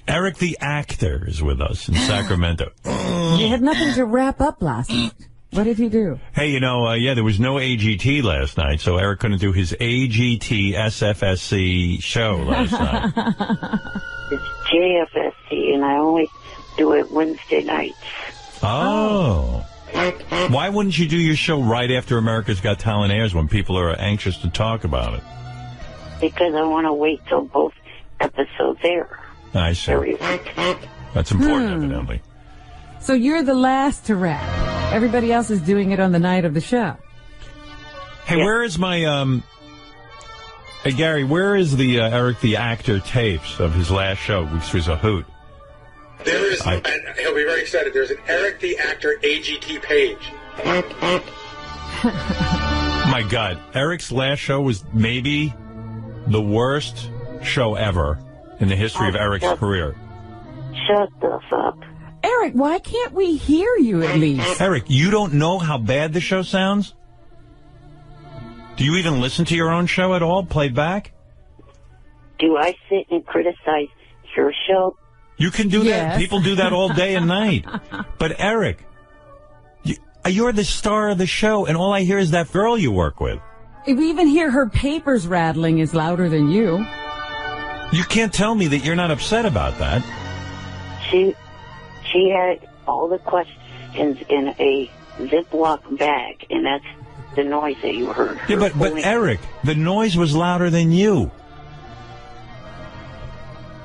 Eric the actor is with us in Sacramento. You had nothing to wrap up last night. What did he do? Hey, you know, there was no AGT last night, so Eric couldn't do his AGT SFSC show last night. It's JFSC, and I only do it Wednesday nights. Oh. Why wouldn't you do your show right after America's Got Talent airs when people are anxious to talk about it? Because I want to wait till both episodes air. I see. That's important, evidently. So you're the last to rap. Everybody else is doing it on the night of the show. Hey, where is my, hey, Gary, where is the Eric the actor tapes of his last show, which was a hoot? There is, and he'll be very excited, there's an Eric the Actor AGT page. My God, Eric's last show was maybe the worst show ever in the history of Eric's career. Shut the fuck. Eric, why can't we hear you at least? Eric, you don't know how bad the show sounds? Do you even listen to your own show at all, played back? Do I sit and criticize your show? You can do that. People do that all day and night. But, Eric, you're the star of the show, and all I hear is that girl you work with. If we even hear her papers rattling is louder than you. You can't tell me that you're not upset about that. She had all the questions in a Ziploc bag, and that's the noise that you heard. Yeah, but Eric, the noise was louder than you.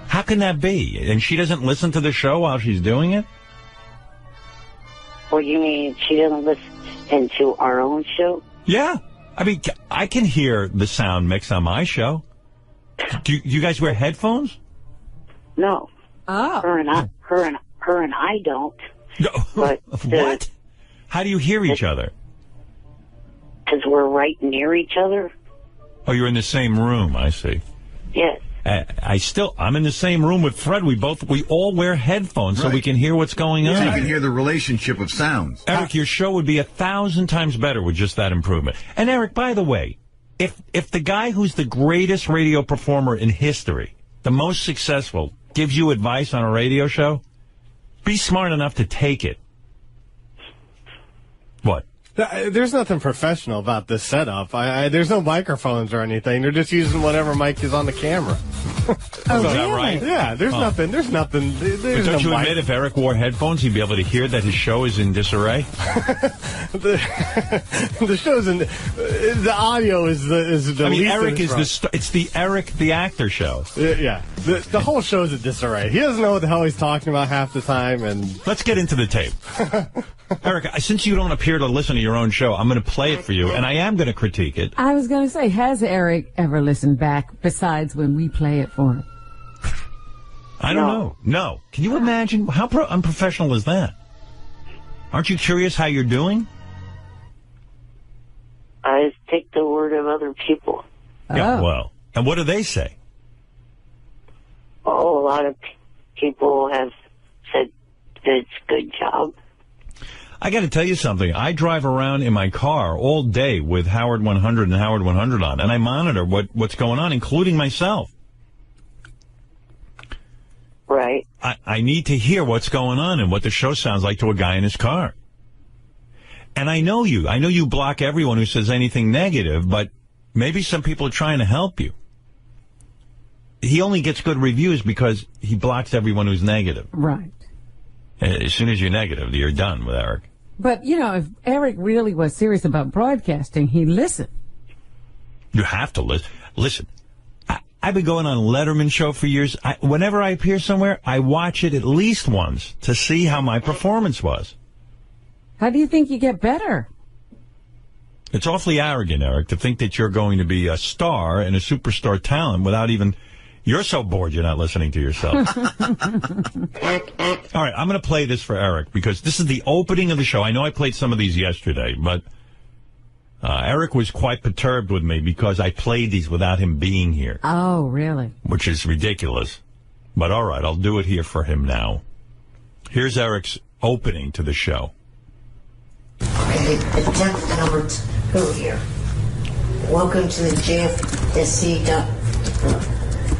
How can that be? And she doesn't listen to the show while she's doing it? Well, you mean she doesn't listen to our own show? Yeah. I mean, I can hear the sound mix on my show. Do you guys wear headphones? No. Oh. Her and I don't. No. But what? How do you hear each other? Because we're right near each other. Oh, you're in the same room. I see. Yes. I'm in the same room with Fred. We all wear headphones so we can hear what's going on. So you can hear the relationship of sounds. Eric, your show would be 1,000 times better with just that improvement. And Eric, by the way, if the guy who's the greatest radio performer in history, the most successful, gives you advice on a radio show, be smart enough to take it. What? There's nothing professional about this setup. There's no microphones or anything. They're just using whatever mic is on the camera. Oh, is that right? Yeah, there's nothing. There's nothing. But don't you admit if Eric wore headphones, he'd be able to hear that his show is in disarray? the show's in. The audio is the. I mean, least Eric is it's the Eric the actor show. Yeah, the whole show's in disarray. He doesn't know what the hell he's talking about half the time. And let's get into the tape. Eric, since you don't appear to listen to your own show, I'm going to play it for you, and I am going to critique it. I was going to say, has Eric ever listened back besides when we play it for him? I don't know. No. Can you imagine? How unprofessional is that? Aren't you curious how you're doing? I take the word of other people. Yeah, well, and what do they say? Oh, a lot of people have said that it's a good job. I got to tell you something. I drive around in my car all day with Howard 100 and Howard 100 on, and I monitor what's going on, including myself. Right. I need to hear what's going on and what the show sounds like to a guy in his car. And I know you. I know you block everyone who says anything negative, but maybe some people are trying to help you. He only gets good reviews because he blocks everyone who's negative. Right. As soon as you're negative, you're done with Eric. But, you know, if Eric really was serious about broadcasting, he'd listen. You have to listen. Listen, I've been going on Letterman's show for years. Whenever I appear somewhere, I watch it at least once to see how my performance was. How do you think you get better? It's awfully arrogant, Eric, to think that you're going to be a star and a superstar talent without even... You're so bored you're not listening to yourself. All right, I'm going to play this for Eric because this is the opening of the show. I know I played some of these yesterday, but Eric was quite perturbed with me because I played these without him being here. Oh, really? Which is ridiculous. But all right, I'll do it here for him now. Here's Eric's opening to the show. Okay, attempt number 2 here. Welcome to the JFSC.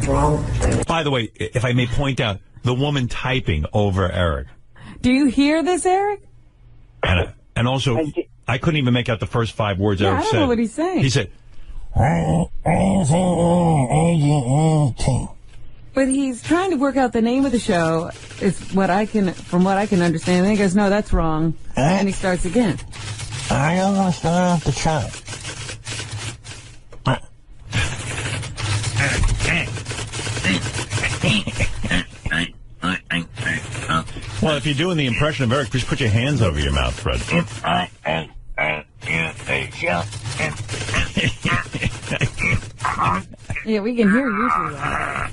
Wrong. By the way, if I may point out, the woman typing over Eric. Do you hear this, Eric? And also, I couldn't even make out the first 5 words Eric said. I don't know what he's saying. He said, but he's trying to work out the name of the show, is from what I can understand. And he goes, no, that's wrong. And he starts again. I don't want to start off the show. Well, if you're doing the impression of Eric, just put your hands over your mouth, Fred. Yeah, we can hear you through that.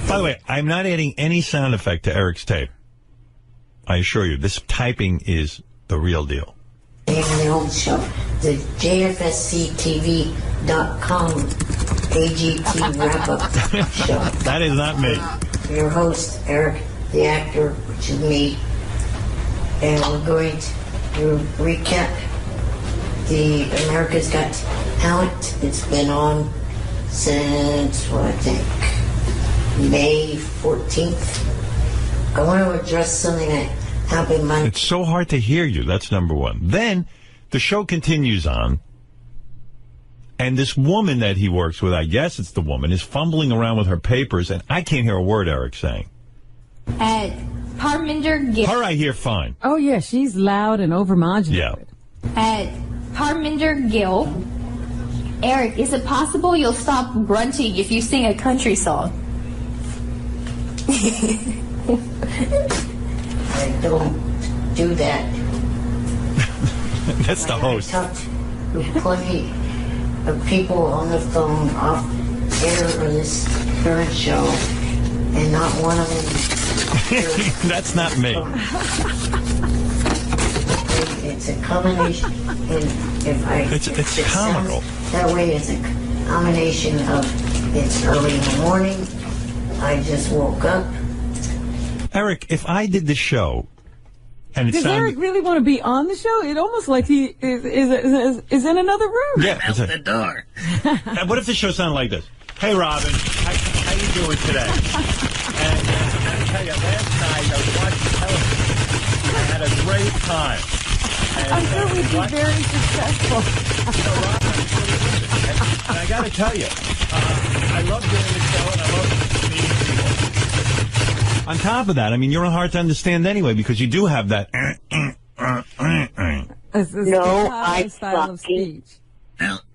By the way, I'm not adding any sound effect to Eric's tape. I assure you, this typing is the real deal. The old show, the JFSCTV.com AGT wrap-up show. That is not me. Your host, Eric, the actor, which is me, and we're going to recap the America's Got Talent. It's been on since, what I think, May 14th. I want to address something that happened Monday. It's so hard to hear you. That's number one. Then the show continues on, and this woman that he works with, I guess it's the woman, is fumbling around with her papers, and I can't hear a word Eric's saying. Parminder Gill. Her I hear fine. Oh, yeah, she's loud and overmodulated. Yeah. Parminder Gill. Eric, is it possible you'll stop grunting if you sing a country song? I don't do that. That's the host. I talked to plenty of people on the phone off air on this current show, and not one of them. That's not me. It's a combination. And if it's comical. That way, it's a combination of it's early in the morning. I just woke up. Eric, if I did the show, and it Does Eric really want to be on the show? It almost like he is in another room. Yeah, out the door. What if the show sounded like this? Hey, Robin, how you doing today? And I gotta tell you, last night I was watching television. I had a great time. And, I'm sure we'd be very successful. Robin, and I gotta tell you, I love doing the show and I love meeting people. On top of that, I mean, you're hard to understand anyway because you do have that. No, I fucking.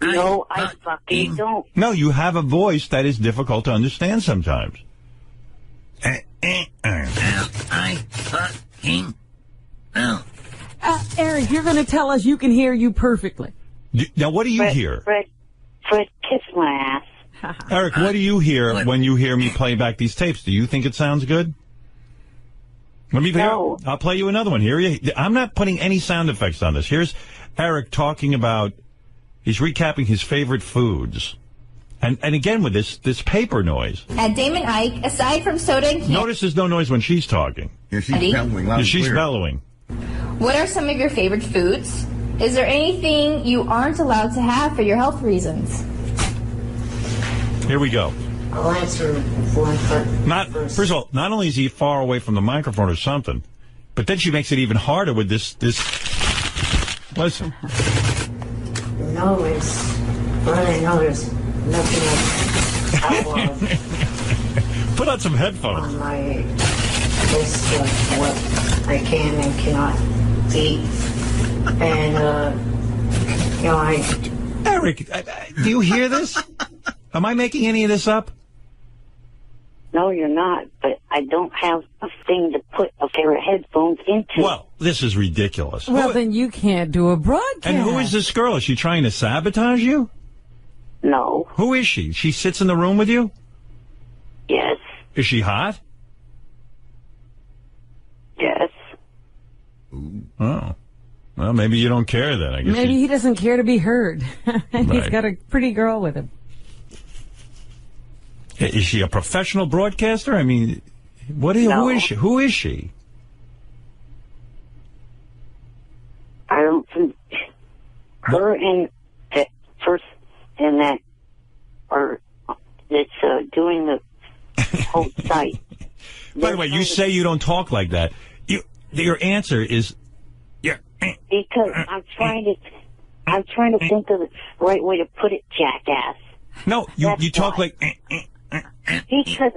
No, I fucking don't. No, you have a voice that is difficult to understand sometimes. I fucking. Eric, you're going to tell us you can hear you perfectly. Now, what do you hear? Fred, kiss my ass. Eric, what do you hear when you hear me play back these tapes? Do you think it sounds good? Let me hear. I'll play you another one. I'm not putting any sound effects on this. Here's Eric talking about, he's recapping his favorite foods. And again with this paper noise. At Damon Ike, aside from soda and candy. Notice there's no noise when she's talking. Yeah, she's bellowing loud and she's clear. bellowing. What are some of your favorite foods? Is there anything you aren't allowed to have for your health reasons? Here we go. I'll answer one first. First of all, not only is he far away from the microphone or something, but then she makes it even harder with this. Listen. No, it's. Well, I know there's nothing outlawed Put on some headphones. on my list of what I can and cannot eat. And, Eric, do you hear this? Am I making any of this up? No, you're not, but I don't have a thing to put a pair of headphones into. Well, this is ridiculous. Well, then you can't do a broadcast. And who is this girl? Is she trying to sabotage you? No. Who is she? She sits in the room with you? Yes. Is she hot? Yes. Oh. Well, maybe you don't care then. I guess Maybe he doesn't care to be heard. He's Right. got a pretty girl with him. Is she a professional broadcaster? I mean, who is she? Who is she? I don't think her and that first and that are that's doing the whole site. By the way, you say you don't talk like that. Your answer is, because I'm trying to think of the right way to put it, jackass. No, you talk like. Because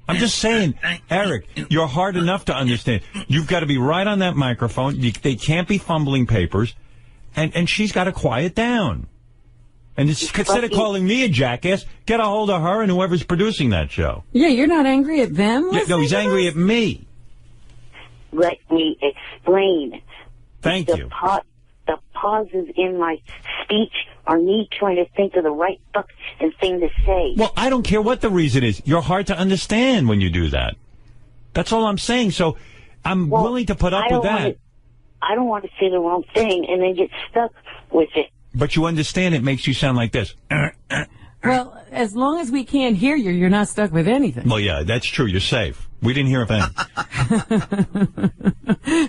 I'm just saying, Eric, you're hard enough to understand. You've got to be right on that microphone. They can't be fumbling papers, and she's got to quiet down. And instead of calling me a jackass, get a hold of her and whoever's producing that show. Yeah, you're not angry at them? Yeah, no, he's angry at me. let me explain. Thank you. The pauses in my speech are me trying to think of the right fucking thing to say. Well, I don't care what the reason is. You're hard to understand when you do that. That's all I'm saying. So I'm willing to put up with that. I don't want to say the wrong thing and then get stuck with it. But you understand it makes you sound like this. Well, as long as we can't hear you, you're not stuck with anything. Well, yeah, that's true. You're safe. We didn't hear a thing.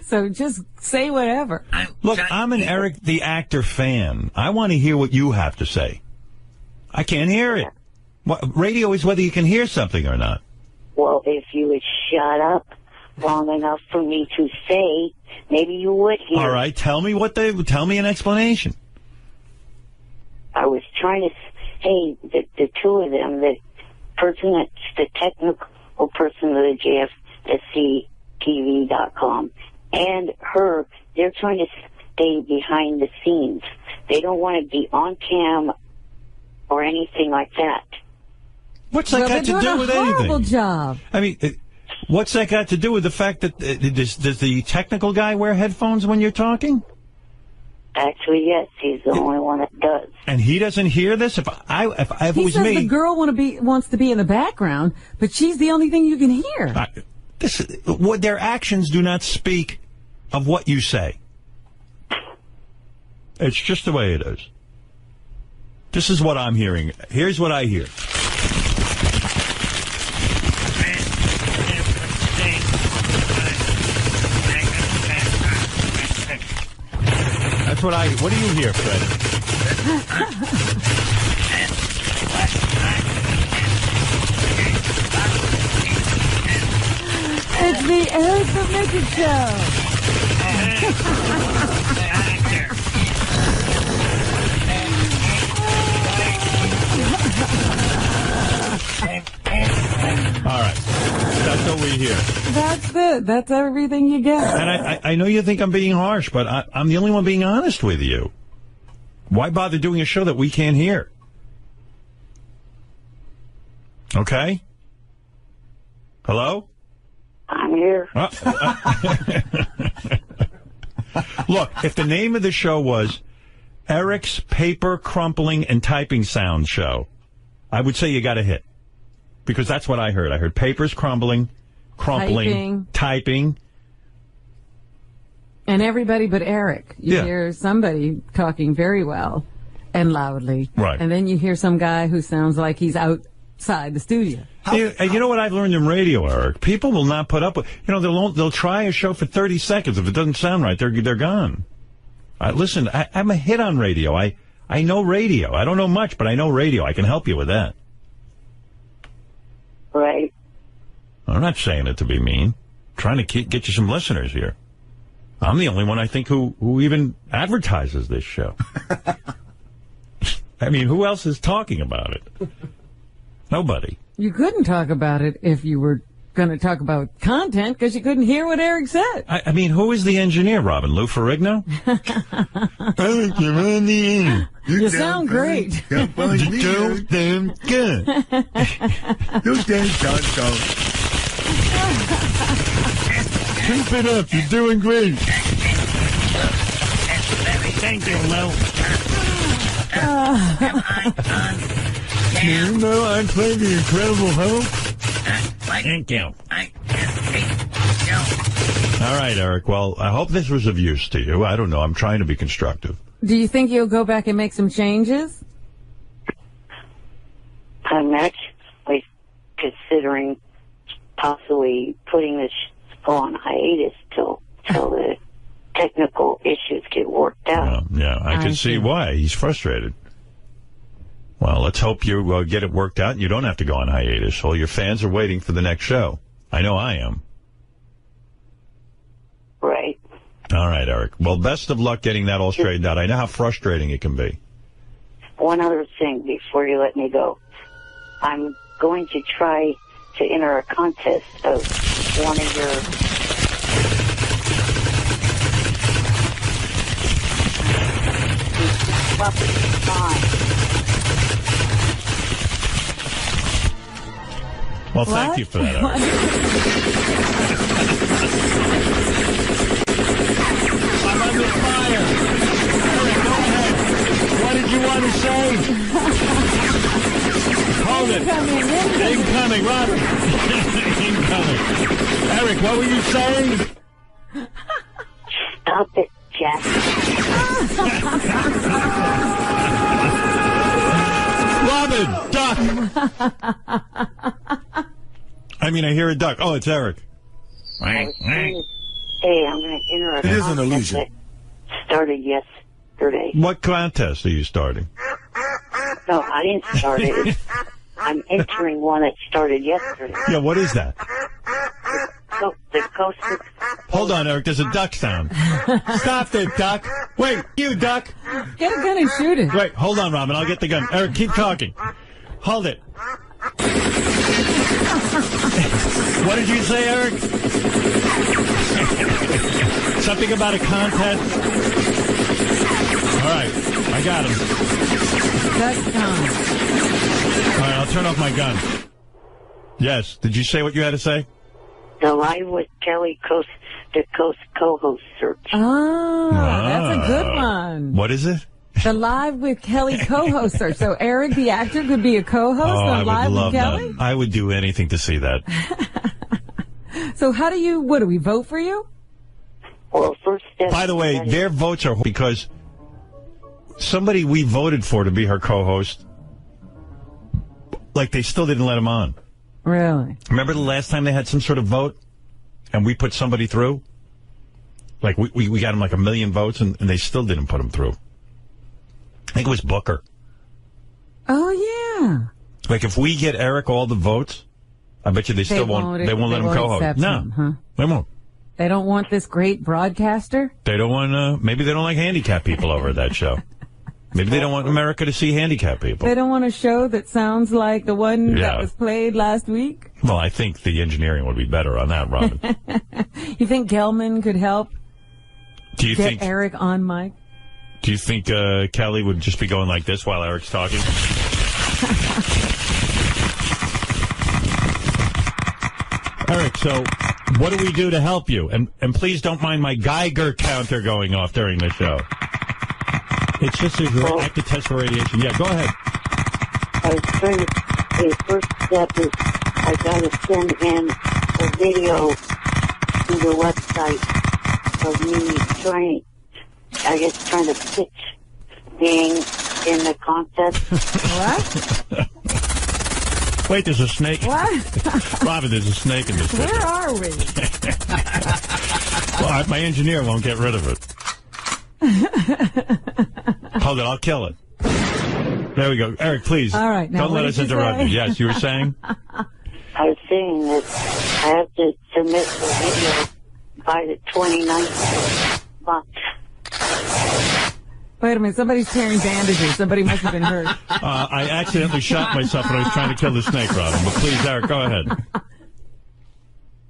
So just say whatever. Look, I'm an Eric the Actor fan. I want to hear what you have to say. I can't hear it. Radio is whether you can hear something or not. Well, if you would shut up long enough for me to say, maybe you would hear. All right, tell me an explanation. I was trying to say the two of them, the person that's the technical person of the JFSCTV.com and her, they're trying to stay behind the scenes. They don't want to be on cam or anything like that. What's that got to do with anything? Horrible job. I mean, what's that got to do with the fact that does the technical guy wear headphones when you're talking? Actually, yes, he's the only one that does. And he doesn't hear this? If it was me... He says the girl wants to be in the background, but she's the only thing you can hear. Their actions do not speak of what you say. It's just the way it is. This is what I'm hearing. Here's what I hear. That's what do you hear, Fred? It's the Eric the Midget Show. All right. That's what we hear. That's it. That's everything you get. And I know you think I'm being harsh, but I'm the only one being honest with you. Why bother doing a show that we can't hear? Okay? Hello? I'm here. Look, if the name of the show was Eric's Paper Crumpling and Typing Sound Show, I would say you got a hit. Because that's what I heard. I heard papers crumpling, typing. And everybody but Eric. You hear somebody talking very well and loudly. Right. And then you hear some guy who sounds like he's outside the studio. And you know what I've learned in radio, Eric? People will not put up with... they'll try a show for 30 seconds. If it doesn't sound right, they're gone. Listen, I'm a hit on radio. I know radio. I don't know much, but I know radio. I can help you with that. Right. I'm not saying it to be mean. I'm trying to get you some listeners here. I'm the only one, I think, who even advertises this show. I mean, who else is talking about it? Nobody. You couldn't talk about it if you were going to talk about content because you couldn't hear what Eric said. I mean, who is the engineer, Robin? Lou Ferrigno? Eric, you're on the air. You sound great. So damn good. Keep it up. You're doing great. Thank you, Lou. You know I played The Incredible Hulk? Thank you. All right, Eric. Well, I hope this was of use to you. I don't know. I'm trying to be constructive. Do you think you'll go back and make some changes? I'm actually considering possibly putting this on hiatus till the technical issues get worked out. Yeah, I can see why. He's frustrated. Well, let's hope you get it worked out and you don't have to go on hiatus. All your fans are waiting for the next show. I know I am. Right. All right, Eric. Well, best of luck getting that all straightened out. I know how frustrating it can be. One other thing before you let me go. I'm going to try to enter a contest of one of your... Well, thank you for that, Eric. I'm under fire. Eric, go ahead. What did you want to say? Hold it. Incoming, Robin. Incoming. Eric, what were you saying? Stop it, Jack. Robin, duck. I mean, I hear a duck. Oh, it's Eric. Hey, I'm going to enter a It is an contest illusion. that started yesterday. What contest are you starting? No, I didn't start it. I'm entering one that started yesterday. Yeah, what is that? So, the coast... Hold on, Eric. There's a duck sound. Stop it, duck. Wait, you duck. Get a gun and shoot it. Wait, hold on, Robin. I'll get the gun. Eric, keep talking. Hold it. What did you say, Eric? Something about a contest? All right, I got him. That's time. All right, I'll turn off my gun. Yes, did you say what you had to say? The Live with Kelly the Coast co-host search. Oh, that's a good one. What is it? The Live with Kelly co-host search. So Eric, the actor, could be a co-host I on would Live love with Kelly? that. I would do anything to see that. So how do we vote for you? Well, first step... By the way, their votes are because somebody we voted for to be her co-host, like they still didn't let him on. Really? Remember the last time they had some sort of vote and we put somebody through? Like we got him like 1 million votes and they still didn't put him through. I think it was Booker. Oh, yeah. Like if we get Eric all the votes, I bet you they still won't let him co-host. No, they won't. They don't want this great broadcaster? They don't want, maybe they don't like handicapped people over at that show. Maybe they don't want America to see handicapped people. They don't want a show that sounds like the one that was played last week? Well, I think the engineering would be better on that, Robin. You think Gelman could help get Eric on mic? Do you think Kelly would just be going like this while Eric's talking? Eric, so what do we do to help you? And please don't mind my Geiger counter going off during the show. It's just a active test for radiation. Yeah, go ahead. I was trying to... The first step is I got to send in a video to the website of me trying to pitch being in the contest. What? Wait, there's a snake. What? Robin, there's a snake in this picture. Where are we? Well, my engineer won't get rid of it. Hold it, I'll kill it. There we go. Eric, please. All right, now don't let us interrupt you. Yes, you were saying? I was saying that I have to submit the video by the 29th month. Wait a minute, somebody's tearing bandages. Somebody must have been hurt. I accidentally shot myself when I was trying to kill the snake, Robin. But please, Eric, go ahead.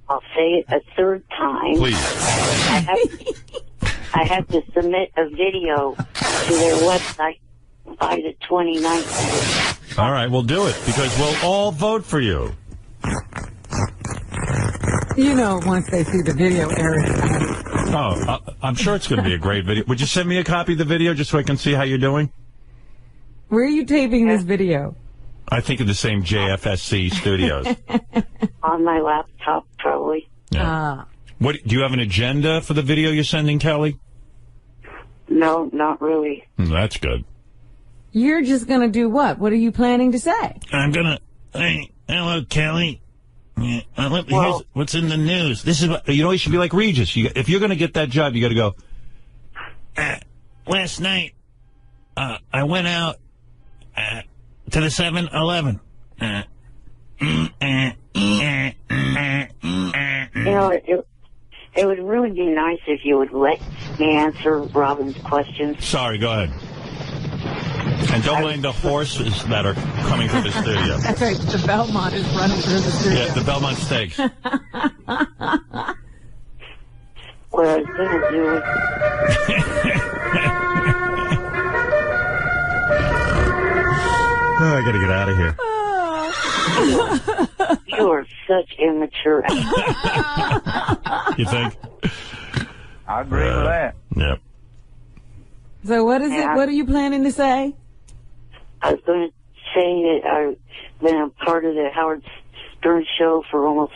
I'll say it a third time. Please. I have to submit a video to their website by the 29th. All right, we'll do it, because we'll all vote for you. You know, once they see the video, Eric. Oh, I'm sure it's going to be a great video. Would you send me a copy of the video just so I can see how you're doing? Where are you taping this video? I think in the same JFSC studios. On my laptop, probably. Yeah. What, do you have an agenda for the video you're sending, Kelly? No, not really. That's good. You're just going to do what? What are you planning to say? I'm going to... Hey, hello, Kelly. Yeah, here's what's in the news. This is what, you should be like Regis. If you're going to get that job, you got to go, last night, I went out to the 7-Eleven. It would really be nice if you would let me answer Robin's questions. Sorry, go ahead. And don't mind the horses that are coming through the studio. That's right. The Belmont is running through the studio. Yeah, the Belmont Steaks. What I was going to do is... I got to get out of here. You are such immature. You think? I agree with that. Yep. So what is it? What are you planning to say? I was going to say that I've been a part of the Howard Stern show for almost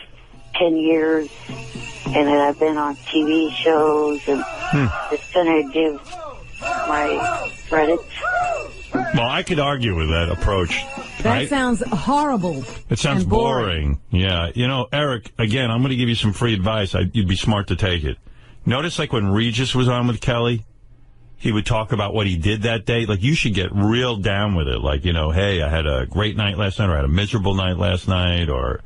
10 years, and that I've been on TV shows, and just going to give my credits. Well, I could argue with that approach. That right? sounds horrible. It sounds boring. Yeah. You know, Eric, again, I'm going to give you some free advice. You'd be smart to take it. Notice, like, when Regis was on with Kelly, he would talk about what he did that day. Like, you should get real down with it. Like, you know, hey, I had a great night last night, or I had a miserable night last night, or,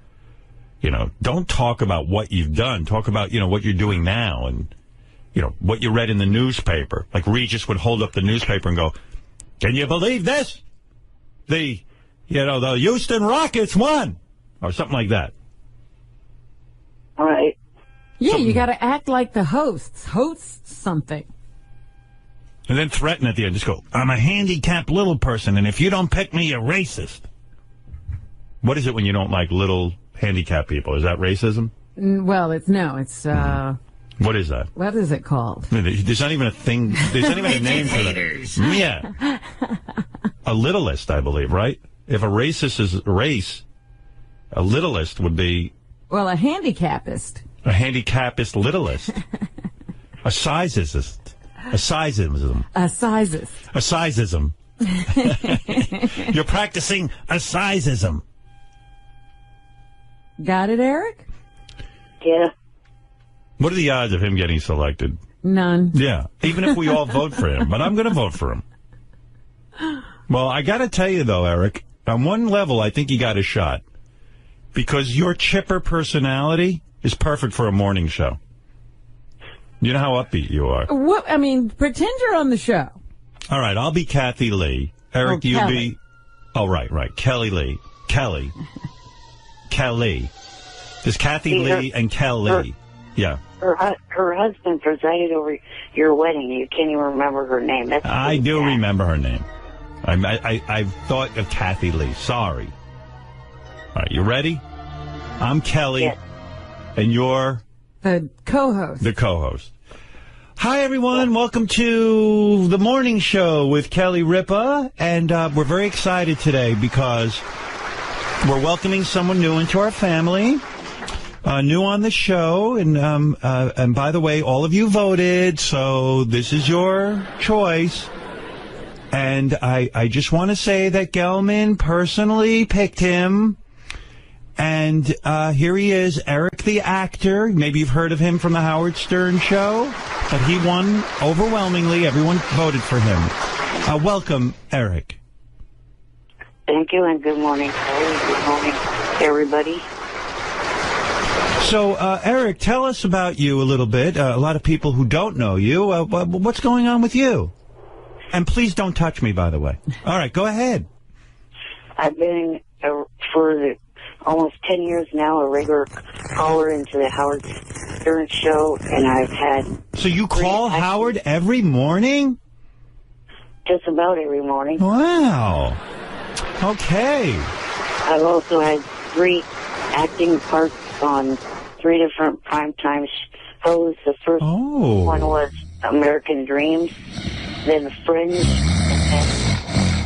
you know, don't talk about what you've done. Talk about, you know, what you're doing now and, you know, what you read in the newspaper. Like, Regis would hold up the newspaper and go, can you believe this? The Houston Rockets won, or something like that. All right. Yeah, you got to act like the hosts something. And then threaten at the end. Just go, I'm a handicapped little person, and if you don't pick me, you're racist. What is it when you don't like little handicapped people? Is that racism? Well, it's What is that? What is it called? There's not even a thing. There's not even a name for that. Yeah. A littlest, I believe, right? If a racist is a race, a littlest would be... Well, a handicapist. A handicapist littlest. A sizeist. A sizeism. A sizist. A sizeism. You're practicing a sizeism. Got it, Eric? Yeah. What are the odds of him getting selected? None. Yeah, even if we all vote for him. But I'm going to vote for him. Well, I got to tell you, though, Eric, on one level, I think you got a shot. Because your chipper personality is perfect for a morning show. You know how upbeat you are. What? I mean, pretend you're on the show. All right, I'll be Kathy Lee. Eric, you'll Kelly. be... Oh, right. Kelly Lee. Kelly. There's Kathy Lee and Kelly. Yeah. Her husband presided over your wedding. You can't even remember her name. That's I do remember her name. I thought of Kathy Lee. Sorry. All right, you ready? I'm Kelly, yes. And you're... The co-host. The co-host. Hi, everyone. Welcome to the morning show with Kelly Ripa. And we're very excited today because we're welcoming someone new into our family. New on the show, and by the way, all of you voted, so this is your choice. And I just want to say that Gelman personally picked him, and here he is, Eric the actor. Maybe you've heard of him from the Howard Stern show, but he won overwhelmingly. Everyone voted for him. Welcome, Eric. Thank you, and good morning, Kelly. Good morning, everybody. So, Eric, tell us about you a little bit. A lot of people who don't know you. What's going on with you? And please don't touch me, by the way. All right, go ahead. I've been, for almost 10 years now, a regular caller into the Howard Stern show, and I've had... So you call Howard every morning? Just about every morning. Wow. Okay. I've also had 3 acting parts on 3 different primetime shows. The first one was American Dreams, then Friends,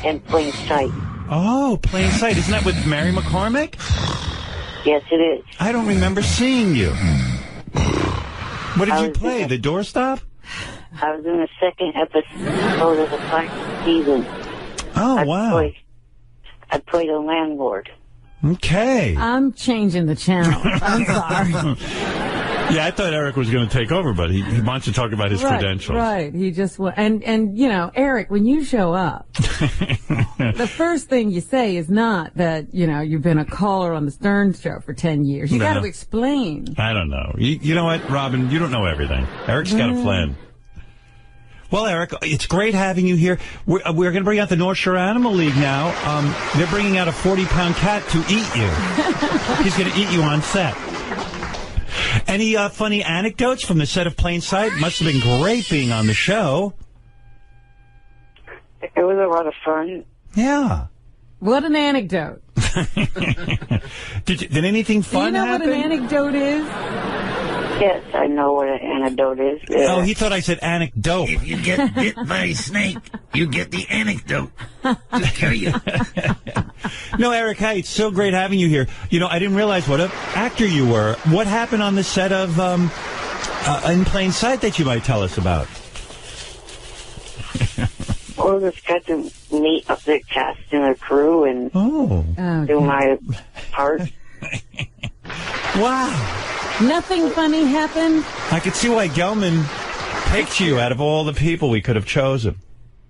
and Plain Sight. Oh, Plain Sight. Isn't that with Mary McCormick? Yes, it is. I don't remember seeing you. What did you play? The doorstop? I was in the 2nd episode of the 5th season. Oh, wow. I played a landlord. Okay. I'm changing the channel. I'm sorry. Yeah, I thought Eric was going to take over, but he wants to talk about his credentials. Right, he just and you know, Eric, when you show up, the first thing you say is not that, you know, you've been a caller on the Stern Show for 10 years. You got to explain. I don't know. You know what, Robin? You don't know everything. Eric's got a plan. Well, Eric, it's great having you here. We're going to bring out the North Shore Animal League now. They're bringing out a 40-pound cat to eat you. He's going to eat you on set. Any funny anecdotes from the set of Plain Sight? Must have been great being on the show. It was a lot of fun. Yeah. What an anecdote. Did anything fun happen? You know what an anecdote is? Yes, I know what an anecdote is. Oh, he thought I said anecdote. If you get bit by a snake, you get the anecdote. Just tell you. No, Eric, hey, it's so great having you here. You know, I didn't realize what an actor you were. What happened on the set of In Plain Sight that you might tell us about? Well, just got to meet up the cast and the crew and do my part. Wow. Nothing funny happened? I could see why Gelman picked you out of all the people we could have chosen.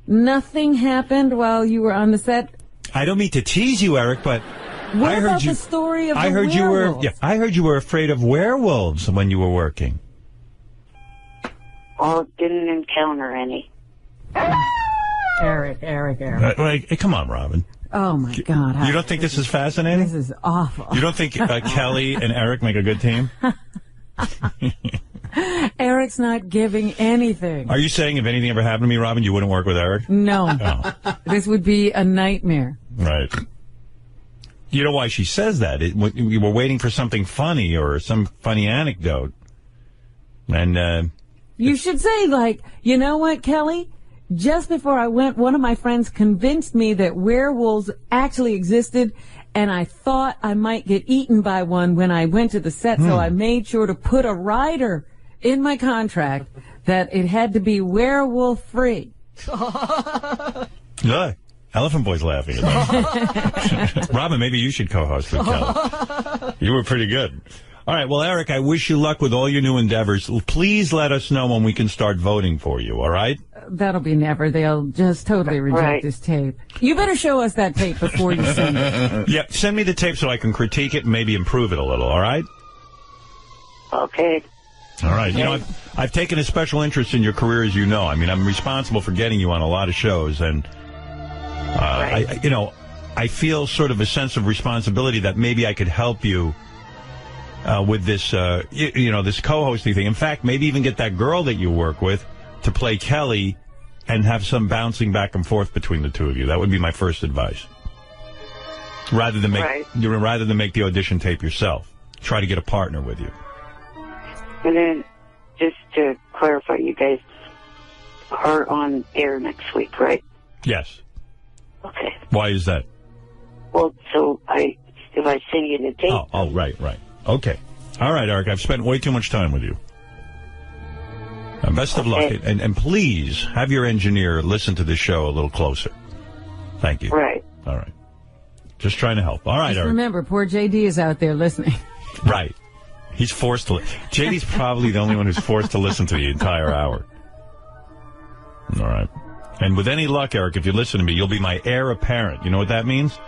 Nothing happened while you were on the set? I don't mean to tease you, Eric, but what about the story of the werewolves? I heard you were afraid of werewolves when you were working. Oh, didn't encounter any. Eric. Hey, come on, Robin. Oh, my God. You don't think this is fascinating? This is awful. You don't think Kelly and Eric make a good team? Eric's not giving anything. Are you saying if anything ever happened to me, Robin, you wouldn't work with Eric? No. Oh. This would be a nightmare. Right. You know why she says that? You were waiting for something funny or some funny anecdote. And you should say, like, you know what, Kelly? Just before I went, one of my friends convinced me that werewolves actually existed, and I thought I might get eaten by one when I went to the set, so I made sure to put a rider in my contract that it had to be werewolf-free. Look, Elephant Boy's laughing at me. Robin, maybe you should co-host with Kelly. You were pretty good. All right, well, Eric, I wish you luck with all your new endeavors. Please let us know when we can start voting for you, all right? That'll be never. They'll just totally reject this tape. You better show us that tape before you send it. Yeah, send me the tape so I can critique it and maybe improve it a little, all right? Okay. All right. You know, I've taken a special interest in your career, as you know. I mean, I'm responsible for getting you on a lot of shows, and, I feel sort of a sense of responsibility that maybe I could help you with this, this co-hosting thing. In fact, maybe even get that girl that you work with to play Kelly and have some bouncing back and forth between the two of you. That would be my first advice. Rather than make the audition tape yourself. Try to get a partner with you. And then, just to clarify, you guys are on air next week, right? Yes. Okay. Why is that? Well, so if I send you the tape... Oh, right. Okay. All right, Eric, I've spent way too much time with you. Best of luck, and please have your engineer listen to the show a little closer. Thank you. Right. All right. Just trying to help. All right, Eric. Remember, poor JD is out there listening. Right. He's forced to. JD's probably the only one who's forced to listen to the entire hour. All right. And with any luck, Eric, if you listen to me, you'll be my heir apparent. You know what that means?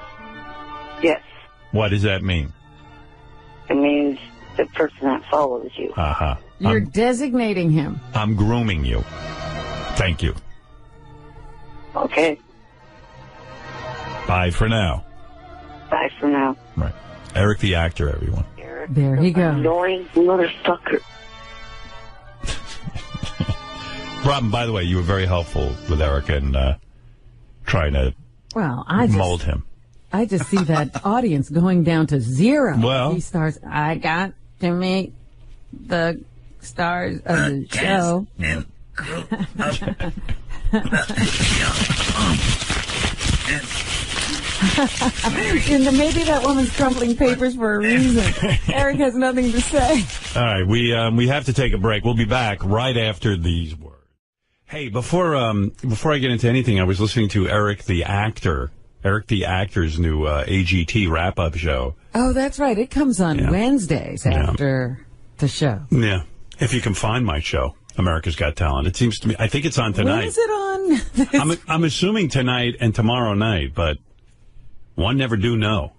Yes. What does that mean? It means the person that follows you. Uh-huh. You're designating him. I'm grooming you. Thank you. Okay. Bye for now. Bye for now. Right. Eric the actor, everyone. Eric, there he goes. Annoying motherfucker. Robin, by the way, you were very helpful with Eric and trying to mold him. I just see that audience going down to zero. Well, he starts, I got to meet the stars of the show. And maybe that woman's crumpling papers for a reason. Eric has nothing to say. All right, we have to take a break. We'll be back right after these words. Hey, before I get into anything, I was listening to Eric the Actor's new AGT wrap-up show. Oh, that's right. It comes on Wednesdays after The show. Yeah. If you can find my show, America's Got Talent. It seems to me, I think it's on tonight. When is it on? I'm assuming tonight and tomorrow night, but one never do know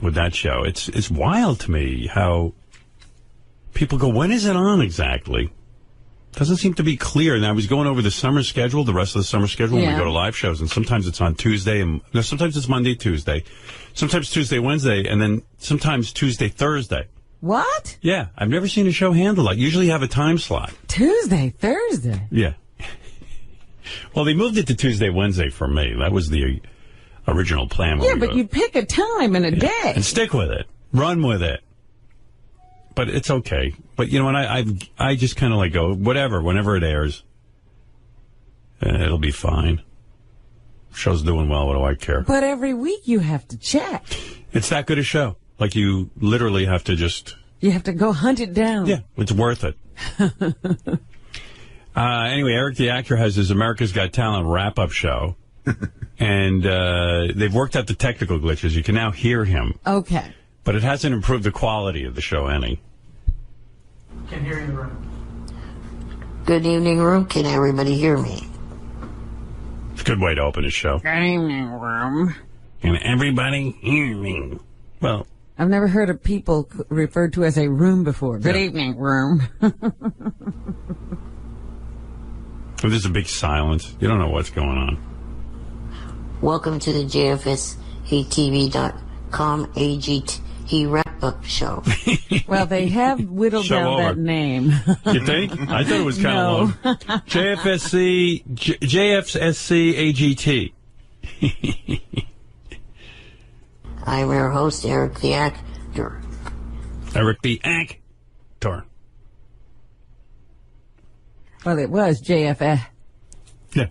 with that show. It's wild to me how people go, when is it on exactly? Doesn't seem to be clear. And I was going over the summer schedule, the rest of the summer schedule, when we go to live shows, and sometimes it's on Tuesday, and no, sometimes it's Monday, Tuesday, sometimes Tuesday, Wednesday, and then sometimes Tuesday, Thursday. What? Yeah, I've never seen a show handle like. Usually you have a time slot. Tuesday, Thursday. Yeah. Well, they moved it to Tuesday, Wednesday for me. That was the original plan. Yeah, but you pick a time and a day. And stick with it. Run with it. But it's okay. But, you know, and I just kind of like go, whatever, whenever it airs, it'll be fine. Show's doing well. What do I care? But every week you have to check. It's that good a show. Like, you literally have to just... You have to go hunt it down. Yeah, it's worth it. Anyway, Eric the Actor has his America's Got Talent wrap-up show. And they've worked out the technical glitches. You can now hear him. Okay. But it hasn't improved the quality of the show any. Can hear you in the room. Good evening, room. Can everybody hear me? It's a good way to open a show. Good evening, room. Can everybody hear me? Well... I've never heard of people referred to as a room before. Good evening, room. There's a big silence. You don't know what's going on. Welcome to the JFSATV.com AGT wrap-up show. Well, they have whittled down that name. You think? I thought it was kind of long. JFSC AGT. I'm your host, Eric the Actor. Eric the Actor. Well, it was JFS. Yeah.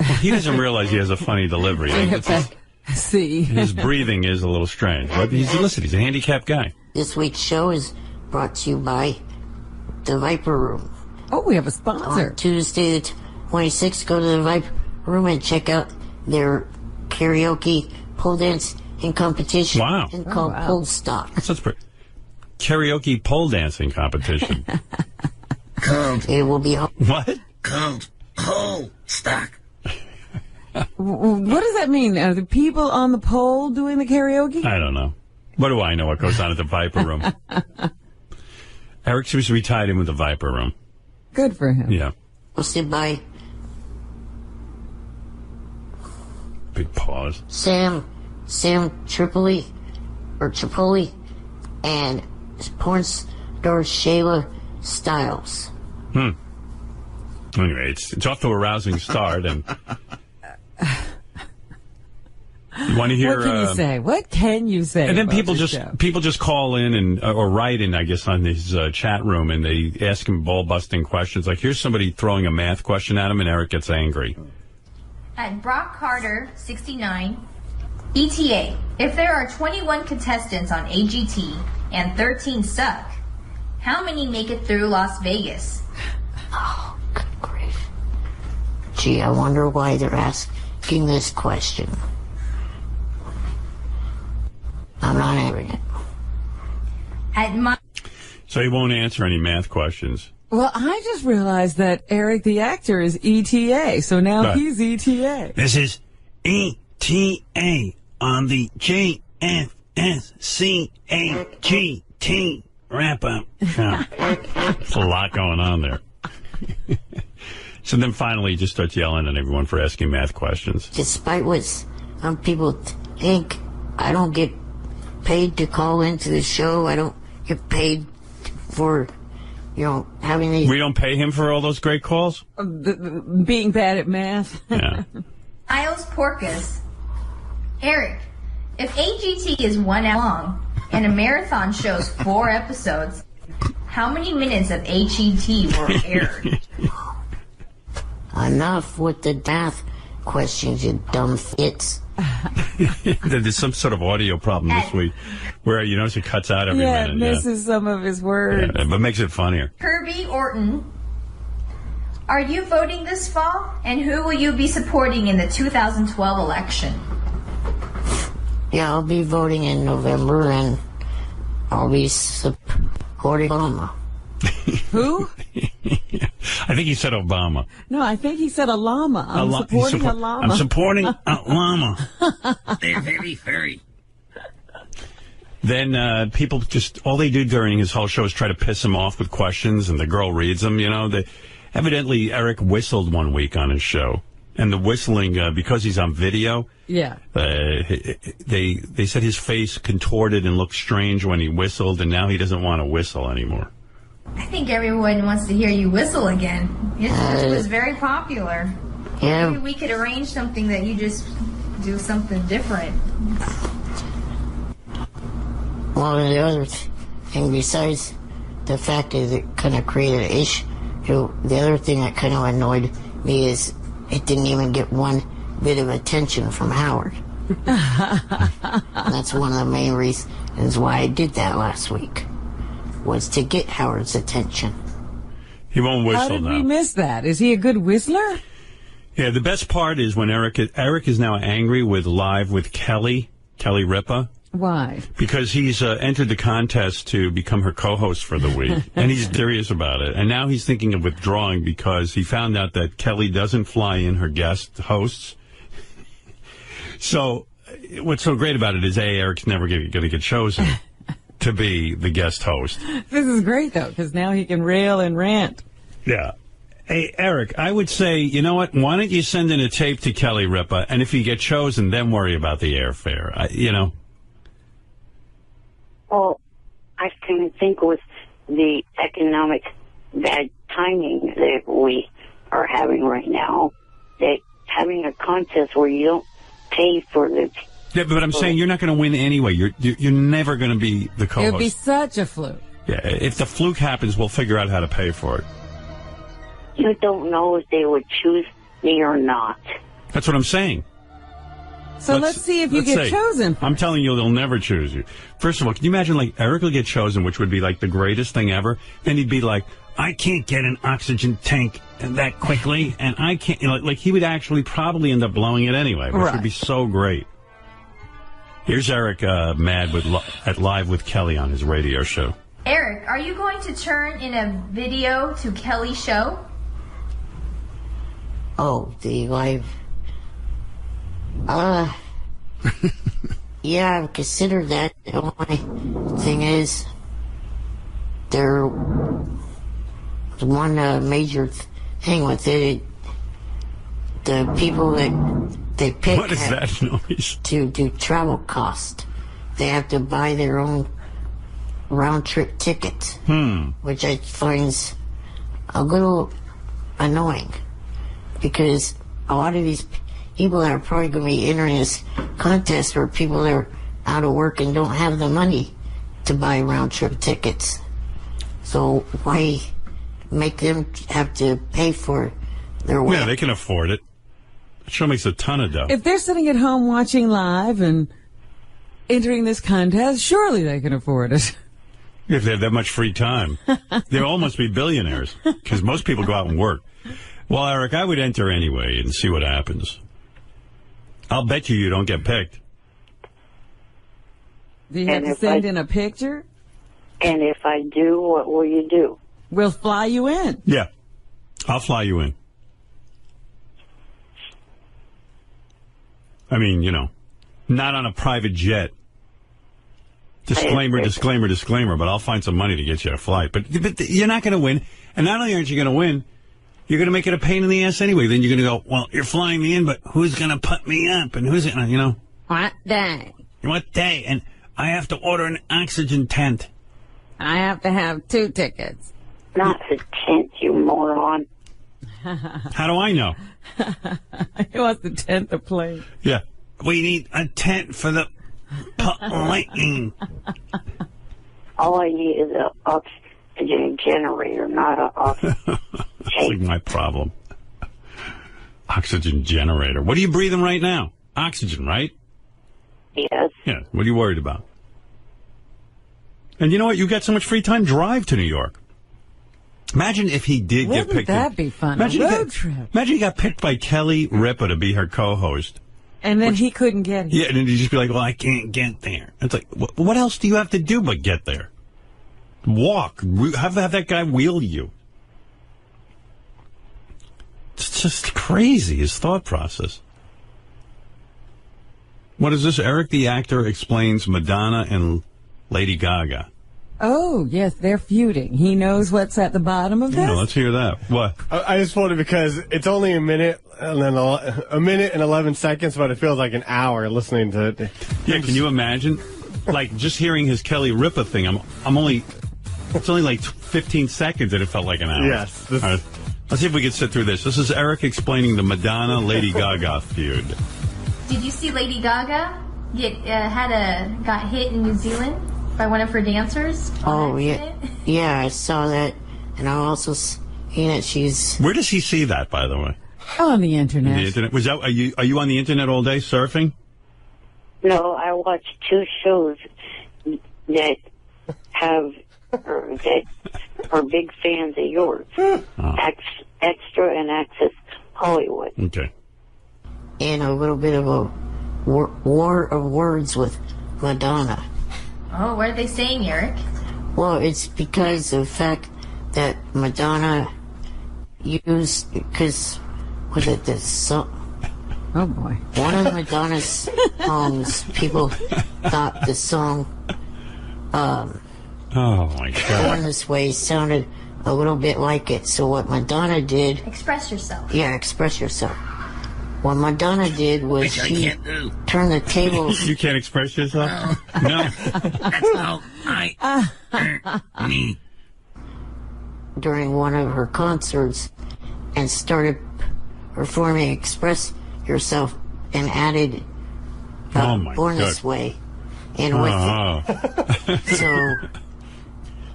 Well, he doesn't realize he has a funny delivery. JFSC. His breathing is a little strange. But he's a handicapped guy. This week's show is brought to you by the Viper Room. Oh, we have a sponsor. On Tuesday the 26th, go to the Viper Room and check out their karaoke pole dance in competition. Wow. And called Pole Stock. That's pretty. Karaoke pole dancing competition. It will be what? Called Pole Stock. What does that mean? Are the people on the pole doing the karaoke? I don't know. What do I know what goes on at the Viper Room? Eric seems to be tied in with the Viper Room. Good for him. Yeah. hosted by Big pause. Sam Tripoli and porn star Shayla Styles. Anyway, it's off to a rousing start, and you want to hear? What can you say? What can you say? And then people just call in and or write in, I guess, on his chat room, and they ask him ball-busting questions. Like, here's somebody throwing a math question at him, and Eric gets angry. At Brock Carter, 69, ETA, if there are 21 contestants on AGT and 13 suck, how many make it through Las Vegas? Oh, good grief. Gee, I wonder why they're asking this question. I'm not answering it. So he won't answer any math questions. Well, I just realized that Eric the actor is ETA, so now Right. he's ETA. This is ETA on the JFSCAGT wrap-up show. There's a lot going on there. So then finally he just starts yelling at everyone for asking math questions. Despite what some people think, I don't get paid to call into the show. I don't get paid for, having these... We don't pay him for all those great calls? Being bad at math. Yeah. Isles Porcus. Eric, if AGT is 1 hour long and a marathon shows 4 episodes, how many minutes of AGT were aired? Enough with the math questions, you dumb fits. There's some sort of audio problem this week where you notice it cuts out every minute. It misses some of his words. Yeah, but makes it funnier. Kirby Orton, are you voting this fall? And who will you be supporting in the 2012 election? Yeah, I'll be voting in November, and I'll be supporting Obama. Who? I think he said Obama. No, I think he said a llama. I'm supporting a llama. I'm supporting a llama. They're very furry. Then people just, all they do during his whole show is try to piss him off with questions, and the girl reads them, you know. Evidently, Eric whistled one week on his show, and the whistling, because he's on video, yeah, they said his face contorted and looked strange when he whistled, and now he doesn't want to whistle anymore. I think everyone wants to hear you whistle again. It was very popular. Yeah. Maybe we could arrange something that you just do something different. Well, the other thing, besides the fact that it kind of created an issue, the other thing that kind of annoyed me is it didn't even get one bit of attention from Howard. That's one of the main reasons why I did that last week, was to get Howard's attention. He won't whistle now. How did we miss that? Is he a good whistler? Yeah, the best part is when Eric is now angry with Live with Kelly Ripa. Why? Because he's entered the contest to become her co-host for the week, and he's serious about it. And now he's thinking of withdrawing because he found out that Kelly doesn't fly in her guest hosts. So what's so great about it is, Eric's never going to get chosen to be the guest host. This is great, though, because now he can rail and rant. Yeah. Hey, Eric, I would say, you know what? Why don't you send in a tape to Kelly Ripa, and if you get chosen, then worry about the airfare, you know? Well, I kind of think with the economic bad timing that we are having right now, that having a contest where you don't pay for the... Yeah, but I'm saying you're not going to win anyway. You're never going to be the co-host. It would be such a fluke. Yeah, if the fluke happens, we'll figure out how to pay for it. You don't know if they would choose me or not. That's what I'm saying. So let's see if you get chosen. I'm telling you, they'll never choose you. First of all, can you imagine, like, Eric will get chosen, which would be, like, the greatest thing ever? Then he'd be like, I can't get an oxygen tank that quickly, and I can't, you know, like, he would actually probably end up blowing it anyway, which would be so great. Here's Eric mad at Live with Kelly on his radio show. Eric, are you going to turn in a video to Kelly's show? Oh, the live... yeah, I've considered that. The only thing is, there was one major thing with it. The people that they pick what is that noise? To do travel cost, they have to buy their own round-trip tickets, which I find a little annoying, because a lot of these people that are probably going to be entering this contest are people that are out of work and don't have the money to buy round-trip tickets. So why make them have to pay for their way? Yeah, they can afford it. That show makes a ton of dough. If they're sitting at home watching Live and entering this contest, surely they can afford it. If they have that much free time. They all must be billionaires, because most people go out and work. Well, Eric, I would enter anyway and see what happens. I'll bet you don't get picked. Do you have to send in a picture? And if I do, what will you do? We'll fly you in. Yeah, I'll fly you in. I mean, you know, not on a private jet. Disclaimer, disclaimer, disclaimer, but I'll find some money to get you a flight. But you're not going to win. And not only aren't you going to win, you're going to make it a pain in the ass anyway. Then you're going to go, well, you're flying me in, but who's going to put me up? And who's, you know? What day? What day? And I have to order an oxygen tent. I have to have 2 tickets. Not a tent, you moron. How do I know? He wants the tent to play. Yeah. We need a tent for the lightning. All I need is an oxygen generator, not an oxygen tank. That's like my problem. Oxygen generator. What are you breathing right now? Oxygen, right? Yes. Yeah. What are you worried about? And you know what? You got so much free time. Drive to New York. Imagine if he did get picked. Wouldn't that be fun? Imagine a road trip. Imagine he got picked by Kelly Ripa to be her co-host. And then he couldn't get here. Yeah, and then he'd just be like, well, I can't get there. It's like, what else do you have to do but get there? Walk. Have that guy wheel you. It's just crazy, his thought process. What is this? Eric the actor explains Madonna and Lady Gaga. Oh, yes, they're feuding. He knows what's at the bottom of this? Yeah, let's hear that. What? I just wanted because it's only a minute and then a minute and 11 seconds, but it feels like an hour listening to it. Yeah, can you imagine? Like, just hearing his Kelly Ripa thing, it's only like 15 seconds and it felt like an hour. Yes. All right, let's see if we can sit through this. This is Eric explaining the Madonna-Lady Gaga feud. Did you see Lady Gaga got hit in New Zealand by one of her dancers? Oh, yeah. Yeah, I saw that. And I also seen that she's... Where does he see that, by the way? On the internet. The internet. Are you on the internet all day surfing? No, I watch 2 shows that are big fans of yours. Extra and Access Hollywood. Okay. And a little bit of a war of words with Madonna. Oh, what are they saying, Eric? Well, it's because of the fact that Madonna used, because, was it this song? Oh, boy. One of Madonna's songs, people thought the song, oh, my God. Born This Way sounded a little bit like it. So what Madonna did... Express yourself. Yeah, express yourself. What Madonna did was she turned the tables... You can't express yourself? No. That's how me. During one of her concerts and started performing Express Yourself and added Born This Way in with it. So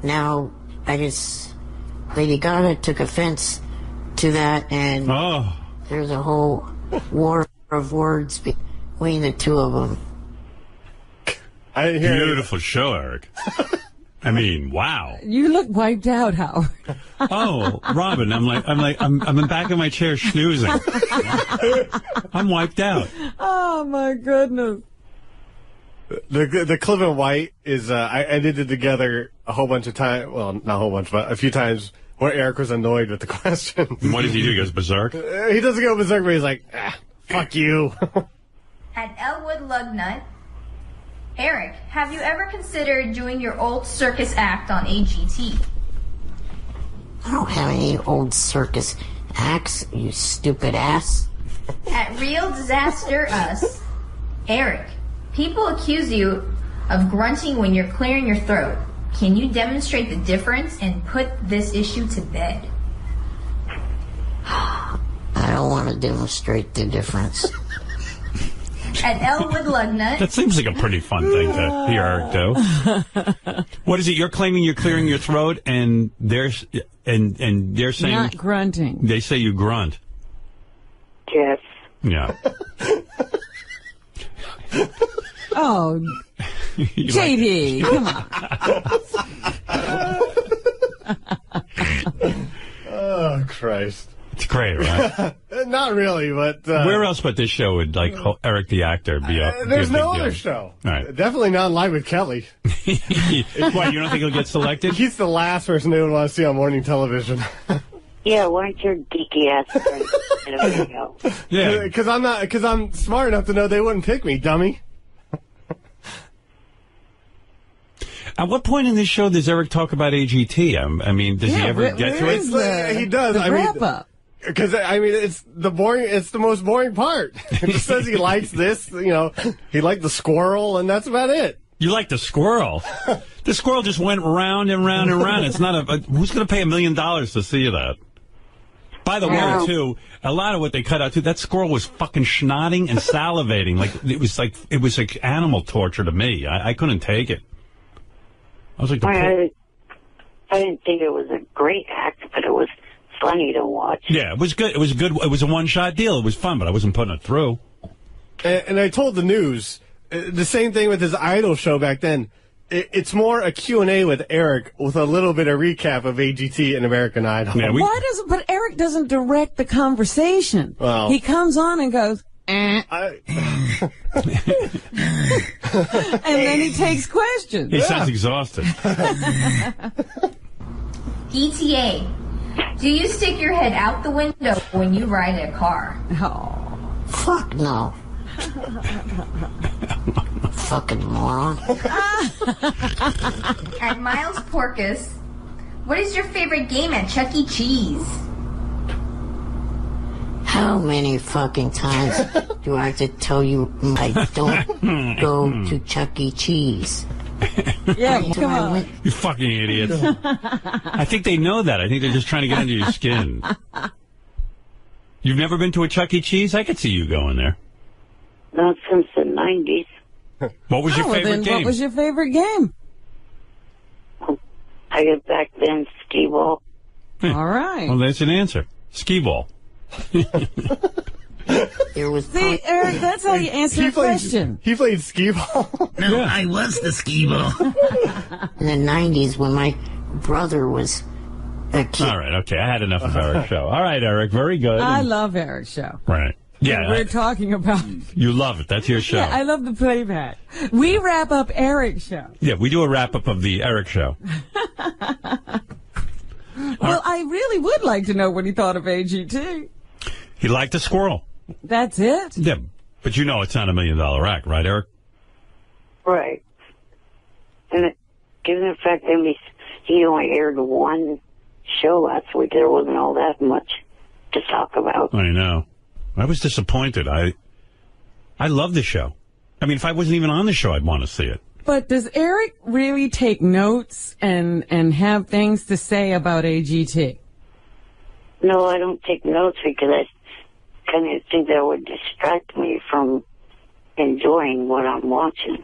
now Lady Gaga took offense to that, and there's a whole war of words between the two of them. I didn't hear Beautiful show, Eric. I mean, wow. You look wiped out, Howard. Oh, Robin, I'm in the back of my chair snoozing. I'm wiped out. Oh, my goodness. The Cliff and White is, I edited together a whole bunch of times, well, not a whole bunch, but a few times where Eric was annoyed with the question. What does he do? He goes berserk? He doesn't go berserk, but he's like, fuck you. At Elwood Lugnut, Eric, have you ever considered doing your old circus act on AGT? I don't have any old circus acts, you stupid ass. At Real Disaster Us, Eric, people accuse you of grunting when you're clearing your throat. Can you demonstrate the difference and put this issue to bed? I don't want to demonstrate the difference. At Elwood Lugnut. That seems like a pretty fun thing to hear Eric do. What is it? You're claiming you're clearing your throat, and they're saying not grunting. They say you grunt. Yes. Yeah. Oh, JD, come on. Oh, Christ. It's great, right? Not really, but... where else but this show would, like, Eric the actor be a There's be a no big other deal? show. All right. Definitely not Live with Kelly. Why, you don't think he'll get selected? He's the last person they would want to see on morning television. Yeah, why don't your geeky ass friends in a video? Yeah. Because I'm smart enough to know they wouldn't pick me, dummy. At what point in this show does Eric talk about AGT? I mean, does he ever get to it? He does. The wrap-up. Because, it's the most boring part. It just says he likes this, he liked the squirrel, and that's about it. You like the squirrel? The squirrel just went round and round and round. It's not who's going to pay $1 million to see that? By the way, too, a lot of what they cut out, too, that squirrel was fucking snotting and salivating. It was like animal torture to me. I couldn't take it. I was like, I didn't think it was a great act, but it was funny to watch. Yeah, it was good. It was good. It was a one-shot deal. It was fun, but I wasn't putting it through. And I told the news, the same thing with his Idol show back then. It's more a Q&A with Eric with a little bit of recap of AGT and American Idol. Yeah, But Eric doesn't direct the conversation. Well, he comes on and goes, And then he takes questions. He sounds exhausted. ETA. Do you stick your head out the window when you ride a car? Oh. Fuck no. Fucking moron. At Miles Porkus, what is your favorite game at Chuck E. Cheese? How many fucking times do I have to tell you I don't go to Chuck E. Cheese? Yeah, come on. You fucking idiots. I think they know that. I think they're just trying to get under your skin. You've never been to a Chuck E. Cheese? I could see you going there. Not since the 90s. What was your favorite game? What was your favorite game? I get back then skee ball. All right. Well, that's an answer. Skee ball. There was See, Eric, that's how you answer a question. He played skee ball. No, I was the skee ball. in the 90s when my brother was a kid. All right, okay. I had enough of Eric's show. All right, Eric, very good. I love Eric's show. Right. Yeah. We're talking about... You love it. That's your show. Yeah, I love the playback. We wrap up Eric's show. Yeah, we do a wrap-up of the Eric show. Well, I really would like to know what he thought of AGT. He liked a squirrel. That's it? Yeah, but you know it's not $1 million act, right, Eric? Right. And given the fact that he only aired one show last week, there wasn't all that much to talk about. I know. I was disappointed. I love the show. I mean, if I wasn't even on the show, I'd want to see it. But does Eric really take notes and have things to say about AGT? No, I don't take notes because I kind of think that would distract me from enjoying what I'm watching.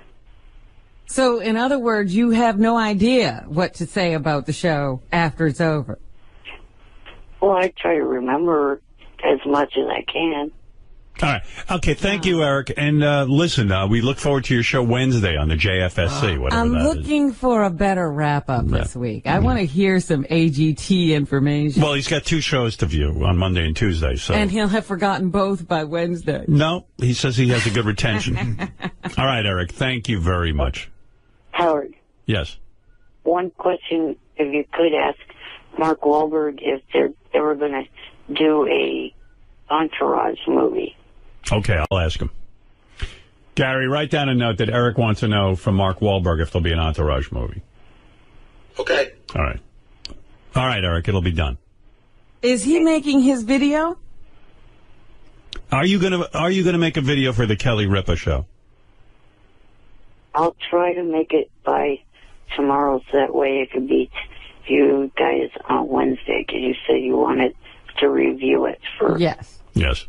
So, in other words, you have no idea what to say about the show after it's over? Well, I try to remember as much as I can. All right. Okay, thank you, Eric. And listen, we look forward to your show Wednesday on the JFSC, whatever I'm that is. looking for a better wrap-up this week. I want to hear some AGT information. Well, he's got 2 shows to view on Monday and Tuesday. So. And he'll have forgotten both by Wednesday. No, he says he has a good retention. All right, Eric, thank you very much. Howard. Yes. One question, if you could ask Mark Wahlberg if they're ever going to do a Entourage movie. Okay, I'll ask him. Gary, write down a note that Eric wants to know from Mark Wahlberg if there'll be an Entourage movie. Okay. All right. All right, Eric, it'll be done. Is he making his video? Are you gonna make a video for the Kelly Ripa show? I'll try to make it by tomorrow so that way it could be you guys on Wednesday because you said you wanted to review it first. Yes. Yes.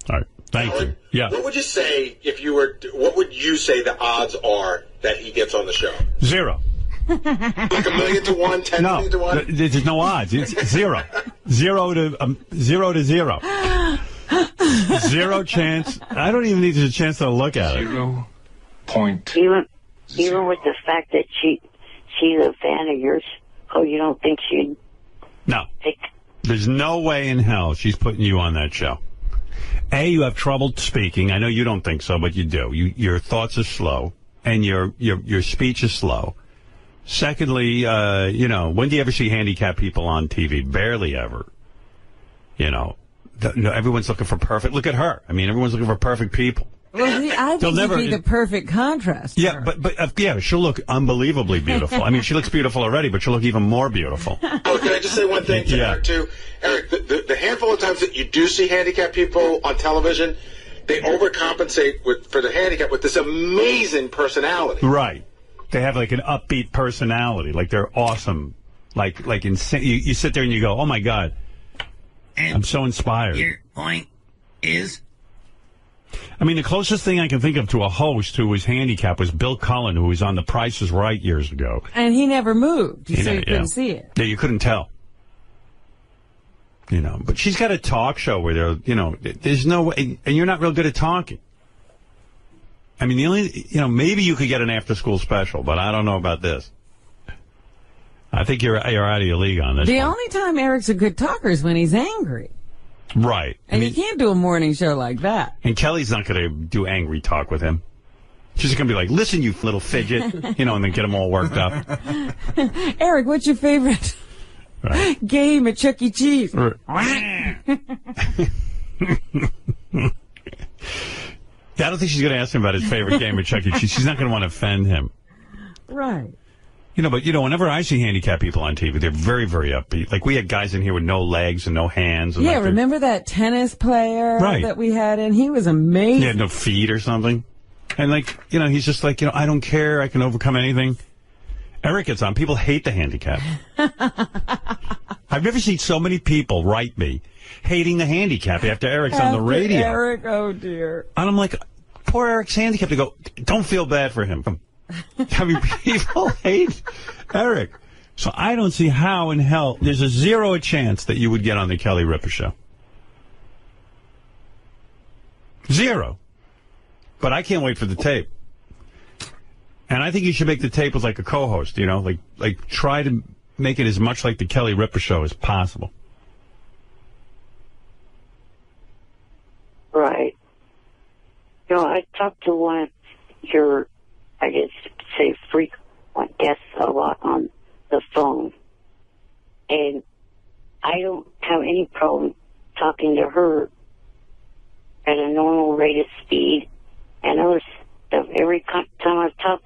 All right. Thank you. Yeah. What would you say if you were? What would you say the odds are that he gets on the show? 0. Like 1,000,000 to 1, 10,000,000 to 1. There's no odds. It's 0. 0 to 0. 0 chance. I don't even need a chance to look at it. 0 point. Even with the fact that she's a fan of yours, you don't think she'd? No. There's no way in hell she's putting you on that show. A, you have trouble speaking. I know you don't think so, but you do. Your thoughts are slow, and your speech is slow. Secondly, when do you ever see handicapped people on TV? Barely ever. Everyone's looking for perfect. Look at her. I mean, everyone's looking for perfect people. Well, I think you'd be the perfect contrast. Yeah, but she'll look unbelievably beautiful. I mean, she looks beautiful already, but she'll look even more beautiful. Oh, can I just say one thing to Eric, too? Eric, the handful of times that you do see handicapped people on television, they overcompensate for the handicap with this amazing personality. Right. They have like an upbeat personality. Like they're awesome. Like insane. You sit there and you go, oh, my God. And I'm so inspired. Your point is? I mean, the closest thing I can think of to a host who was handicapped was Bill Cullen, who was on The Price is Right years ago. And he never moved, so you couldn't see it. Yeah, you couldn't tell. But she's got a talk show where there's no way, and you're not real good at talking. I mean, the only, maybe you could get an after-school special, but I don't know about this. I think you're out of your league on this. The one. only time Eric's a good talker is when he's angry. Right. And you can't do a morning show like that. And Kelly's not going to do angry talk with him. She's going to be like, listen, you little fidget, and then get him all worked up. Eric, what's your favorite game at Chuck E. Cheese? I don't think she's going to ask him about his favorite game at Chuck E. Cheese. She's not going to want to offend him. Right. But whenever I see handicapped people on TV, they're very, very upbeat. Like, we had guys in here with no legs and no hands. And yeah, remember that tennis player that we had in? He was amazing. He had no feet or something. And, he's just like, I don't care. I can overcome anything. Eric gets on. People hate the handicap. I've never seen so many people write me hating the handicap after Eric's on the radio. Eric, oh, dear. And I'm like, poor Eric's handicapped. They go, don't feel bad for him. I mean, people hate Eric. So I don't see how in hell there's a 0 chance that you would get on the Kelly Ripa show. 0. But I can't wait for the tape. And I think you should make the tape with like a co-host, like try to make it as much like the Kelly Ripa show as possible. Right. I talked to one of your, I guess, say frequent guests a lot on the phone. And I don't have any problem talking to her at a normal rate of speed and other stuff. Every time I've talked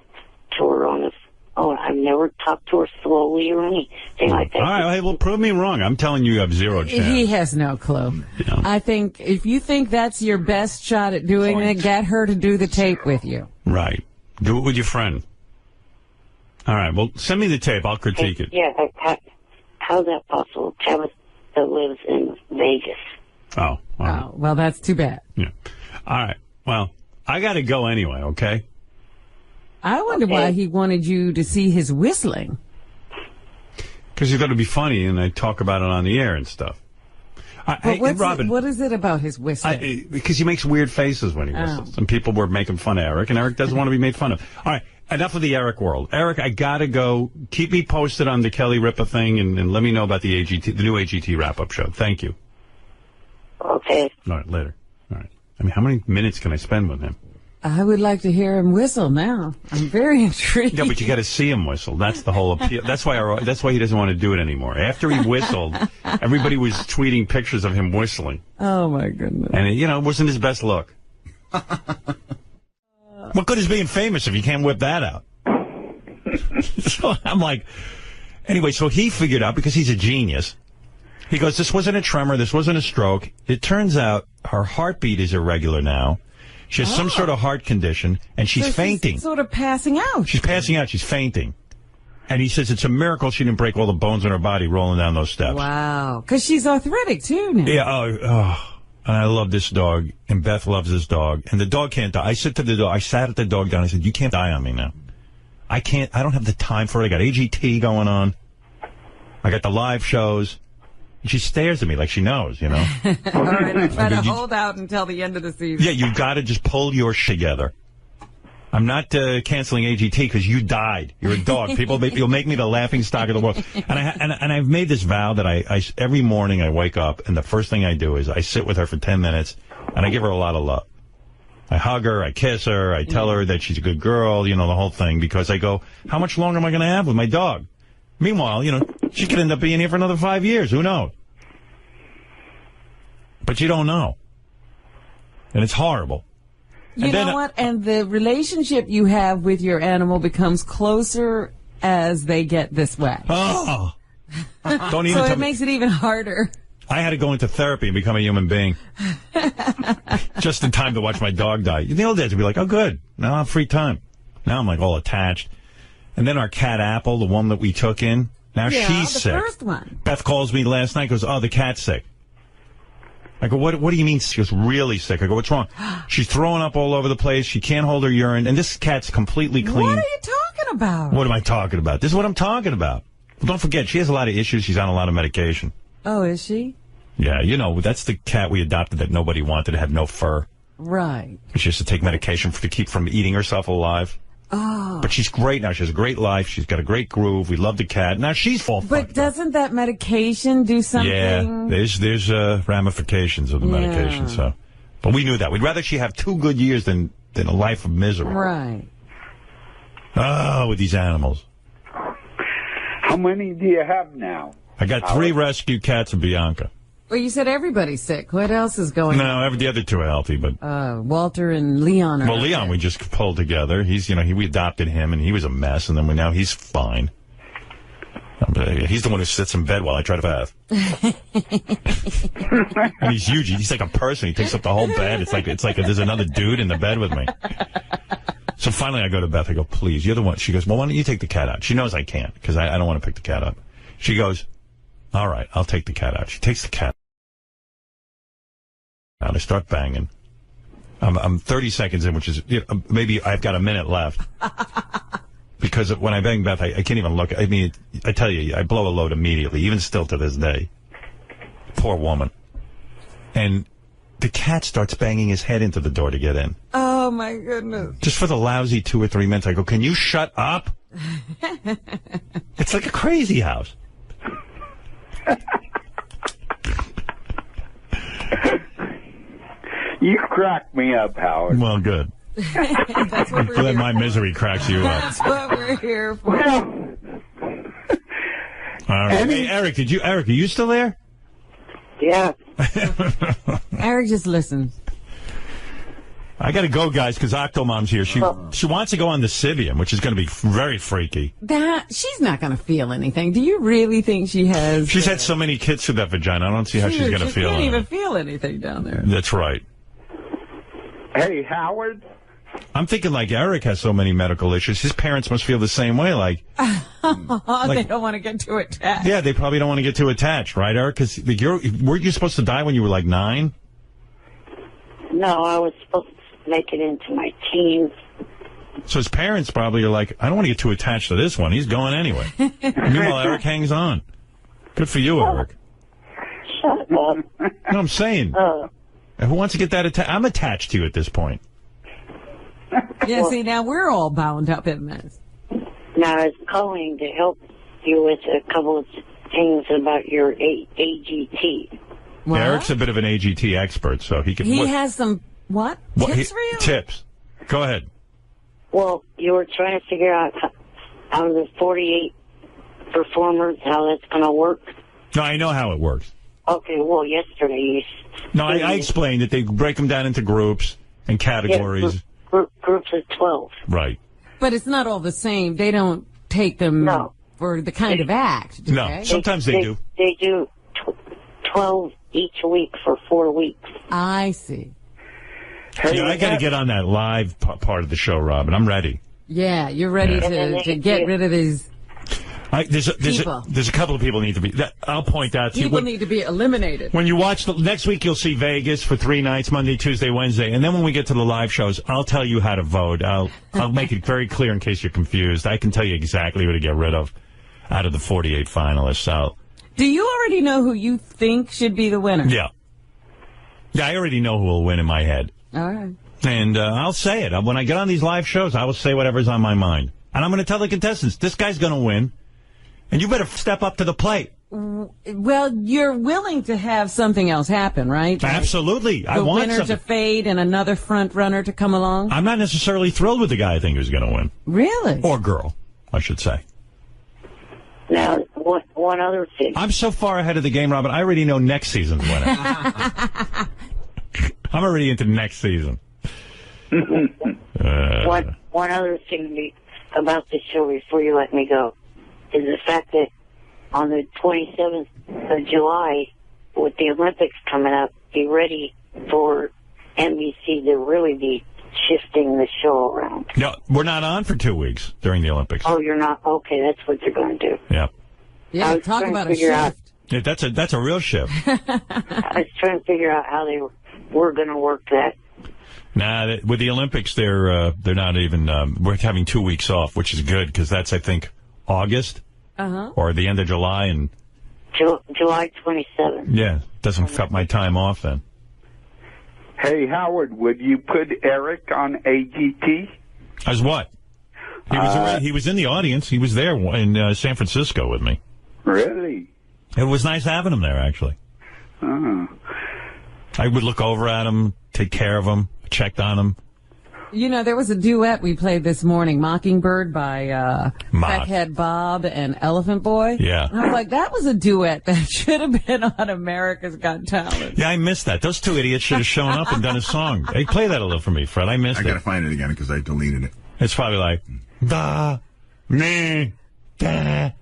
to her on the phone, I've never talked to her slowly or anything like that. All right, well, prove me wrong. I'm telling you, you have 0 chance. He has no clue. I think if you think that's your best shot at doing it, get her to do the tape with you. Right. Do it with your friend. All right, well, send me the tape. I'll critique it. Yeah, how's that possible? Tabitha lives in Vegas. Oh. Oh, well, that's too bad. Yeah. All right. Well, I got to go anyway, okay? I wonder why he wanted you to see his whistling. Because he's got to be funny, and I talk about it on the air and stuff. Hey, Robin, what is it about his whistling? Because he makes weird faces when he whistles, and people were making fun of Eric, and Eric doesn't want to be made fun of. All right, enough of the Eric world. Eric, I got to go. Keep me posted on the Kelly Ripa thing, and let me know about the new AGT wrap-up show. Thank you. Okay. All right, later. All right. I mean, how many minutes can I spend with him? I would like to hear him whistle now. I'm very intrigued. Yeah, but you got to see him whistle. That's the whole appeal. That's why he doesn't want to do it anymore. After he whistled, everybody was tweeting pictures of him whistling. Oh, my goodness. And, it wasn't his best look. What good is being famous if you can't whip that out? So I'm like, anyway, so he figured out, because he's a genius, he goes, this wasn't a tremor, this wasn't a stroke. It turns out her heartbeat is irregular now. She has some sort of heart condition, and she's fainting. She's sort of passing out. She's passing out. She's fainting. And he says it's a miracle she didn't break all the bones in her body rolling down those steps. Wow. Because she's arthritic, too, now. Yeah. And I love this dog, and Beth loves this dog. And the dog can't die. I sat at the dog down. I said, you can't die on me now. I don't have the time for it. I got AGT going on. I got the live shows. She stares at me like she knows, All right, I try to hold out until the end of the season. Yeah, you got to just pull your shit together. I'm not canceling AGT because you died. You're a dog. You'll make me the laughing stock of the world. And I've made this vow that I every morning I wake up and the first thing I do is I sit with her for 10 minutes and I give her a lot of love. I hug her, I kiss her, I tell her that she's a good girl, the whole thing, because I go, how much longer am I going to have with my dog? Meanwhile, she could end up being here for another 5 years. Who knows? But you don't know. And it's horrible. You know what? And the relationship you have with your animal becomes closer as they get this way. Oh. Don't even so it makes it even harder. I had to go into therapy and become a human being. Just in time to watch my dog die. In the old days, I'd be like, oh, good. Now I have free time. Now I'm like all attached. And then our cat Apple, the one that we took in, now she's sick. The first one. Beth calls me last night, goes, oh, the cat's sick. I go, what do you mean? She goes, really sick. I go, what's wrong? She's throwing up all over the place. She can't hold her urine. And this cat's completely clean. What are you talking about? What am I talking about? This is what I'm talking about. Well, don't forget, she has a lot of issues. She's on a lot of medication. Oh, is she? Yeah, that's the cat we adopted that nobody wanted. It had no fur. Right. She used to take medication to keep from eating herself alive. Oh. But she's great now. She has a great life. She's got a great groove. We love the cat. Now she's all fucked But doesn't that medication do something? Yeah, there's ramifications of the medication. So, but we knew that. We'd rather she have 2 good years than a life of misery. Right. Oh, with these animals. How many do you have now? I got 3 rescue cats and Bianca. Well, you said everybody's sick. What else is going on? No, the other 2 are healthy, but... Walter and Leon are... Well, Leon, we just pulled together. He's, we adopted him, and he was a mess, and then now he's fine. He's the one who sits in bed while I try to bath. And he's huge. He's like a person. He takes up the whole bed. It's like there's another dude in the bed with me. So finally I go to Beth. I go, please, you're the one. She goes, well, why don't you take the cat out? She knows I can't, because I don't want to pick the cat up. She goes, all right, I'll take the cat out. She takes the cat out. I start banging. I'm 30 seconds in, which is, maybe I've got a minute left. Because when I bang Beth, I can't even look. I mean, I tell you, I blow a load immediately, even still to this day. Poor woman. And the cat starts banging his head into the door to get in. Oh, my goodness. Just for the lousy 2 or 3 minutes, I go, can you shut up? It's like a crazy house. You crack me up, Howard. Well, good. That's what we're Glad my misery cracks you up. That's what we're here for. All right. Hey, Eric, are you still there? Yeah. Eric just listens. I got to go, guys, because Octomom's here. She wants to go on the Sibian, which is going to be very freaky. She's not going to feel anything. Do you really think she has? She's had so many kids through that vagina. I don't see how she's going to feel. She can't even feel anything down there. That's right. Hey, Howard. I'm thinking like Eric has so many medical issues. His parents must feel the same way. Like they don't want to get too attached. Yeah, they probably don't want to get too attached, right, Eric? Because weren't you supposed to die when you were like 9? No, I was supposed to make it into my teens. So his parents probably are like, I don't want to get too attached to this one. He's going anyway. Meanwhile, Eric hangs on. Good for you, Eric. Shut up. No, I'm saying. Who wants to get that attached? I'm attached to you at this point. Yeah, see, now we're all bound up in this. Now, I was calling to help you with a couple of things about your AGT. What? Eric's a bit of an AGT expert, so he can... He has some, tips for you? Tips. Go ahead. Well, you were trying to figure out out of the 48 performers how that's going to work. No, I know how it works. Okay, well, yesterday you... No, I explained that they break them down into groups and categories. Yeah, groups of 12. Right. But it's not all the same. They don't take them for the kind of act, do No, they? sometimes they do. They do 12 each week for 4 weeks. I see. Hey, I got to get on that live part of the show, Robin. I'm ready. Yeah, you're ready to get rid of these there's a couple of people need to be... I'll point out to you. People need to be eliminated. When you watch... next week, you'll see Vegas for 3 nights, Monday, Tuesday, Wednesday. And then when we get to the live shows, I'll tell you how to vote. I'll make it very clear in case you're confused. I can tell you exactly who to get rid of out of the 48 finalists. So, do you already know who you think should be the winner? Yeah. Yeah, I already know who will win in my head. All right. And I'll say it. When I get on these live shows, I will say whatever's on my mind. And I'm going to tell the contestants, this guy's going to win. And you better step up to the plate. Well, you're willing to have something else happen, right? Absolutely. I want the winner something to fade and another front runner to come along? I'm not necessarily thrilled with the guy I think who's going to win. Really? Or girl, I should say. Now, one other thing. I'm so far ahead of the game, Robin, I already know next season's winner. I'm already into next season. One other thing about the show before you let me go is the fact that on the 27th of July, with the Olympics coming up, be ready for NBC to really be shifting the show around. No, we're not on for 2 weeks during the Olympics. Oh, you're not? Okay, that's what they're going to do. Yeah. Yeah, talk about a shift. Yeah, that's a real shift. I was trying to figure out how they were going to work that. Nah, with the Olympics, they're not even... we're having 2 weeks off, which is good, because that's, I think, August or the end of July. And July 27th. Yeah, doesn't cut my time off then. Hey, Howard, would you put Eric on AGT? As what? He was in the audience. He was there in San Francisco with me. Really? It was nice having him there, actually. Oh. I would look over at him, take care of him, checked on him. You know, there was a duet we played this morning, Mockingbird by Crackhead Bob and Elephant Boy. Yeah. And I was like, that was a duet that should have been on America's Got Talent. Yeah, I missed that. Those two idiots should have shown up and done a song. Hey, play that a little for me, Fred. I missed it. I got to find it again because I deleted it. It's probably like, da, me, da,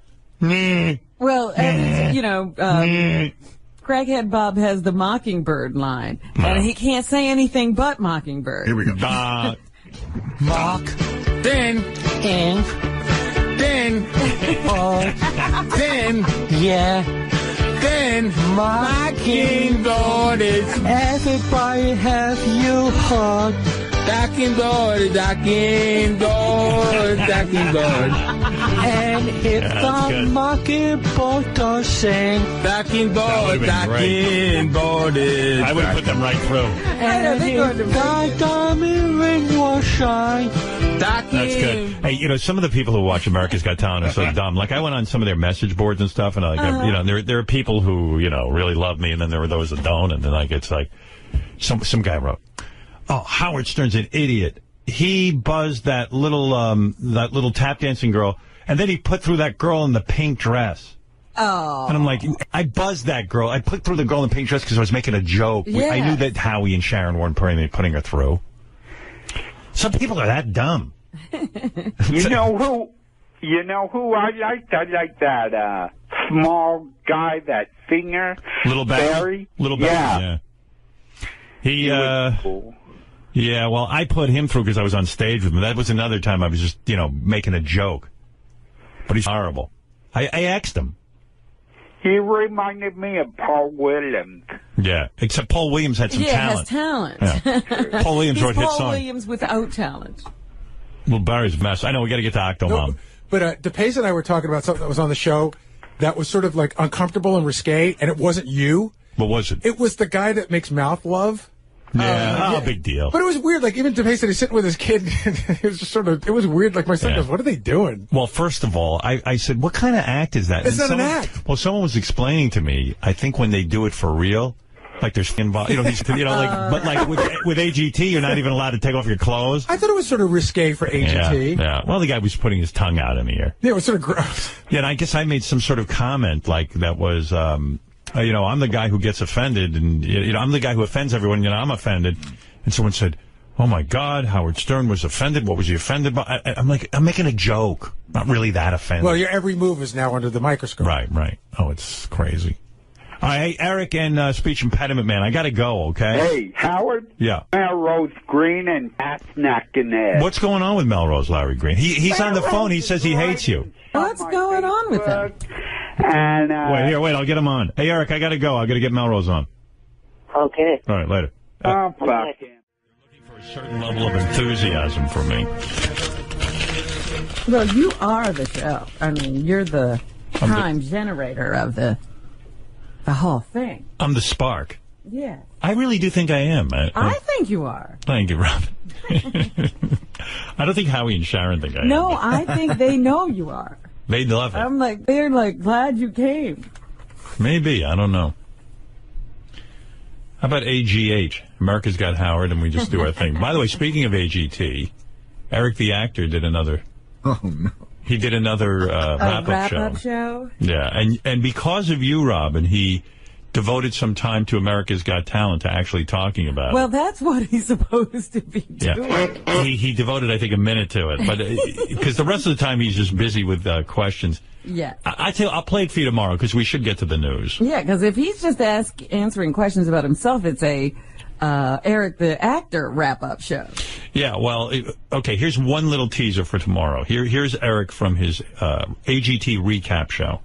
me. Well, you know, Crackhead Bob has the Mockingbird line, and he can't say anything but Mockingbird. Here we go. Mock. Then. And. Then. Then. Yeah. Then. Mockingbird is. Everybody have you heard. Mockingbird, Mockingbird, Mockingbird. And if the Mockingbird does sing, Mockingbird, Mockingbird is. I would have put them right through. And if the diamond ring will shine. That's good. Hey, you know, some of the people who watch America's Got Talent are so dumb. Like, I went on some of their message boards and stuff, and you know, there are people who, you know, really love me, and then there are those that don't, and then like it's like some guy wrote, "Oh, Howard Stern's an idiot. He buzzed that little tap dancing girl, and then he put through that girl in the pink dress." Oh. And I'm like, I buzzed that girl. I put through the girl in the pink dress because I was making a joke. Yes. I knew that Howie and Sharon weren't putting her through. Some people are that dumb. You know who I liked? I like that small guy, that singer. Little Barry? Little Barry, yeah. He was cool. Yeah, well, I put him through because I was on stage with him. That was another time I was just, you know, making a joke. But he's horrible. I asked him. He reminded me of Paul Williams. Yeah, except Paul Williams had some talent. Has talent. Yeah. Paul Williams wrote hit songs. Paul Williams without talent. Well, Barry's a mess. I know, we got to get to Octomom. No, but DePace and I were talking about something that was on the show that was sort of like uncomfortable and risque, and it wasn't you. What was it? It was the guy that makes mouth love. Yeah, big deal. But it was weird. Like, even DePace said he's sitting with his kid. It was just sort of, it was weird. Like, my son goes, what are they doing? Well, first of all, I said, what kind of act is that? It's not an act. Well, someone was explaining to me, I think when they do it for real, like there's involved, but like with AGT, you're not even allowed to take off your clothes. I thought it was sort of risque for AGT. Yeah. Well, the guy was putting his tongue out in the air. Yeah, it was sort of gross. Yeah, and I guess I made some sort of comment like that was, you know, I'm the guy who gets offended, and, you know, I'm the guy who offends everyone, you know, I'm offended. And someone said, oh, my God, Howard Stern was offended. What was he offended by? I'm like, I'm making a joke. Not really that offended. Well, your every move is now under the microscope. Right. Oh, it's crazy. All right, Eric and Speech Impediment Man, I got to go, okay? Hey, Howard? Yeah. Melrose Green and Pat's knocking there. What's going on with Melrose, Larry Green? He's on the phone. He says he hates you. What's going on with him? And, Wait, I'll get him on. Hey, Eric, I got to go. I got to get Melrose on. Okay. All right, later. Oh, fuck him. Looking for a certain level of enthusiasm from me. Well, you are the show. I mean, you're the time generator of the whole thing. I'm the spark. Yeah. I really do think I am. I think you are. Thank you, Robin. I don't think Howie and Sharon think I am. No, I think they know you are. They love it. They're like, glad you came. Maybe. I don't know. How about AGH? America's Got Howard, and we just do our thing. By the way, speaking of AGT, Eric the actor did another... Oh, no. He did another wrap-up show. Yeah, and because of you, Robin, he devoted some time to America's Got Talent to actually talking about it. Well, that's what he's supposed to be doing. Yeah. He devoted, I think, a minute to it, but because the rest of the time he's just busy with questions. Yeah. I tell you, I'll play it for you tomorrow because we should get to the news. Yeah, because if he's just answering questions about himself, it's a Eric the actor wrap-up show. Yeah, well, okay, here's one little teaser for tomorrow. Here's Eric from his AGT recap show.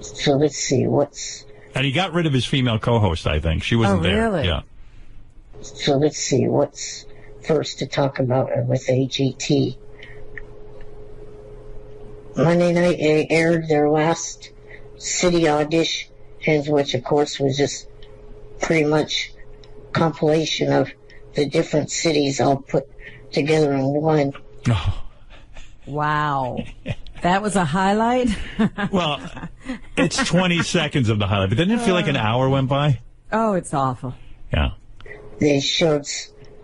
So let's see, And he got rid of his female co-host, I think. She wasn't there. Really? Yeah. So let's see, what's first to talk about with AGT? Monday night aired their last city auditions, which of course was just pretty much compilation of the different cities all put together in one. Oh. Wow. That was a highlight? Well, it's 20 seconds of the highlight, but didn't it feel like an hour went by? Oh, it's awful. Yeah. They showed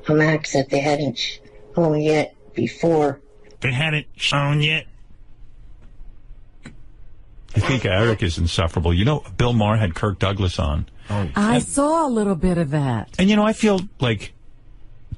some acts that they hadn't shown yet before. They hadn't shown yet? I think Eric is insufferable. You know, Bill Maher had Kirk Douglas on. I saw a little bit of that. And, you know, I feel like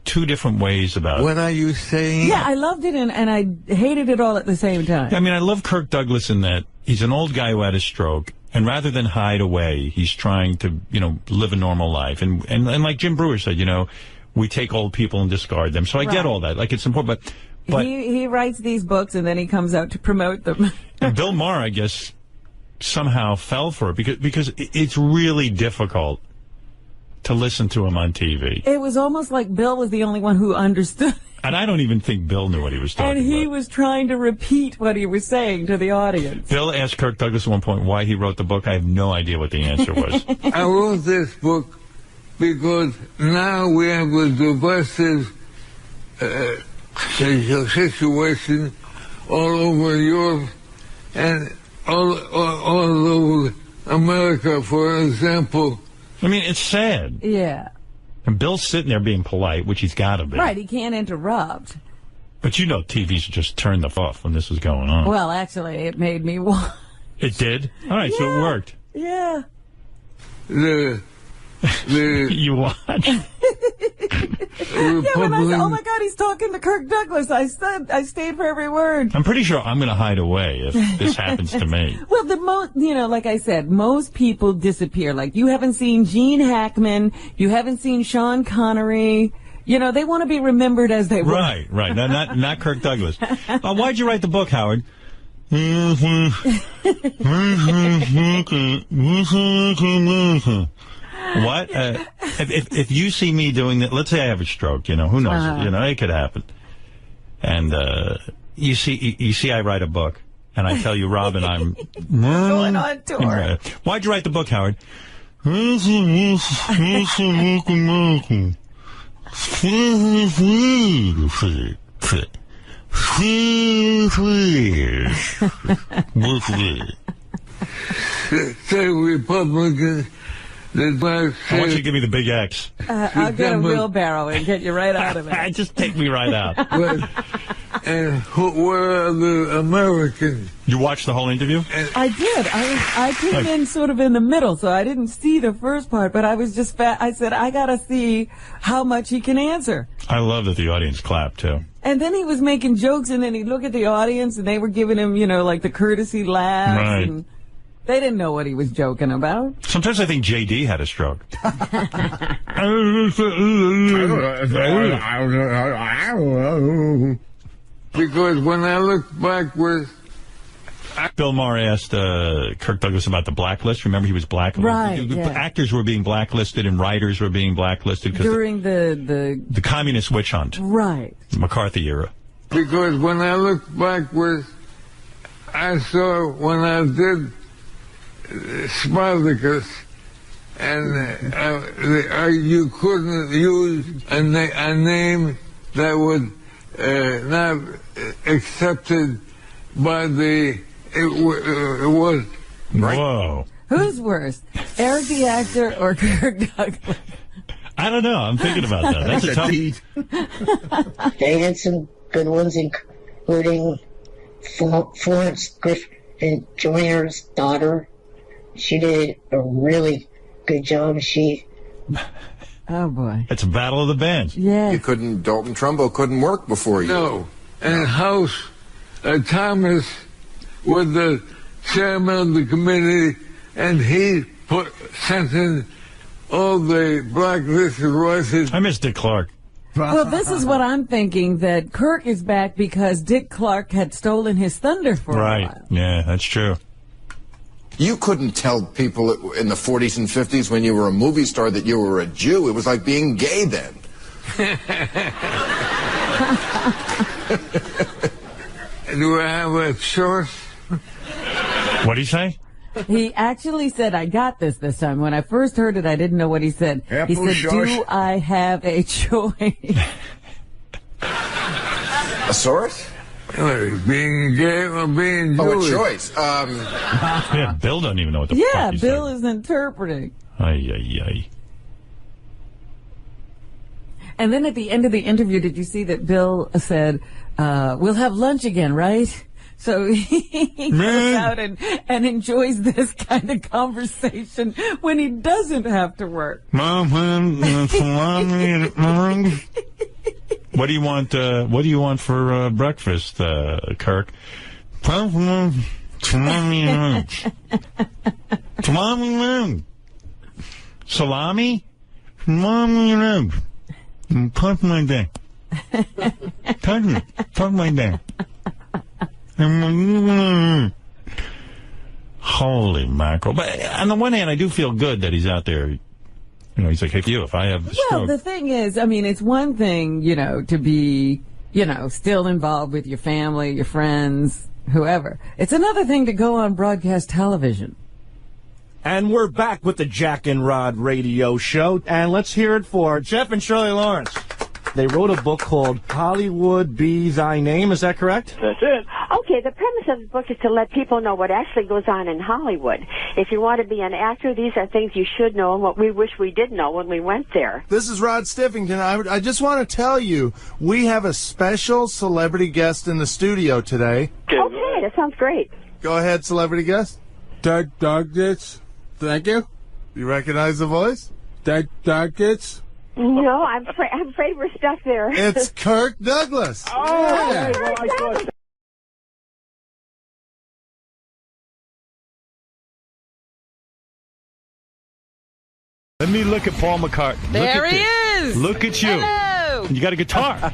two different ways about it. What are you saying? Yeah, I loved it and I hated it all at the same time. I mean, I love Kirk Douglas in that he's an old guy who had a stroke, and rather than hide away, he's trying to, you know, live a normal life. And like Jim Brewer said, you know, we take old people and discard them. So I get all that. Like, it's important. But he writes these books and then he comes out to promote them. And Bill Maher, I guess, somehow fell for it because it's really difficult to listen to him on TV. It was almost like Bill was the only one who understood. And I don't even think Bill knew what he was talking about. And he was trying to repeat what he was saying to the audience. Bill asked Kirk Douglas at one point why he wrote the book. I have no idea what the answer was. I wrote this book because now we have a divisive situation all over Europe and all over America, for example. I mean, it's sad. Yeah. And Bill's sitting there being polite, which he's got to be. Right, he can't interrupt. But you know TV should just turn the off when this is going on. Well, actually, it made me want... It did? All right, so it worked. Yeah. You watched? Yeah, when I said, oh my God, he's talking to Kirk Douglas, I stayed for every word. I'm pretty sure I'm going to hide away if this happens to me. Well, like I said, most people disappear. Like, you haven't seen Gene Hackman, you haven't seen Sean Connery. You know, they want to be remembered as they were. Right. Not Kirk Douglas. Why'd you write the book, Howard? What? If you see me doing that, let's say I have a stroke, you know, who knows? You know, it could happen. And you see I write a book, and I tell you, Robin, I'm going on tour. Why'd you write the book, Howard? Say Republicans. I want you to give me the big X. I'll get a wheelbarrow and get you right out of it. Just take me right out. And where are the Americans? You watched the whole interview? I did. I came in sort of in the middle, so I didn't see the first part, but I was just I said, I got to see how much he can answer. I love that the audience clapped, too. And then he was making jokes, and then he'd look at the audience, and they were giving him, you know, like the courtesy laughs. Right. And they didn't know what he was joking about. Sometimes I think J.D. had a stroke. Because when I look backwards... Bill Maher asked Kirk Douglas about the blacklist. Remember, he was blacklisted. Right, yeah. Actors were being blacklisted and writers were being blacklisted. During the communist witch hunt. Right. The McCarthy era. Because when I look backwards, I saw when I did Spartacus, and you couldn't use a name that was not accepted by the... It was... Whoa. Who's worse, Eric the actor or Kirk Douglas? I don't know. I'm thinking about that. That's a tough... They had some good ones, including Florence Griffin Joyner's daughter. She did a really good job. Oh, boy. It's a battle of the bands. Yeah. Dalton Trumbo couldn't work before you. No. And House Thomas was the chairman of the committee, and he sent in all the blacklisted voices. I miss Dick Clark. Well, this is what I'm thinking, that Kirk is back because Dick Clark had stolen his thunder for a while. Yeah, that's true. You couldn't tell people in the 40s and 50s when you were a movie star that you were a Jew. It was like being gay then. Do I have a choice? What'd he say? He actually said, I got this time. When I first heard it, I didn't know what he said. He said, do I have a choice? A source? Being gay or being Oh, a Jewish? choice. Yeah, Bill doesn't even know what the Yeah, fuck he's Bill is interpreting. saying. Ay, ay, ay. And then at the end of the interview, did you see that Bill said, we'll have lunch again, right? So he goes out and enjoys this kind of conversation when he doesn't have to work. What do you want? What do you want for breakfast, Kirk? Salami? Touch my dick. Touch me. Touch my dick. Holy mackerel. But on the one hand, I do feel good that he's out there. You know, he's like, hey, if I have a stroke. Well, the thing is, I mean, it's one thing, you know, to be, you know, still involved with your family, your friends, whoever. It's another thing to go on broadcast television. And we're back with the Jack and Rod radio show. And let's hear it for Jeff and Shirley Lawrence. They wrote a book called Hollywood Be Thy Name. Is that correct? That's it. Okay, the premise of the book is to let people know what actually goes on in Hollywood. If you want to be an actor, these are things you should know and what we wish we did know when we went there. This is Rod Stiffington. I just want to tell you, we have a special celebrity guest in the studio today. Okay, that sounds great. Go ahead, celebrity guest. Doug Doggett. Thank you. You recognize the voice? Doug Doggett. No, I'm afraid we're stuck there. It's Kirk Douglas. Oh, Yeah. well, I thought. Let me look at Paul McCartney. There look at he this. is. Look at you. Hello. You got a guitar.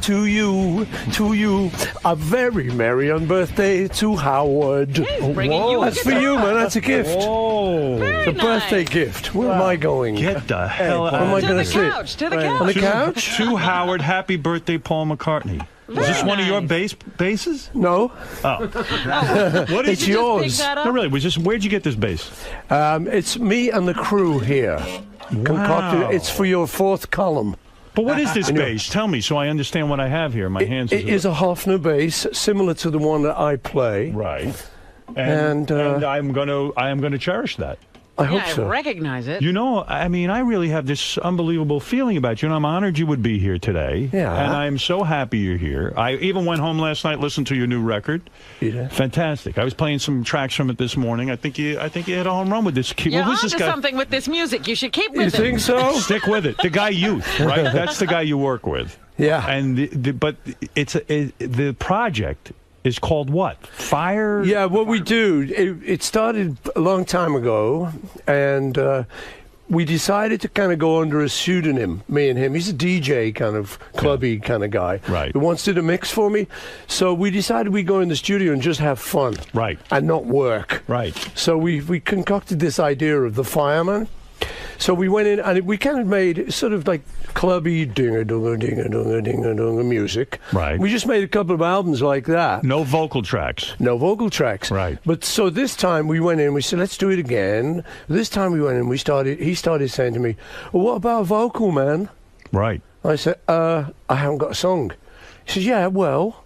To you, a very merry on birthday to Howard. bringing you a That's for you, man. That's a gift. Oh, The birthday gift. Where am I going? Get the hell Where out am I of going here. to sit? To the couch. On the couch? To Howard, happy birthday, Paul McCartney. Is this one of your basses? No. Oh. What is It's yours. No, really. Where'd you get this bass? It's me and the crew here. Concocted. It's for your fourth column. But what is this bass? Tell me so I understand what I have here in my hands. It is a Hofner bass, similar to the one that I play. Right. And I am going to cherish that. I hope so. I recognize it. You know, I mean, I really have this unbelievable feeling about you, and I'm honored you would be here today. Yeah. And I'm so happy you're here. I even went home last night, listened to your new record. Yeah. Fantastic. I was playing some tracks from it this morning. I think you hit a home run with this. You're Who's onto this guy? something with this music. You should keep with You it. think so? Stick with it. The guy Youth, right? That's the guy you work with. Yeah. And the project is called what? Fire? Yeah, what we do, it started a long time ago, and we decided to kind of go under a pseudonym, me and him. He's a DJ kind of clubby kind of guy. Right. Who once did a mix for me. So we decided we'd go in the studio and just have fun. Right. And not work. Right. So we concocted this idea of the fireman. So we went in and we kind of made sort of like clubby ding-a-dong-a-ding-a-dong-a-ding-a-dong music. Right. We just made a couple of albums like that. No vocal tracks. No vocal tracks. Right. But so this time we went in, we said, let's do it again. This time we went in, he started saying to me, well, what about a vocal, man? Right. I said, I haven't got a song. He said, yeah, well.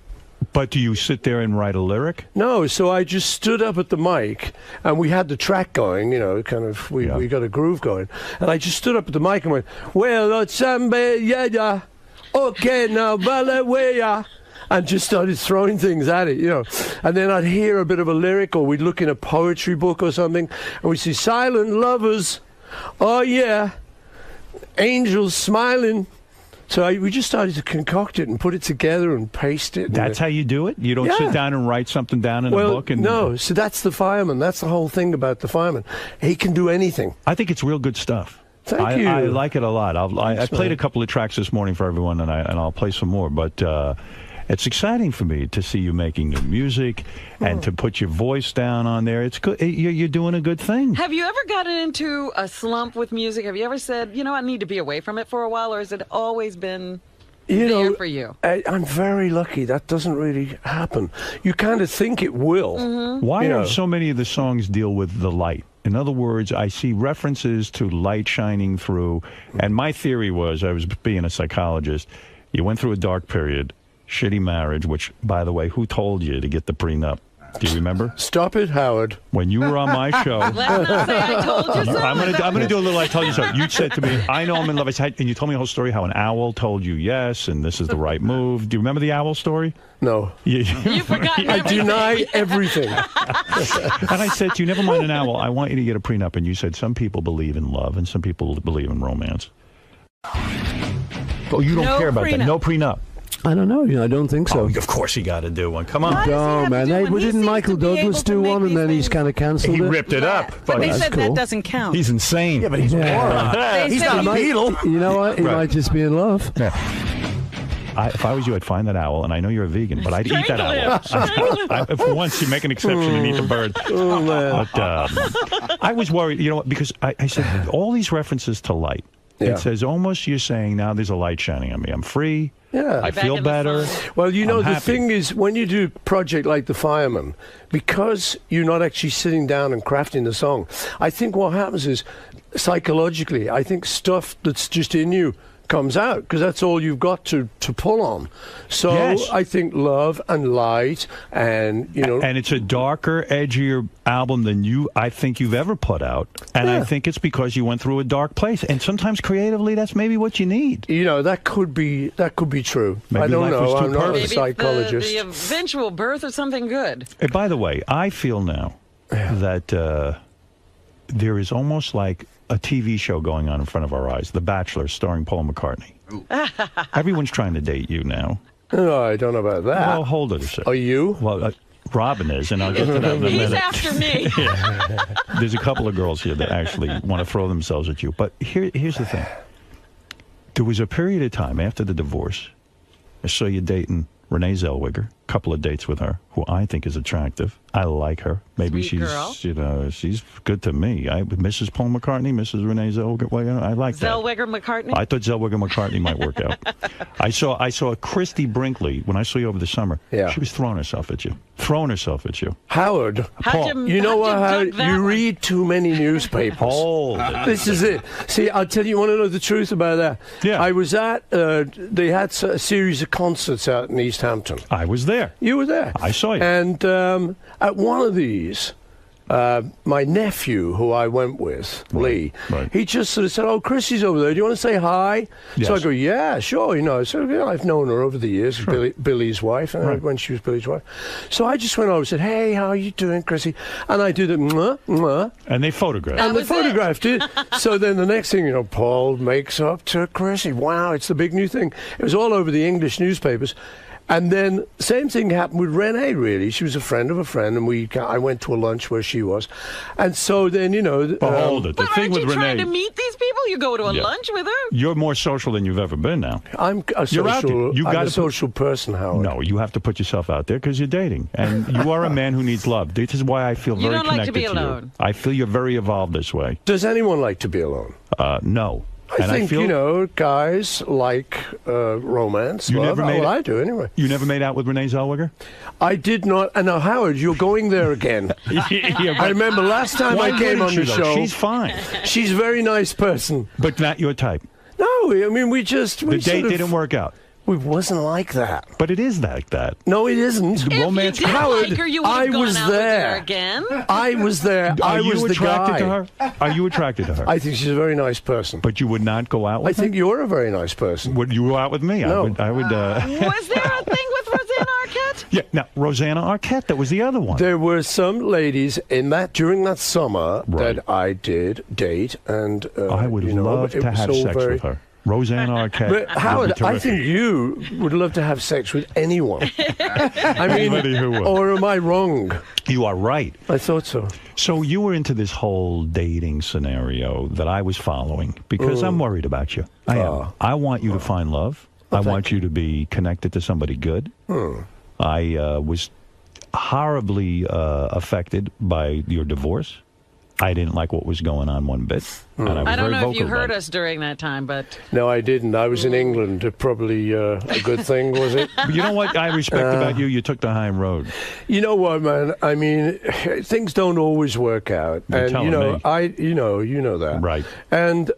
But do you sit there and write a lyric? No, so I just stood up at the mic, and we had the track going, you know, kind of, we got a groove going. And I just stood up at the mic and went, well, yeah, okay, now, ballet, and just started throwing things at it, you know. And then I'd hear a bit of a lyric, or we'd look in a poetry book or something, and we'd see silent lovers, oh yeah, angels smiling. So we just started to concoct it and put it together and paste it. That's how you do it? You don't sit down and write something down in a book? No, so that's the fireman. That's the whole thing about the fireman. He can do anything. I think it's real good stuff. Thank you. I like it a lot. I played a couple of tracks this morning for everyone, and I'll play some more. But it's exciting for me to see you making new music and to put your voice down on there. It's good. You're doing a good thing. Have you ever gotten into a slump with music? Have you ever said, you know, I need to be away from it for a while, or has it always been there for you? I'm very lucky. That doesn't really happen. You kind of think it will. Mm-hmm. Why are so many of the songs deal with the light? In other words, I see references to light shining through, and my theory was, I was being a psychologist, you went through a dark period, shitty marriage, which, by the way, who told you to get the prenup? Do you remember? Stop it, Howard. When you were on my show. Let's not say I told you so. I'm gonna do a little I told you so. You said to me, I know I'm in love. And you told me a whole story how an owl told you yes, and this is the right move. Do you remember the owl story? No. You forgot I deny everything. And I said to you, never mind an owl. I want you to get a prenup. And you said, some people believe in love and some people believe in romance. Oh, you don't care about that. No prenup. I don't know. I don't think so. Oh, of course you got to do one. Come on. No, man. Hey, didn't Michael Douglas do one, and then he's kind of cancelled it? He ripped it up. But they that's said cool. that doesn't count. He's insane. Yeah, but he's a moron. He's not a Beatle. You know what? He might just be in love. Yeah. If I was you, I'd find that owl, and I know you're a vegan, but I'd eat that owl. For once, you make an exception and eat the bird. Oh, man. But I was worried, you know, because I said all these references to light. Yeah. It says almost you're saying now there's a light shining on me. I'm free. Yeah. I feel better. Well, you know, I'm the happy. thing is, when you do a project like The Fireman, because you're not actually sitting down and crafting the song, I think what happens is, psychologically, I think stuff that's just in you comes out, because that's all you've got to pull on. So Yes. I think love and light and, you know... And it's a darker, edgier album than I think you've ever put out. And I think it's because you went through a dark place. And sometimes creatively, that's maybe what you need. You know, that could be true. Maybe I don't life was know. too I'm not a perfect. psychologist. The eventual birth of something good. And by the way, I feel now that there is almost like a TV show going on in front of our eyes, The Bachelor, starring Paul McCartney. Everyone's trying to date you now. No, I don't know about that. Well, hold it a second. Are you? Well, Robin is, and I'll get to that in a minute. He's after me. Yeah. There's a couple of girls here that actually want to throw themselves at you. But here's the thing. There was a period of time after the divorce, I saw you dating Renee Zellweger, a couple of dates with her, who I think is attractive. I like her. Maybe Sweet girl. she's good to me. Mrs. Paul McCartney, Mrs. Renee Zellweger, well, I like that. Zellweger McCartney? I thought Zellweger McCartney might work out. I saw Christy Brinkley when I saw you over the summer. Yeah. She was throwing herself at you. Howard, Paul. you know what, Howard? You read too many newspapers. Hold it. This is it. See, I'll tell you, you want to know the truth about that? Yeah. I was at, they had a series of concerts out in East Hampton. I was there. You were there. I saw you. And at one of these, my nephew, who I went with, Lee, he just sort of said, "Oh, Chrissy's over there. Do you want to say hi?" Yes. So I go, "Yeah, sure." You know, so I've known her over the years, Sure. Billy's wife, when she was Billy's wife. So I just went over and said, "Hey, how are you doing, Chrissy?" And I did the mwah, mwah. And they photographed. And they photographed it. So then the next thing, you know, Paul makes up to Chrissy. Wow, it's the big new thing. It was all over the English newspapers. And then same thing happened with Renee, really. She was a friend of a friend, and I went to a lunch where she was. And so then, you know... hold it. The But thing aren't with you trying Renee... to meet these people? You go to a Yeah. lunch with her? You're more social than you've ever been now. I'm a You're out there. social, You I'm gotta a social person, Howard. No, you have to put yourself out there because you're dating. And you are a man who needs love. This is why I feel You very don't like connected to be you. alone. I feel you're very evolved this way. Does anyone like to be alone? No. I think, feel you know, guys like romance. You love. never made Well, it- I do, anyway. You never made out with Renee Zellweger? I did not. And now, Howard, you're going there again. I remember last time Why I came on wouldn't you, the though? show. She's fine. She's a very nice person. But not your type. No, I mean, we The date didn't work out. It wasn't like that. But it is like that. No, it isn't. The romance. If you didn't Howard, like her, you would have I gone was out with there. her again. I was there. I Are was you the attracted guy. to her? Are you attracted to her? I think she's a very nice person. But you would not go out I with her? think you're a very nice person. Would you go out with me? No. I would. Was there a thing with Rosanna Arquette? Yeah. Now, Rosanna Arquette, that was the other one. There were some ladies during that summer Right. that I did date, and I would love it to was have all sex very- with her. Rosanna Arquette. But would Howard, be I terrific. think you would love to have sex with anyone. I mean, Anybody who would. or am I wrong? You are right. I thought so. So you were into this whole dating scenario that I was following because I'm worried about you. I am. I want you to find love. I want you to be connected to somebody good. I was horribly affected by your divorce. I didn't like what was going on one bit. And I was I don't very know if vocal you heard about it. us during that time, but No, I didn't. I was in England. Probably a good thing, was it? But you know what I respect about you? You took the high road. You know what, man? I mean, things don't always work out, You're and telling me. you know that, Right. And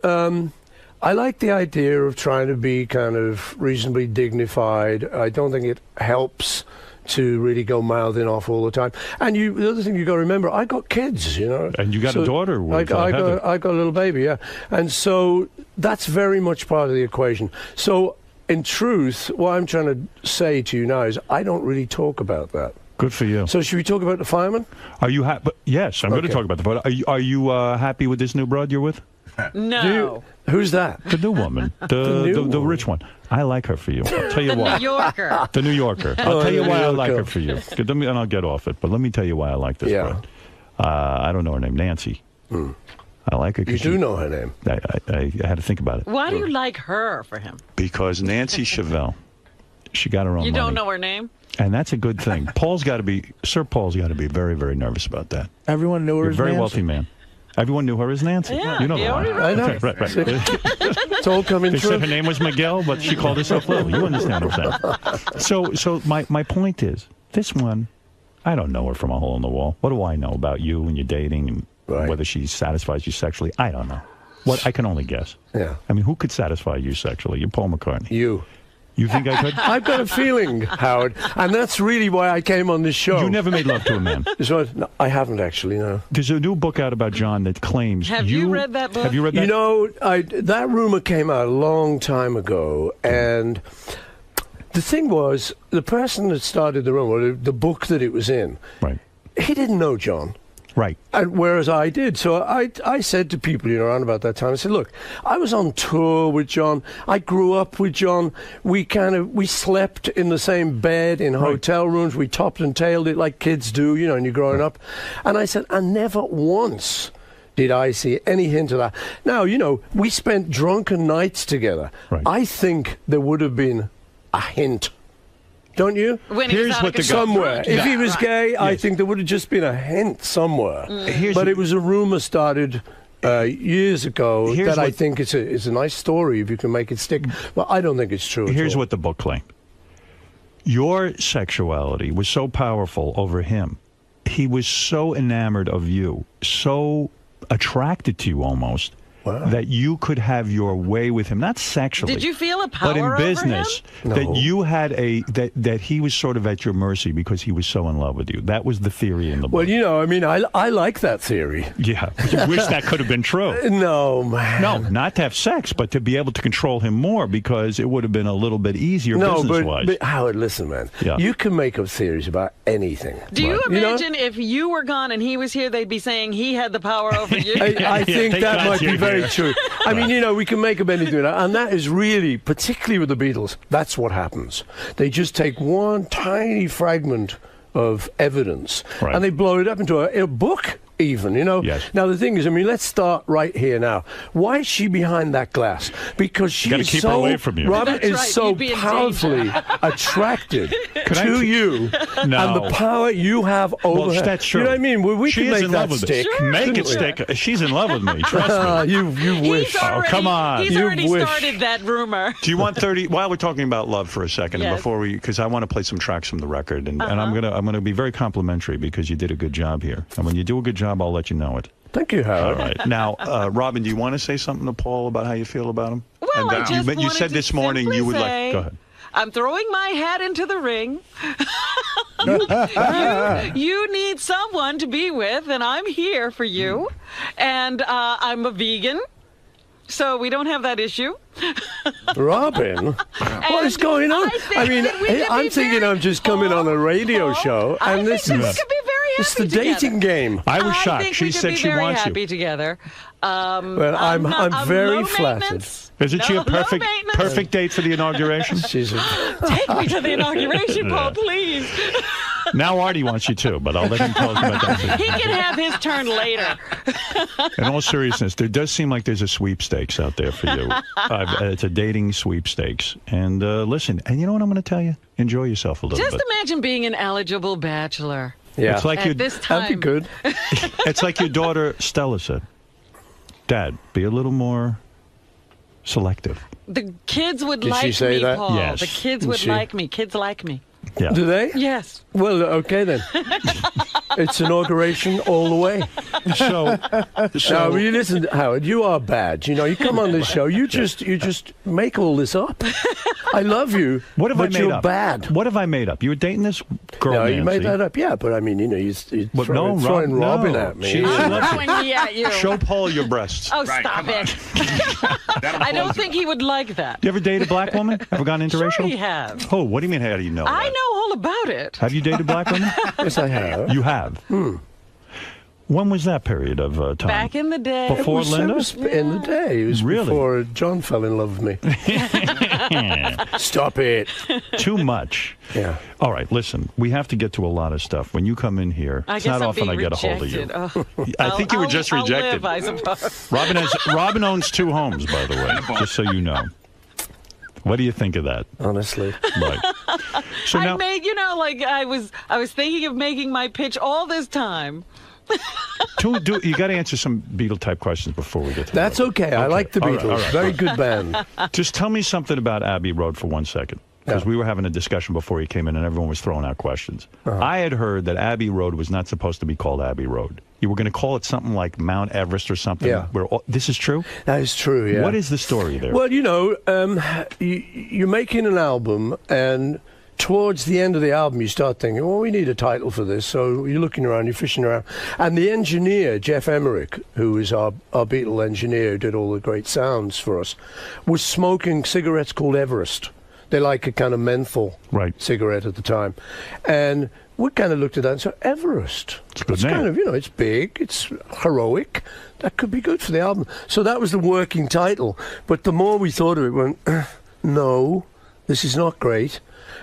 I like the idea of trying to be kind of reasonably dignified. I don't think it helps to really go mouthing off all the time. And the other thing you got to remember, I got kids, you know. And you got a daughter with Heather. I got a little baby, yeah. And so that's very much part of the equation. So in truth, what I'm trying to say to you now is I don't really talk about that. Good for you. So should we talk about the fireman? Are you happy? Yes, I'm going to talk about the photo. Are you happy with this new broad you're with? No. Who's that? The new woman. The rich one. I like her for you. I'll tell you why. The New Yorker. The New Yorker. I'll tell you why I like her for you. And I'll get off it. But let me tell you why I like this broad. I don't know her name. Nancy. I like her. You do know her name. I had to think about it. Why do you like her for him? Because Nancy Chevelle, she got her own money. You don't know her name? And that's a good thing. Sir Paul's got to be very, very nervous about that. Everyone knew her You're as a very Nancy? wealthy man. Everyone knew her as Nancy. Yeah, you know that. I know. Okay, right. It's all coming They true. said her name was Miguel, but she called herself Lil. You understand what I'm saying? So my point is, this one, I don't know her from a hole in the wall. What do I know about you and your dating and whether she satisfies you sexually? I don't know. I can only guess. Yeah. I mean, who could satisfy you sexually? You're Paul McCartney. You. You think I could? I've got a feeling, Howard, and that's really why I came on this show. You never made love to a man. No, I haven't actually, no. There's a new book out about John that claims Have you read that book? Have you read that? You know, that rumor came out a long time ago, and the thing was, the person that started the rumor, the book that it was in, he didn't know John. Right. And whereas I did. So I said to people, around about that time, I said, look, I was on tour with John. I grew up with John. We slept in the same bed in hotel rooms. We topped and tailed it like kids do, and you're growing up. And I said, and never once did I see any hint of that. Now, we spent drunken nights together. Right. I think there would have been a hint. Don't you? When here's what the somewhere. If he was gay, I think there would have just been a hint somewhere. But it was a rumor started years ago that I think it's a nice story if you can make it stick. Well, I don't think it's true. Here's what the book claimed. Your sexuality was so powerful over him. He was so enamored of you, so attracted to you almost, that you could have your way with him, not sexually. Did you feel a power but in over business, him? that you had that he was sort of at your mercy because he was so in love with you. That was the theory in the book. Well, I like that theory. Yeah, you wish that could have been true. No, man. No, not to have sex, but to be able to control him more because it would have been a little bit easier business-wise. But Howard, listen, man. Yeah. You can make up theories about anything. Do you imagine if you were gone and he was here, they'd be saying he had the power over you? I think that might be very true. I mean, we can make up anything. And that is really, particularly with the Beatles, that's what happens. They just take one tiny fragment of evidence and they blow it up into a book. Even, Yes. Now, the thing is, let's start right here now. Why is she behind that glass? Because she is keep her away from you. Robert is so powerfully attracted to you and the power you have over her. That's true. You know what I mean? We she can is make in that love with stick. Sure. Make it stick. She's in love with me. Trust me. You wish. Come on. He's already started that rumor. Do you want 30? While we're talking about love for a second, and before because I want to play some tracks from the record, and I'm gonna be very complimentary because you did a good job here, and when you do a good job, I'll let you know it. Thank you, Howard. All right. Now, Robin, do you want to say something to Paul about how you feel about him? Well, I just you said this morning you would like. Go ahead. I'm throwing my hat into the ring. You need someone to be with, and I'm here for you. And I'm a vegan, so we don't have that issue. Robin, what is going on? I'm thinking I'm just coming on a radio show, and this is. It's the dating game. I was shocked. She said she wants you. Happy together. Well, I'm very flattered. Isn't she a perfect date for the inauguration? She's Take me to the inauguration, Paul, please. Now Artie wants you too, but I'll let him tell us about that. He can have his turn later. In all seriousness, there does seem like there's a sweepstakes out there for you. It's a dating sweepstakes. And listen, and you know what I'm going to tell you? Enjoy yourself a little bit. Just imagine being an eligible bachelor. Yeah, it's like at this time. That'd be good. It's like your daughter Stella said. Dad, be a little more selective. The kids would Did like she say me, that? Paul. Yes. The kids would like me. Kids like me. Yeah. Do they? Yes. Well, okay then. It's inauguration all the way. So now, you listen, Howard. You are bad. You know, you come on this show. You just make all this up. I love you. What have I but made you're up? bad. What have I made up? You were dating this girl. No, Nancy. you made that up. Yeah, but I mean, you know, you're throwing Robin at me. She I'm throwing me at you. Show Paul your breasts. Oh, stop it. I don't think he would like that. You ever dated a black woman? Ever gone interracial? Sure he have. Oh, what do you mean, how do you know I that? know all about it. Have you dated black women? Yes, I have. You have? When was that period of time? Back in the day. Before Linda? It was in the day. It was Really? before John fell in love with me. Stop it. Too much. Yeah. All right, listen, we have to get to a lot of stuff. When you come in here, I it's guess not I'm often I being get a hold of you. rejected. Oh. I think you were just I'll rejected. live, I suppose. Robin owns 2 homes, by the way, just so you know. What do you think of that? Honestly. Right. So now, I made, you know, like I was thinking of making my pitch all this time. you got to answer some Beatle-type questions before we get to That's okay. I like the All Beatles. right, all right. Very good band. Just tell me something about Abbey Road for 1 second. Because we were having a discussion before you came in and everyone was throwing out questions. I had heard that Abbey Road was not supposed to be called Abbey Road. You were going to call it something like Mount Everest or something. Yeah. This is true? That is true, yeah. What is the story there? Well, you know, you're making an album, and towards the end of the album, you start thinking, well, we need a title for this. So you're looking around, you're fishing around. And the engineer, Jeff Emmerich, who is our Beatle engineer who did all the great sounds for us, was smoking cigarettes called Everest. They like a kind of menthol cigarette at the time. And we kind of looked at that and said, Everest. It's kind of, you know, it's big, it's heroic. That could be good for the album. So that was the working title. But the more we thought of it, we went, no, this is not great.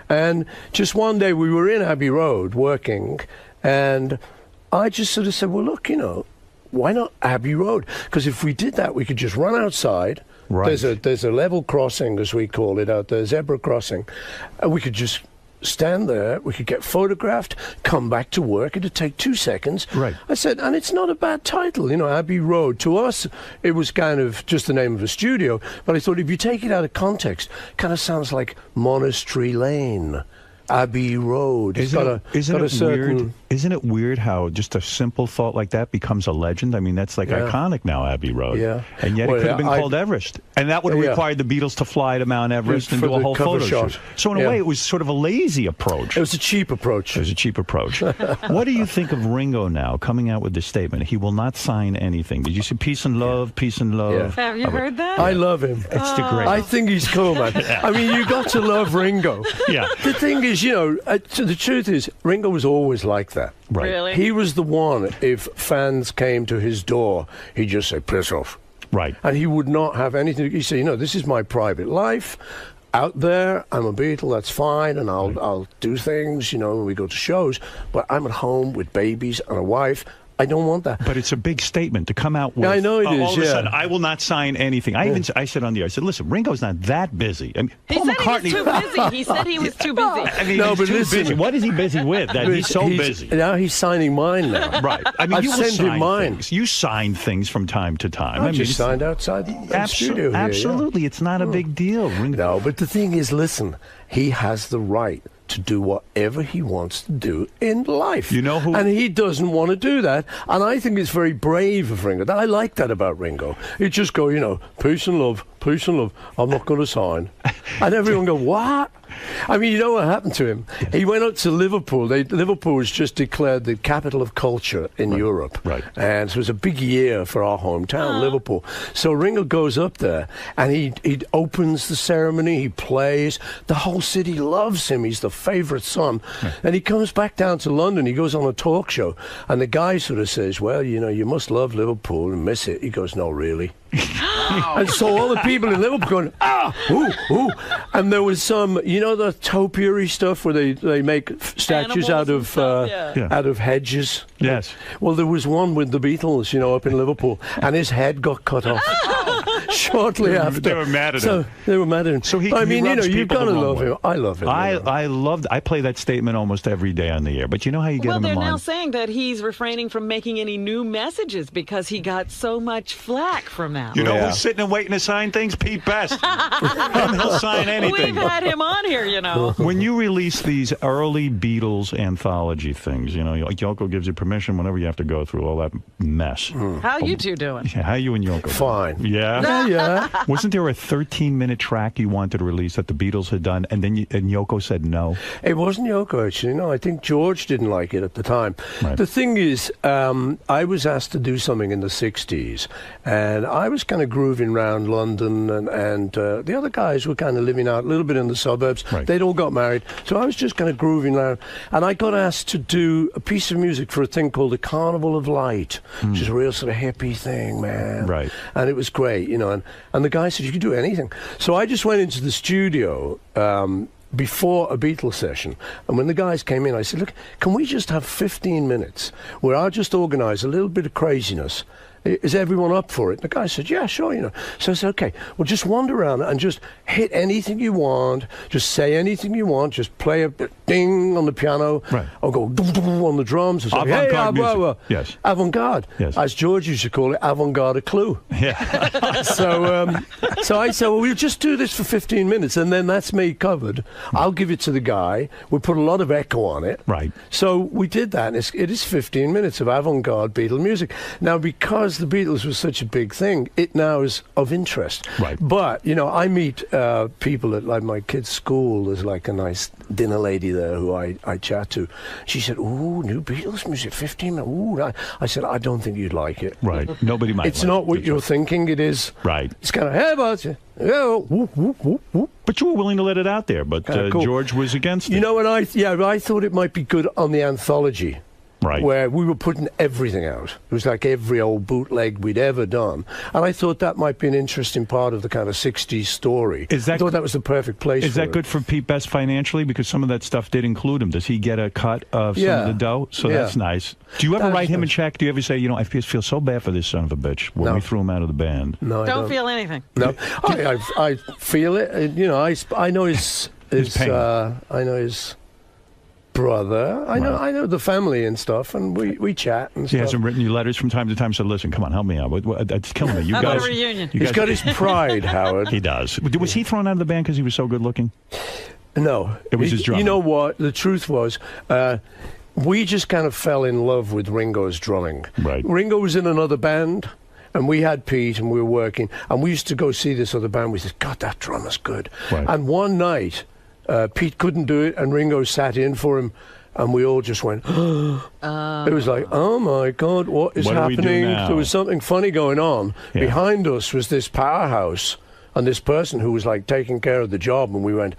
And just one day we were in Abbey Road working, and I just sort of said, well, look, you know, why not Abbey Road? Because if we did that, we could just run outside. Right. There's a level crossing, as we call it out there, zebra crossing. And we could just stand there, we could get photographed, come back to work. It'd take 2 seconds. Right. I said, and it's not a bad title, you know, Abbey Road. To us, it was kind of just the name of a studio. But I thought if you take it out of context, it kind of sounds like Monastery Lane. Abbey Road. Isn't it weird how just a simple thought like that becomes a legend? I mean, that's like iconic now, Abbey Road. Yeah. And yet it could have been called Everest. And that would have required the Beatles to fly to Mount Everest and do a whole photo shoot. So in a way, it was sort of a lazy approach. It was a cheap approach. It was a cheap approach. What do you think of Ringo now coming out with this statement? He will not sign anything. Did you see Peace and Love, Peace and Love? Yeah. Have you heard that? I love him. It's the great. I think he's cool, man. I mean, you got to love Ringo. Yeah. The thing is, you know, the truth is, Ringo was always like that. Right. Really? He was the one, if fans came to his door, he'd just say, piss off. Right. And he would not have anything. He'd say, you know, this is my private life. Out there, I'm a Beatle, that's fine, and I'll do things, you know, when we go to shows, but I'm at home with babies and a wife. I don't want that. But it's a big statement to come out with. I know it is, all of a sudden, I will not sign anything. I said on the air, I said, listen, Ringo's not that busy. I mean, He said he was too busy. He said he was too busy. I mean, No, he's but too listen. busy. What is he busy with? That he's so busy. Now he's signing mine now. Right. I mean, I've you will sent him sign mine. things. You sign things from time to time. I mean, just it's- signed outside the studio here, Absolutely. It's not a big deal. No, but the thing is, listen, he has the right to do whatever he wants to do in life. You know who? And he doesn't want to do that. And I think it's very brave of Ringo. I like that about Ringo. He'd just go, you know, peace and love, I'm not going to sign. And everyone go, what? I mean, you know what happened to him? He went up to Liverpool. Liverpool was just declared the capital of culture in Europe. Right. And so it was a big year for our hometown, Liverpool. So Ringo goes up there, and he opens the ceremony, he plays. The whole city loves him. He's the favourite son. And he comes back down to London. He goes on a talk show, and the guy sort of says, well, you know, you must love Liverpool and miss it. He goes, no, really. And so all the people in Liverpool going, ooh. And there was some, you know, the topiary stuff where they make statues out of hedges. Yes. Well, there was one with the Beatles, you know, up in Liverpool, and his head got cut off. shortly after. They were mad at him. They were mad at him. So he, I mean, he you know, rubs you've people got to the wrong love way. him. I love him. I play that statement almost every day on the air. But you know how you get Well, him they're in now line? saying that he's refraining from making any new messages because he got so much flack from that. You know who's sitting and waiting to sign things? Pete Best. He'll sign anything. We've had him on here, you know. When you release these early Beatles anthology things, you know, like Yoko gives you permission whenever you have to go through all that mess. How you two doing? How you and Yoko? Fine. Yeah? Yeah. Wasn't there a 13-minute track you wanted to release that the Beatles had done, and then Yoko said no? It wasn't Yoko, actually. No, I think George didn't like it at the time. Right. The thing is, I was asked to do something in the 60s, and I was kind of grooving around London, and the other guys were kind of living out a little bit in the suburbs. Right. They'd all got married, so I was just kind of grooving around, and I got asked to do a piece of music for a thing called the Carnival of Light, which is a real sort of hippie thing, man. Right. And it was great, you know, and the guy said, you could do anything. So I just went into the studio before a Beatles session, and when the guys came in, I said, look, can we just have 15 minutes where I'll just organise a little bit of craziness? Is everyone up for it? And the guy said, yeah, sure, you know. So I said, okay, well, just wander around and just hit anything you want, just say anything you want, just play a ding on the piano, right. or go on the drums, or say, Avant-garde music. blah, blah. Yes. Avant-garde. Yes. As George used to call it, avant-garde a clue. Yeah. So I said, well, we'll just do this for 15 minutes, and then that's me covered. I'll give it to the guy. We'll put a lot of echo on it. Right. So we did that, and it is 15 minutes of avant-garde Beatle music. Now, because the Beatles was such a big thing, it now is of interest. Right. But, you know, I meet people at, like, my kid's school. There's, like, a nice dinner lady there who I chat to. She said, ooh, new Beatles music, 15 minutes. Ooh. I said, I don't think you'd like it. Right. Nobody might It's like not it. what you're thinking it is. Right. It's kind of, hey, about you. Yeah, whoop, whoop, whoop, whoop. But you were willing to let it out there, but Cool. George was against it. You know, and I thought it might be good on the anthology. Right. Where we were putting everything out. It was like every old bootleg we'd ever done. And I thought that might be an interesting part of the kind of 60s story. I thought that was the perfect place Is for that it. good for Pete Best financially? Because some of that stuff did include him. Does he get a cut of some of the dough? So that's nice. Do you ever write him a check? Do you ever say, you know, I feel so bad for this son of a bitch when we threw him out of the band? No, I Don't feel anything. No. I feel it. You know, I know his pain. I know his brother. I know the family and stuff, and we chat and He stuff. hasn't written you letters from time to time. Said, "Listen, come on, help me out. It's killing me. You How guys." about a reunion? You He's guys- got his pride, Howard. He does. Was he thrown out of the band because he was so good looking? No. It was his drumming. You know what? The truth was, we just kind of fell in love with Ringo's drumming. Right. Ringo was in another band, and we had Pete, and we were working, and we used to go see this other band. We said, God, that drummer's good. Right. And one night, Pete couldn't do it, and Ringo sat in for him, and we all just went, It was like, oh my God, what is What do we do happening? now? There was something funny going on. Yeah. Behind us was this powerhouse and this person who was like taking care of the job, and we went,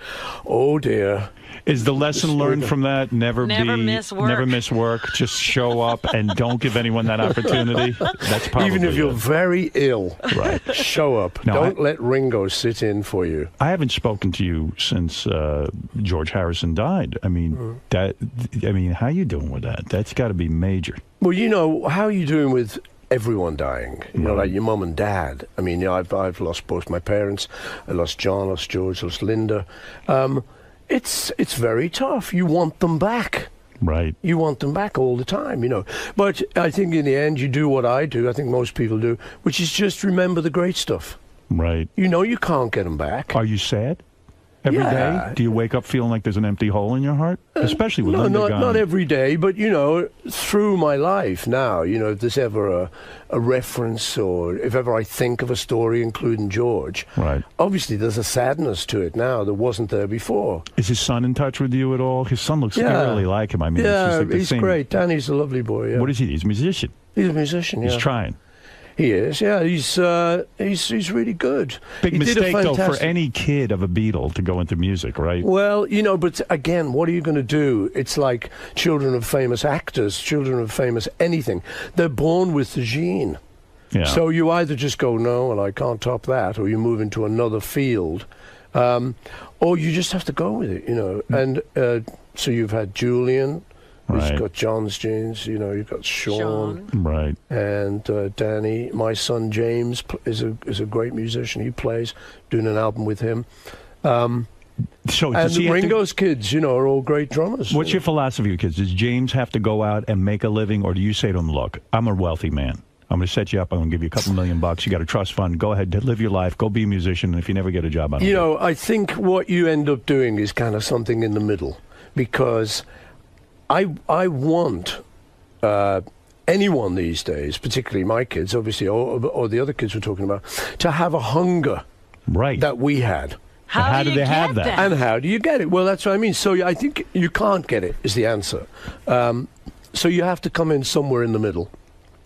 oh dear. Is the lesson learned from that never miss work. never miss work? Just show up and don't give anyone that opportunity. That's probably Even if you're very ill, right. Show up. No, Don't let Ringo sit in for you. I haven't spoken to you since George Harrison died. I mean, how you doing with that? That's got to be major. Well, you know, how are you doing with everyone dying? You know, like your mum and dad. I mean, you know, I've lost both my parents. I lost John, lost George, lost Linda. It's very tough. You want them back. Right. You want them back all the time, you know. But I think in the end you do what I do, I think most people do, which is just remember the great stuff. Right. You know you can't get them back. Are you sad every day? Do you wake up feeling like there's an empty hole in your heart? Especially with Linda gone. Not every day, but, you know, through my life now, you know, if there's ever a reference or if ever I think of a story, including George, right. Obviously there's a sadness to it now that wasn't there before. Is his son in touch with you at all? His son looks eerily like him. I mean, it's just like the he's same. great. Danny's a lovely boy, yeah. What is he? He's a musician. He's a musician, yeah. He's trying. He is, yeah. He's really good. Big He did a mistake, though, for fantastic- any kid of a Beatle to go into music, right? Well, you know, but again, what are you going to do? It's like children of famous actors, children of famous anything. They're born with the gene. Yeah. So you either just go, no, well, I can't top that, or you move into another field, or you just have to go with it, you know. And so you've had Julian, He's Right. got John's genes. You know, you've got Sean. Right. And Danny. My son James is a great musician. He plays, doing an album with him. So and does he have to- Ringo's kids, you know, are all great drummers. What's your philosophy with kids? Does James have to go out and make a living, or do you say to him, look, I'm a wealthy man. I'm going to set you up. I'm going to give you a couple $1 million. You got a trust fund. Go ahead, live your life. Go be a musician. And if you never get a job, I don't You care. know, I think what you end up doing is kind of something in the middle, because I want anyone these days, particularly my kids, obviously, or the other kids we're talking about, to have a hunger that we had. How do they have that? And how do you get it? Well, that's what I mean. So I think you can't get it is the answer. So you have to come in somewhere in the middle.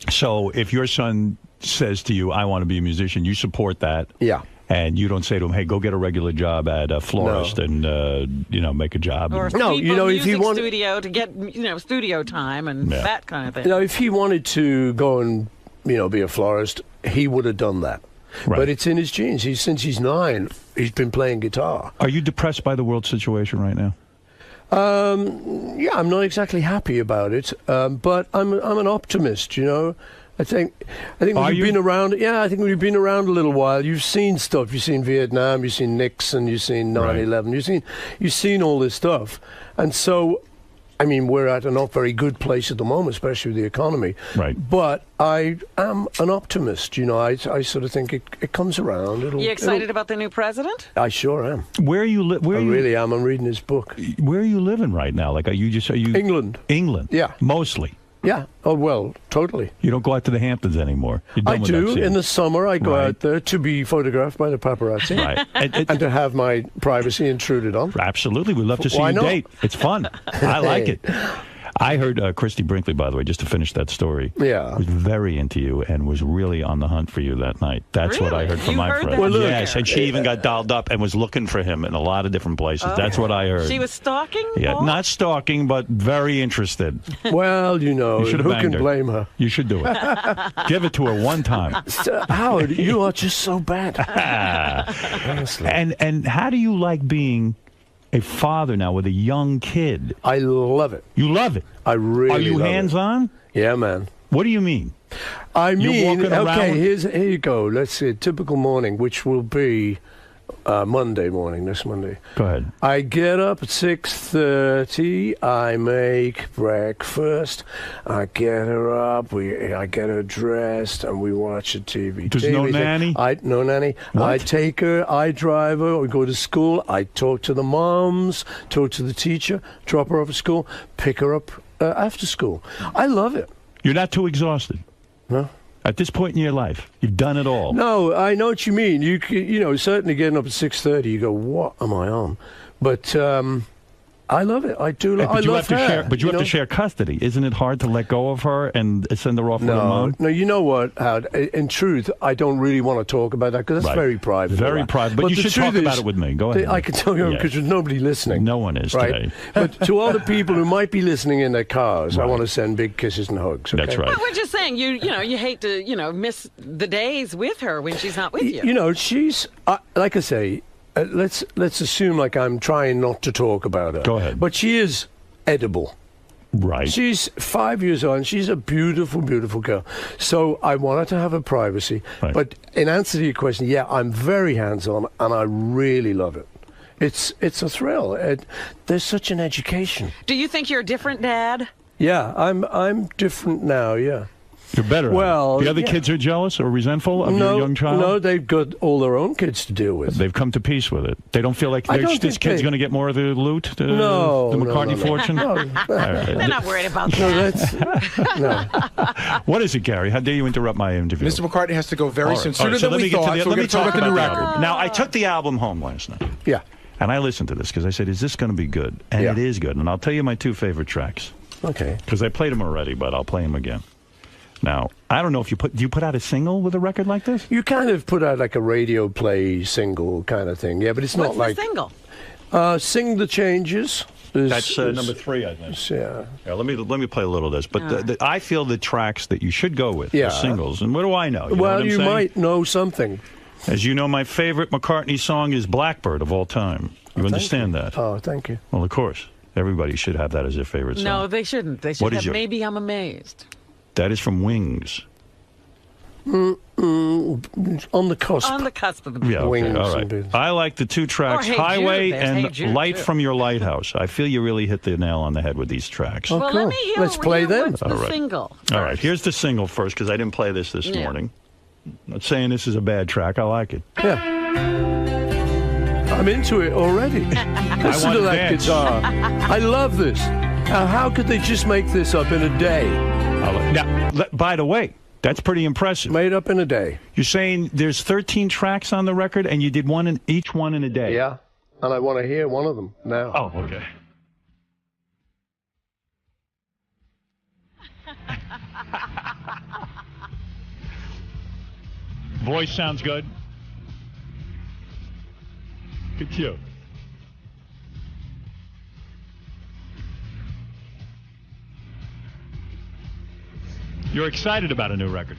So if your son says to you, I want to be a musician, you support that. Yeah. And you don't say to him, hey, go get a regular job at a florist and, make a job. Or No, you know, if he wanted studio to get, studio time and that kind of thing. You know, if he wanted to go and, be a florist, he would have done that. Right. But it's in his genes. Since he's 9, he's been playing guitar. Are you depressed by the world situation right now? Yeah, I'm not exactly happy about it, but I'm an optimist. I think we've been around. Yeah, I think we've been around a little while. You've seen stuff. You've seen Vietnam. You've seen Nixon. You've seen 9/11. You've seen all this stuff, and so. I mean, we're at a not very good place at the moment, especially with the economy. Right. But I am an optimist. I sort of think it comes around. You excited about the new president? I sure am. Where are you? Really am. I'm reading his book. Where are you living right now? Like, are you England? England. Yeah. Mostly. Yeah. Oh, well, totally. You don't go out to the Hamptons anymore. You're done I with do. that scene. In the summer, I go out there to be photographed by the paparazzi. Right. And to have my privacy intruded on. Absolutely. We'd love to see Why you not? date. It's fun. I like it. I heard Christy Brinkley, by the way, just to finish that story. Yeah. Was very into you and was really on the hunt for you that night. That's what I heard from my friend. Well, look, yes, and she even got dialed up and was looking for him in a lot of different places. That's what I heard. She was stalking? Yeah, Paul? not stalking, but very interested. You Well, should have who banged can her. blame her? You should do it. Give it to her one time. Howard, you are just so bad. Honestly. And how do you like being a father now with a young kid? I love it. You love it? I really Are you love it. hands-on? Yeah, man. What do you mean? I You're mean, walking around okay, with- here you go. Let's see, a typical morning, which will be Monday morning, this Monday. Go ahead. I get up at 6:30. I make breakfast. I get her up. I get her dressed, and we watch a TV. There's no nanny? No nanny. What? I take her. I drive her. We go to school. I talk to the moms. Talk to the teacher. Drop her off at school. Pick her up after school. I love it. You're not too exhausted? No. At this point in your life, you've done it all. No, I know what you mean. You certainly getting up at 6:30, you go, what am I on? But I love it. I do. Hey, I love her. share. But you have know? to share custody. Isn't it hard to let go of her and send her off with her mom? No, you know what, Howard? In truth, I don't really want to talk about that because that's Right. very private. Very private. But you the should talk truth about is, it with me. Go ahead. I can tell you Yeah. because there's nobody listening. No one is right? today. But to all the people who might be listening in their cars, I want to send big kisses and hugs. Okay? That's right. Well, we're just saying, you hate to, miss the days with her when she's not with you. She's like I say. Let's assume like I'm trying not to talk about her. Go ahead. But she is edible. Right. She's 5 years old, and she's a beautiful, beautiful girl. So I want her to have her privacy. Right. But in answer to your question, yeah, I'm very hands-on, and I really love it. It's a thrill. There's such an education. Do you think you're a different dad? Yeah, I'm different now. Yeah. You're better. at it. Well, the other yeah. kids are jealous or resentful of your young child? No, they've got all their own kids to deal with. They've come to peace with it. They don't feel like I don't this think kid's they- going to get more of the loot, the No, McCartney no. fortune. No. All right. They're not worried about that. No, that's no. What is it, Gary? How dare you interrupt my interview? Mr. McCartney has to go very All soon, right. sooner All right, so than let we me get to thought. the- So let we're me going to talk talk about the new about the record. album. Now, I took the album home last night. Yeah. And I listened to this because I said, is this going to be good? And it is good. And I'll tell you my 2 favorite tracks. Okay. Because I played them already, but I'll play them again. Now, I don't know if do you put out a single with a record like this? You kind of put out like a radio play single kind of thing. Yeah, but it's not What's like the single? Sing the Changes. That's number 3, I think. Yeah. Let me play a little of this. But I feel the tracks that you should go with, Yeah. the singles. And what do I know? You know Well, what I'm you saying? might know something. As you know, my favorite McCartney song is Blackbird of all time. You understand that? Oh, thank you. Well, of course. Everybody should have that as their favorite song. No, they shouldn't. They should What is have your- Maybe I'm Amazed. That is from Wings. On the cusp. On the cusp of the Yeah, okay, Wings all right. and- I like the two tracks, Or Hey Highway Jude. There's and Hey Jude, Light too. from Your Lighthouse. I feel you really hit the nail on the head with these tracks. Oh, Well, cool. let me hear, Let's play them. What's the All right. single? All right, here's the single first, because I didn't play this Yeah. morning. Not saying this is a bad track. I like it. Yeah. I'm into it already. Listen want to to that dance. guitar. I love this. Now, how could they just make this up in a day? Now, by the way, that's pretty impressive. Made up in a day. You're saying there's 13 tracks on the record, and you did each one in a day. Yeah. And I want to hear one of them now. Oh, okay. Voice sounds good. Good you. You're excited about a new record.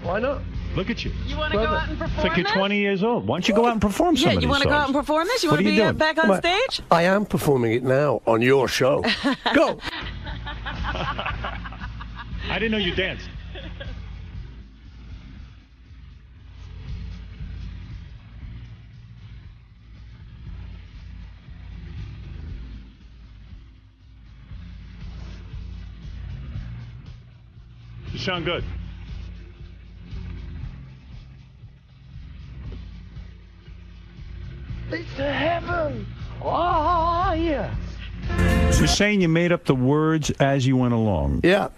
Why not? Look at you. You want to go out and perform It's like you're this? 20 years old. Why don't you go out and perform some Yeah, of you these want to go out and songs? perform this? You What want are to you be doing? back on stage? I am performing it now on your show. Go. I didn't know you danced. You sound good. It's to heaven. Oh, yeah. You're saying you made up the words as you went along. Yeah.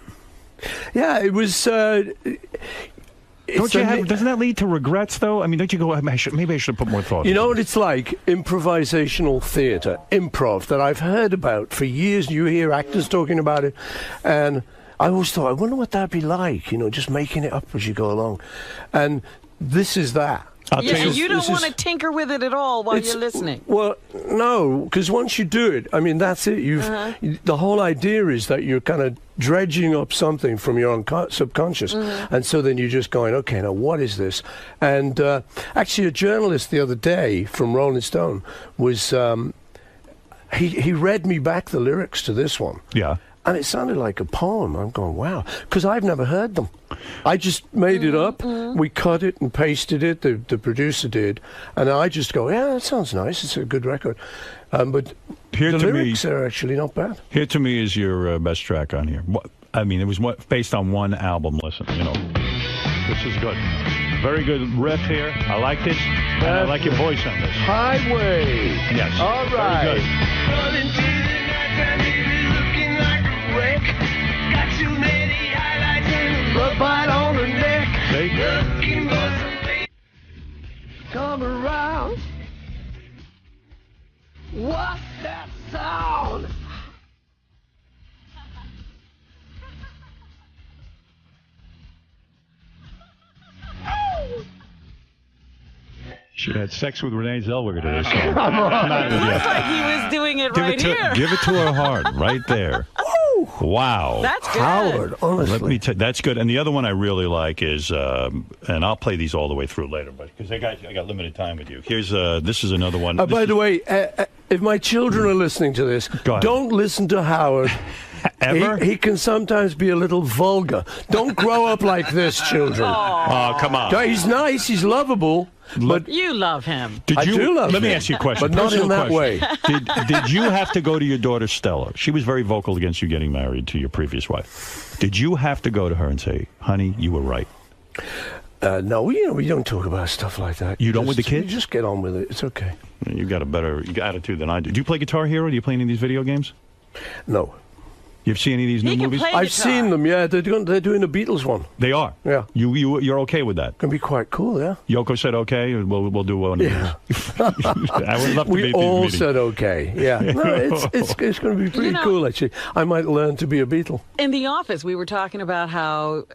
Yeah, it was... Doesn't that lead to regrets, though? I mean, don't you go, maybe I should have put more thought You into know it. what it's like? Improvisational theatre, improv, that I've heard about for years. You hear actors talking about it, and I always thought, I wonder what that'd be like, just making it up as you go along. And this is that. Yeah, you don't want to tinker with it at all while you're listening. Well, no, because once you do it, I mean, that's it. The whole idea is that you're kind of dredging up something from your subconscious. And so then you're just going, okay, now what is this? And actually, a journalist the other day from Rolling Stone was, he read me back the lyrics to this one. Yeah. And it sounded like a poem. I'm going, wow, because I've never heard them. I just made it up. We cut it and pasted it. The producer did, and I just go, yeah, that sounds nice. It's a good record. But Here the to lyrics me, are actually not bad. Here to me is your best track on here. I mean, it was based on one album. Listen, this is good. Very good riff here. I like this. And I like your voice on this. Highway. Yes. All right. Very good. Running to the nighttime, baby, looking like a wreck. Got too many highlights and a rub bite on the neck. Looking for something. Come around. What's that sound? She had sex with Renee Zellweger to this song. Come on. Looks like he was doing it right here. Give it to her hard, right there. Wow. That's good. Howard, honestly. Let me tell you, that's good. And the other one I really like is, and I'll play these all the way through later, but because I got limited time with you. Here's this is another one. By the way, if my children are listening to this, don't listen to Howard. Ever? He can sometimes be a little vulgar. Don't grow up like this, children. Oh, come on. He's nice. He's lovable. But you love him. I do love him. Let me ask you a question. But not in Personal that way. question. Did you have to go to your daughter Stella? She was very vocal against you getting married to your previous wife. Did you have to go to her and say, honey, you were right? No, we don't talk about stuff like that. You don't with the kids? You just get on with it. It's okay. You got a better attitude than I do. Do you play Guitar Hero? Do you play any of these video games? No. You've seen any of these new movies? I've seen them, yeah. They're doing a Beatles one. They are? Yeah. You're okay with that? Can be quite cool, yeah. Yoko said okay, we'll do one of these. I would love to We be at these all meetings. said okay, yeah. No, it's going to be pretty cool, actually. I might learn to be a Beatle. In the office, we were talking about how,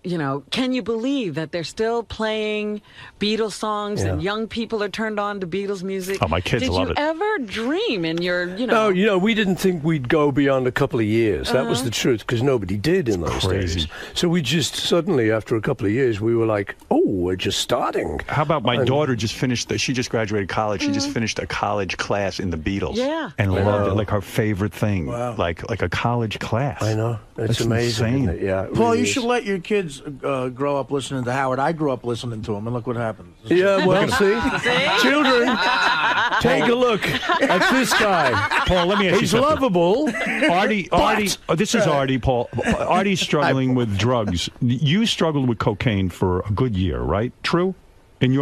can you believe that they're still playing Beatles songs and young people are turned on to Beatles music? Oh, my kids love it. Did you ever dream in your, No, we didn't think we'd go beyond a couple of years. That was the truth, because nobody did in those days. So we just suddenly, after a couple of years, we were like, oh, we're just starting. How about my daughter just finished, she just graduated college. She just finished a college class in the Beatles. Yeah. And loved it, like her favorite thing. Wow. Like a college class. I know. It's amazing. Isn't it? Yeah. It Paul, really you is. should let your kids grow up listening to Howard. I grew up listening to him, and look what happens. Yeah, well, see? Children, take a look at this guy. Paul, let me ask you He's something. lovable. Artie, this is Artie, Paul. Artie's struggling with drugs. You struggled with cocaine for a good year, right? True? When you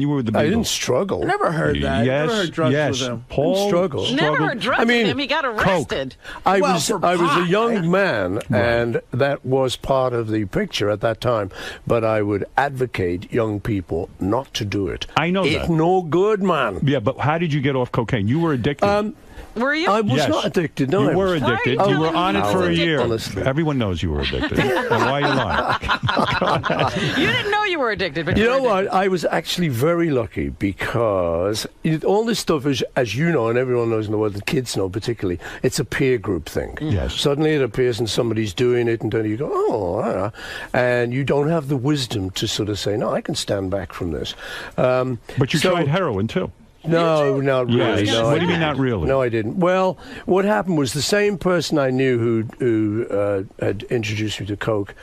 were with the Beatles. I didn't struggle. I never heard that. Yes, Never heard drugs yes. with him. Paul struggled. Never heard drugs with him. He got arrested. I was a young man, and that was part of the picture at that time. But I would advocate young people not to do it. I know it's that. no good, man. Yeah, but how did you get off cocaine? You were addicted. Were you? I was Yes. not addicted. No, You were addicted. You were on it for a year. Honestly. Everyone knows you were addicted. And why are you lying? You didn't know you were addicted, but You you know were what? I was actually very lucky because all this stuff is, as you know, and everyone knows in the world, the kids know particularly, it's a peer group thing. Yes. Suddenly it appears and somebody's doing it, and then you go, oh, I don't know. And you don't have the wisdom to sort of say, no, I can stand back from this. But you tried heroin, too. No, not really. Yes. No, What I do you mean, not really? No, I didn't. Well, what happened was the same person I knew who had introduced me to coke.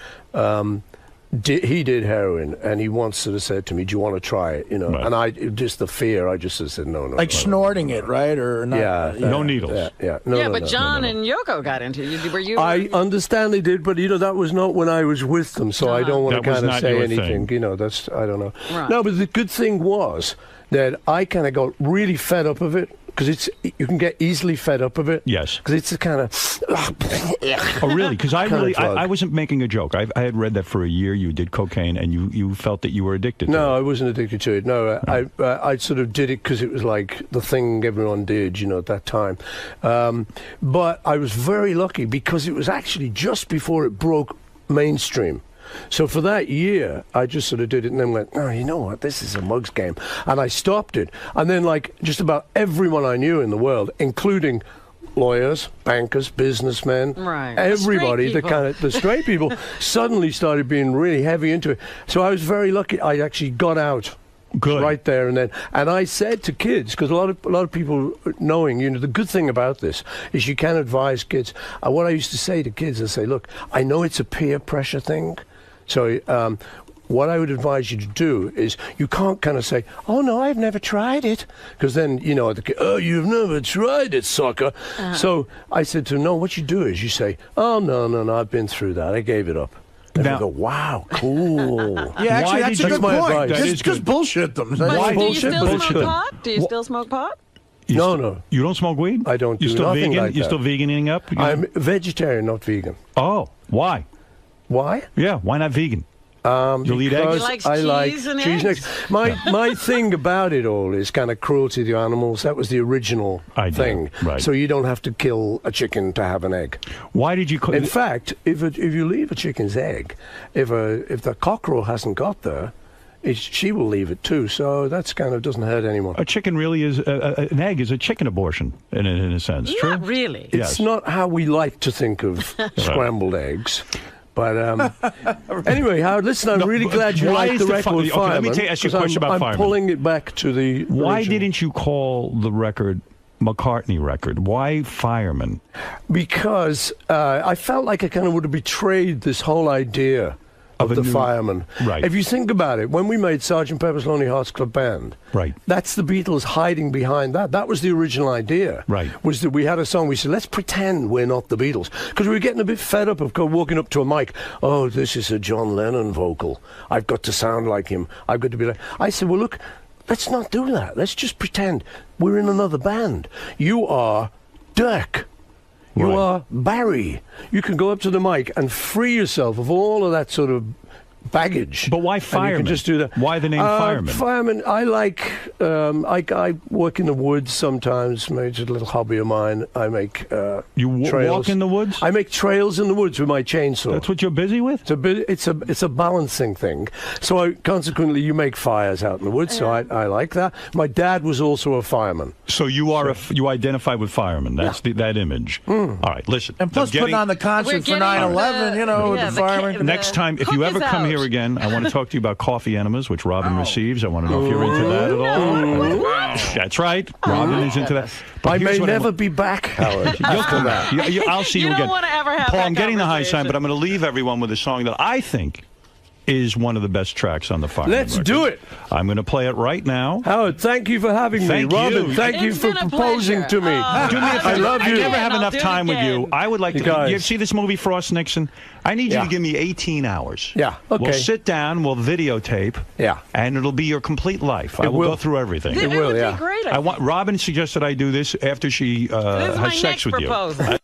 He did heroin, and he once sort of said to me, "Do you want to try it?" You know, Right. and I just the fear. I just sort of said, "No, no." Like no, snorting it, right? Or not? Yeah, no needles. Yeah, no, yeah, no, but no, John no, no. and Yoko got into it. Were you? I understand they did, but that was not when I was with them, so I don't want That to was kind of not say your anything. thing. I don't know. Right. No, but the good thing was that I kind of got really fed up of it. Because you can get easily fed up of it. Yes. Because it's a kind of. Oh, really? Because Kind of drug. I wasn't making a joke. I had read that for a year you did cocaine and you felt that you were addicted to No, it. I wasn't addicted to it. No, I sort of did it because it was like the thing everyone did, at that time. But I was very lucky because it was actually just before it broke mainstream. So for that year, I just sort of did it and then went, oh, you know what, this is a mugs game. And I stopped it. And then, like, just about everyone I knew in the world, including lawyers, bankers, businessmen, Right. everybody, The straight people. the straight people, suddenly started being really heavy into it. So I was very lucky. I actually got out. Good. Right there and then. And I said to kids, because a lot of people knowing, the good thing about this is you can advise kids. What I used to say to kids, I say, look, I know it's a peer pressure thing. So what I would advise you to do is you can't kind of say, oh, no, I've never tried it. Because then, oh, you've never tried it, sucker. Uh-huh. So I said to them, no, what you do is you say, oh, no, I've been through that. I gave it up. And they go, wow, cool. Yeah, actually, that's a good my point. advice. Just bullshit them. But Why do you bullshit? still Bullshit smoke them. pot? Do you still smoke pot? No. You don't smoke weed? I don't do You're still nothing vegan? like You're that. still veganing up? I'm vegetarian, not vegan. Oh, why? Why? Yeah, why not vegan? You'll eat eggs? Because He likes I like cheese and cheese and eggs. eggs. My thing about it all is kind of cruelty to animals. That was the original Idea, thing. right. So you don't have to kill a chicken to have an egg. Why did you... In fact, if you leave a chicken's egg, if the cockerel hasn't got there, she will leave it too. So that's kind of doesn't hurt anyone. A chicken really is... an egg is a chicken abortion, in a sense. True? Not really. It's not how we like to think of scrambled eggs. But anyway, Howard, listen, I'm really glad you why like is the the record okay, Fireman. let me ask you a 'cause question about I'm Fireman. pulling it back to the Why original. didn't you call the record McCartney record? Why Fireman? Because I felt like I kind of would have betrayed this whole idea of the fireman. Right. If you think about it, when we made Sgt. Pepper's Lonely Hearts Club Band, right, that's the Beatles hiding behind that. That was the original idea. Right. Was that we had a song, we said, let's pretend we're not the Beatles. Because we were getting a bit fed up of walking up to a mic, oh, this is a John Lennon vocal. I've got to sound like him. I've got to be like... I said, well, look, let's not do that. Let's just pretend we're in another band. You are Dirk. You are Barry. You can go up to the mic and free yourself of all of that sort of baggage. But why And you fireman? can just do that. Why the name fireman? Fireman, I like, I work in the woods sometimes. It's a little hobby of mine. I make trails. Walk in the woods? I make trails in the woods with my chainsaw. That's what you're busy with? It's a balancing thing. So consequently, you make fires out in the woods, so I like that. My dad was also a fireman. So you are you identify with firemen. That's that image. All right, listen. And plus putting on the concert for 9/11, you know, with the firemen. Next time, if you ever come here again, I want to talk to you about coffee enemas, which Robin receives. I want to know if you're into that at all. That's right. Robin is into that. But I may here's what never be back, Howard. You'll come back. I'll see you again. You don't want to ever have Paul, that I'm getting the high conversation. sign, but I'm going to leave everyone with a song that I think is one of the best tracks on the Fireman Let's record. do it. I'm going to play it right now. Howard, thank you for having me. Robin, thank you for proposing to me. Do me a favor. I love you. I never have enough time with you. I would like to. Guys. You see this movie, Frost Nixon? I need you to give me 18 hours. Yeah, okay. We'll sit down, we'll videotape. Yeah. And it'll be your complete life. I will go through everything. It will, yeah. Be great, I want. Robin suggested I do this after she has sex with proposal. you.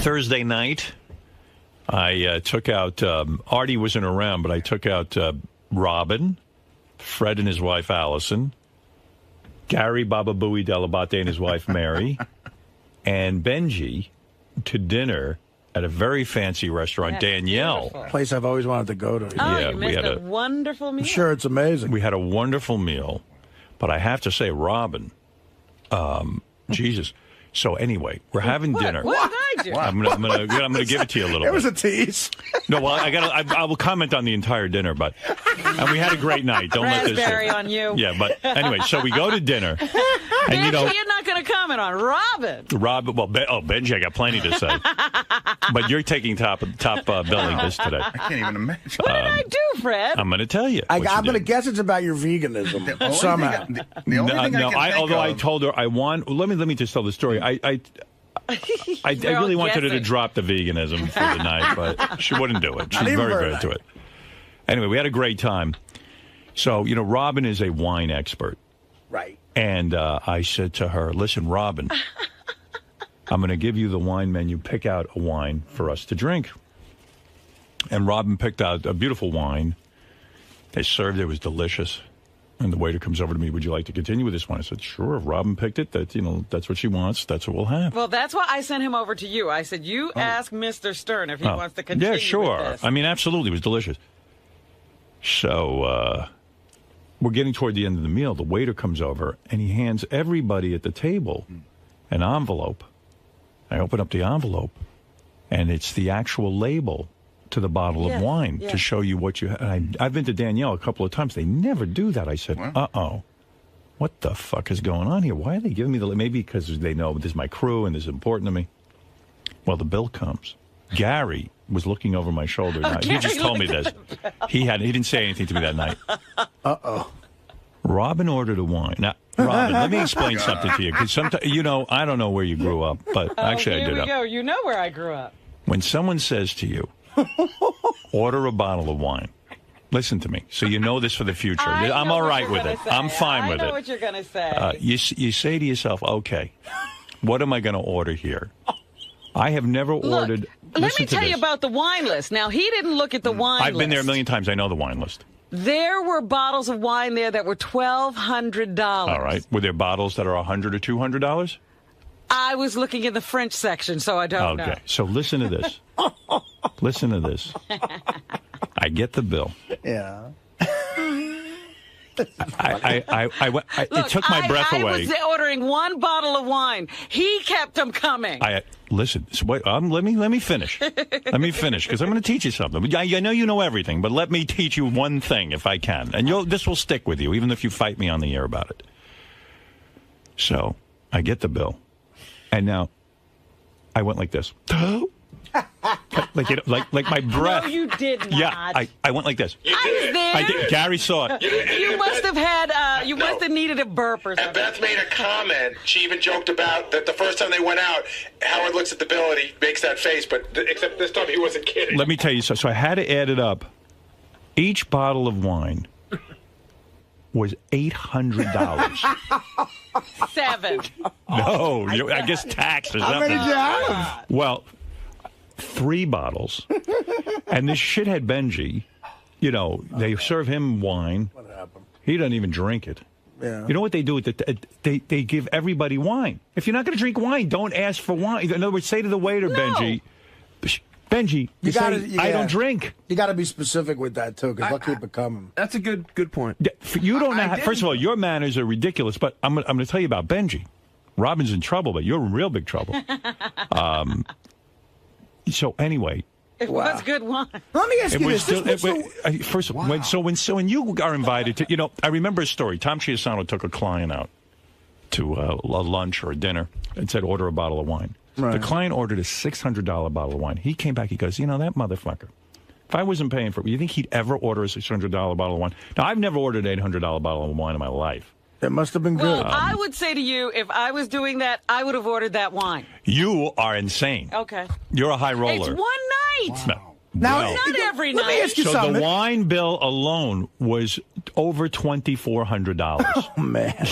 Thursday night, I took out, Artie wasn't around, but I took out Robin, Fred and his wife Allison, Gary Baba Booey Delabate and his wife Mary, and Benji to dinner at a very fancy restaurant, Danielle. Place I've always wanted to go to. Oh, Yeah, you we missed had a wonderful meal. I'm sure it's amazing. We had a wonderful meal, but I have to say, Robin, Jesus. So anyway, we're having dinner. What did I do? I'm gonna give it to you a little bit. It was a tease. No, well, I will comment on the entire dinner, and we had a great night. Don't let this. Raspberry on you. Yeah, but anyway, so we go to dinner, and you're not going to comment on Robin. Well, Benji, I got plenty to say, but you're taking top billing this today. I can't even imagine. What did I do, Fred? I'm going to tell you. I'm going to guess it's about your veganism somehow. The only thing I told her I want. Let me just tell the story. I really wanted her to drop the veganism for the night, but she wouldn't do it. She's very into it. Anyway, we had a great time. So, Robin is a wine expert. Right. And I said to her, listen, Robin, I'm going to give you the wine menu. Pick out a wine for us to drink. And Robin picked out a beautiful wine. They served it. It was delicious. And the waiter comes over to me, would you like to continue with this one? I said, sure. If Robin picked it, that's what she wants. That's what we'll have. Well, that's why I sent him over to you. I said, you ask Mr. Stern if he wants to continue Yeah, sure. with this. I mean, absolutely. It was delicious. So we're getting toward the end of the meal. The waiter comes over, and he hands everybody at the table an envelope. I open up the envelope, and it's the actual label to the bottle of wine to show you what you have. I've been to Danielle a couple of times. They never do that. I said, uh-oh. What the fuck is going on here? Why are they giving me maybe because they know this is my crew and this is important to me. Well, the bill comes. Gary was looking over my shoulder. He just told me this. He didn't say anything to me that night. Uh-oh. Robin ordered a wine. Now, Robin, let me explain something to you. Because sometimes, I don't know where you grew up, but actually I did. Here we go. You know where I grew up. When someone says to you, order a bottle of wine. Listen to me. So you know this for the future. I'm all right with it. I'm fine with it. I know what you're going to say. You say to yourself, okay, what am I going to order here? I have never ordered. Let me tell you about the wine list. Now, he didn't look at the wine list. I've been there a million times. I know the wine list. There were bottles of wine there that were $1,200. All right. Were there bottles that are $100 or $200? I was looking in the French section, so I don't know. Okay, so listen to this. Listen to this. I get the bill. Yeah. It took my breath away. I was ordering one bottle of wine. He kept them coming. Listen. So wait, let me finish. Let me finish because I'm going to teach you something. I know you know everything, but let me teach you one thing if I can, and this will stick with you, even if you fight me on the air about it. So I get the bill. And now, I went like this. like my breath. No, you did not. Yeah, I went like this. I was there. I did. Gary saw it. You must have had. You must have needed a burp or something. And Beth made a comment. She even joked about that the first time they went out, Howard looks at the bill and he makes that face, but except this time he wasn't kidding. Let me tell you, so I had to add it up. Each bottle of wine was $800. 7. No, I guess tax or something. How many did you have? Well, 3 bottles. And this shithead Benji, they serve him wine. What happened? He doesn't even drink it. Yeah. You know what they do with it? They give everybody wine. If you're not going to drink wine, don't ask for wine. In other words, say to the waiter, Benji, I don't drink. You got to be specific with that too, because they'll keep it coming. That's a good point. You don't know. First of all, your manners are ridiculous. But I'm going to tell you about Benji. Robin's in trouble, but you're in real big trouble. So anyway. It was good wine. Let me ask you this. First, when you are invited to, I remember a story. Tom Chiasano took a client out to a lunch or a dinner and said, order a bottle of wine. Right. The client ordered a $600 bottle of wine. He came back, he goes, that motherfucker. If I wasn't paying for it, you think he'd ever order a $600 bottle of wine? Now, I've never ordered an $800 bottle of wine in my life. It must have been good. Well, I would say to you, if I was doing that, I would have ordered that wine. You are insane. Okay. You're a high roller. It's one night. Wow. Now, Well, not every night. Let me ask you so something. the wine bill alone was over $2,400. Oh, man.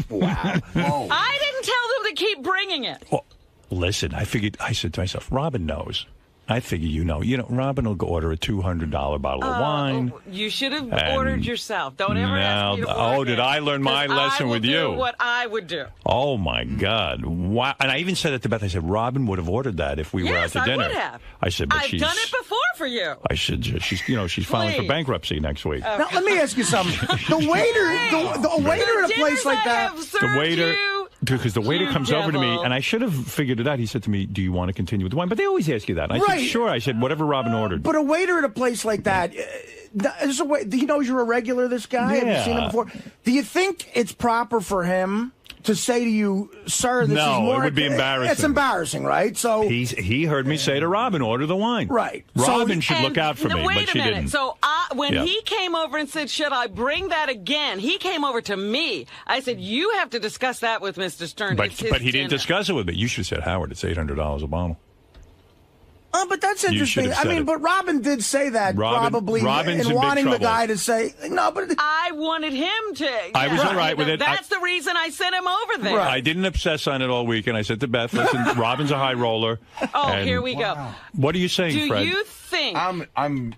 Wow. I didn't tell them to keep bringing it. Well, listen, I said to myself, Robin knows. I figure Robin will go order a $200 bottle of wine. You should have And ordered yourself. Don't ever ask me to order. did I learn my lesson with you? I will do what I would do. Oh, my God. Wow. And I even said it to Beth. I said, Robin would have ordered that if we were out to dinner. I would have. I said, but I've done it before for you. I said, she's filing for Please. bankruptcy next week. Now, let me ask you something. The waiter at a place like that. The waiter... Because the waiter comes over to me, and I should have figured it out. He said to me, do you want to continue with the wine? But they always ask you that. And I said, sure. I said, whatever Robin ordered. But a waiter at a place like that, he knows you're a regular, this guy? Have you seen him before? Do you think it's proper for him to say to you, sir, this is more... No, it would be embarrassing. It's embarrassing, right? So he heard me say to Robin, order the wine. Right. Robin should look out for me, but she didn't. So when he came over and said, should I bring that again? He came over to me. I said, you have to discuss that with Mr. Stern. But he didn't discuss it with me. You should have said, Howard, it's $800 a bottle. But that's interesting. I mean, but Robin did say that probably Robin's in in wanting big the guy to say, no, but... I wanted him to. I was all right with it. That's the reason I sent him over there. I didn't obsess on it all week, and I said to Beth, listen, Robin's a high roller. Oh, and here we go. What are you saying, Fred? Do you think... I'm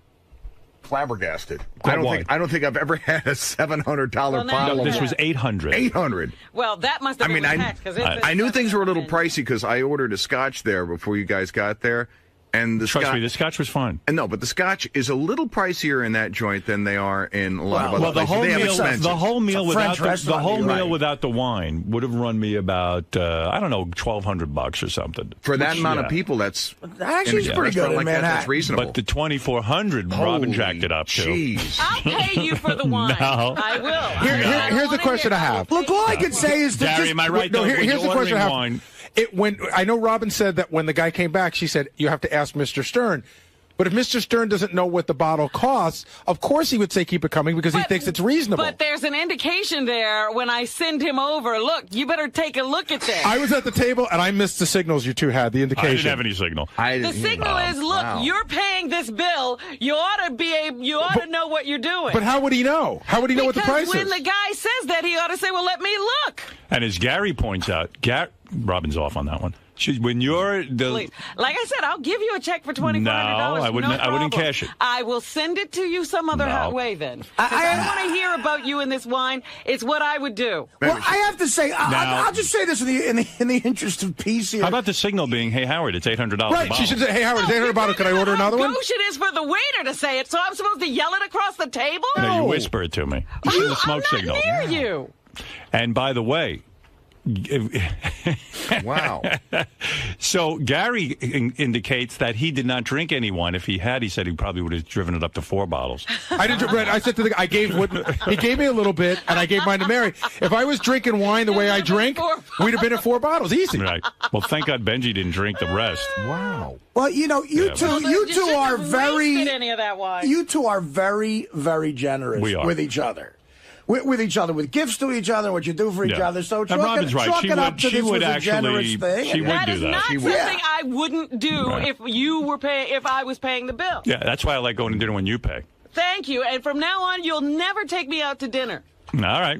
flabbergasted. I don't think I've ever had a $700 bottle. No, this was $800. $800. Well, that must have been tax. I knew things were a little pricey because I ordered a scotch there before you guys got there. And Trust me, the scotch was fine. And no, but the scotch is a little pricier in that joint than they are in a lot of other places. The whole meal without the wine would have run me about $1,200 or something. For that amount of people, that's actually pretty good in Manhattan. That's reasonable. But the $2,400, Robin jacked it up too. I'll pay you for the wine. No. I will. Here's the question I have. Look, all I can say is... Gary, am I right? No, though, here's the question I have. Wine, I know Robin said that when the guy came back, she said, you have to ask Mr. Stern. But if Mr. Stern doesn't know what the bottle costs, of course he would say keep it coming because he thinks it's reasonable. But there's an indication there when I send him over. Look, you better take a look at this. I was at the table, and I missed the signals you two had, the indication. I didn't have any signal. The signal is, look, you're paying this bill. You ought to know what you're doing. But how would he know? How would he know what the price is? Because when the guy says that, he ought to say, well, let me look. And as Gary points out, Robin's off on that one. When you're Please. Like I said, I'll give you a check for $2,400. No, I wouldn't cash it. I will send it to you some other way then. I want to hear about you in this wine. It's what I would do. Well, I have to say, I'll just say this in the interest of peace here. How about the signal being, hey, Howard, it's $800 a bottle? She should say, hey, Howard, it's $800 a bottle. Can I order another one? Gauche it is for the waiter to say it, so I'm supposed to yell it across the table? No, you whisper it to me. You see the smoke signal. I'm not near you. And by the way, Wow. So Gary indicates that he did not drink any wine. If he had, he said he probably would have driven it up to 4 bottles. I didn't. I said to the guy, he gave me a little bit, and I gave mine to Mary. If I was drinking wine the way I drink, we'd have been at 4 bottles, easy. Right. Well, thank God Benji didn't drink the rest. Wow. Well, you know, you two are very. Any of that wine. You two are very, very generous with each other. With each other, with gifts to each other, what you do for each other. So and Robin's right. She would actually. She would do that. That is not something I wouldn't do if I was paying the bill. Yeah, that's why I like going to dinner when you pay. Thank you. And from now on, you'll never take me out to dinner. All right.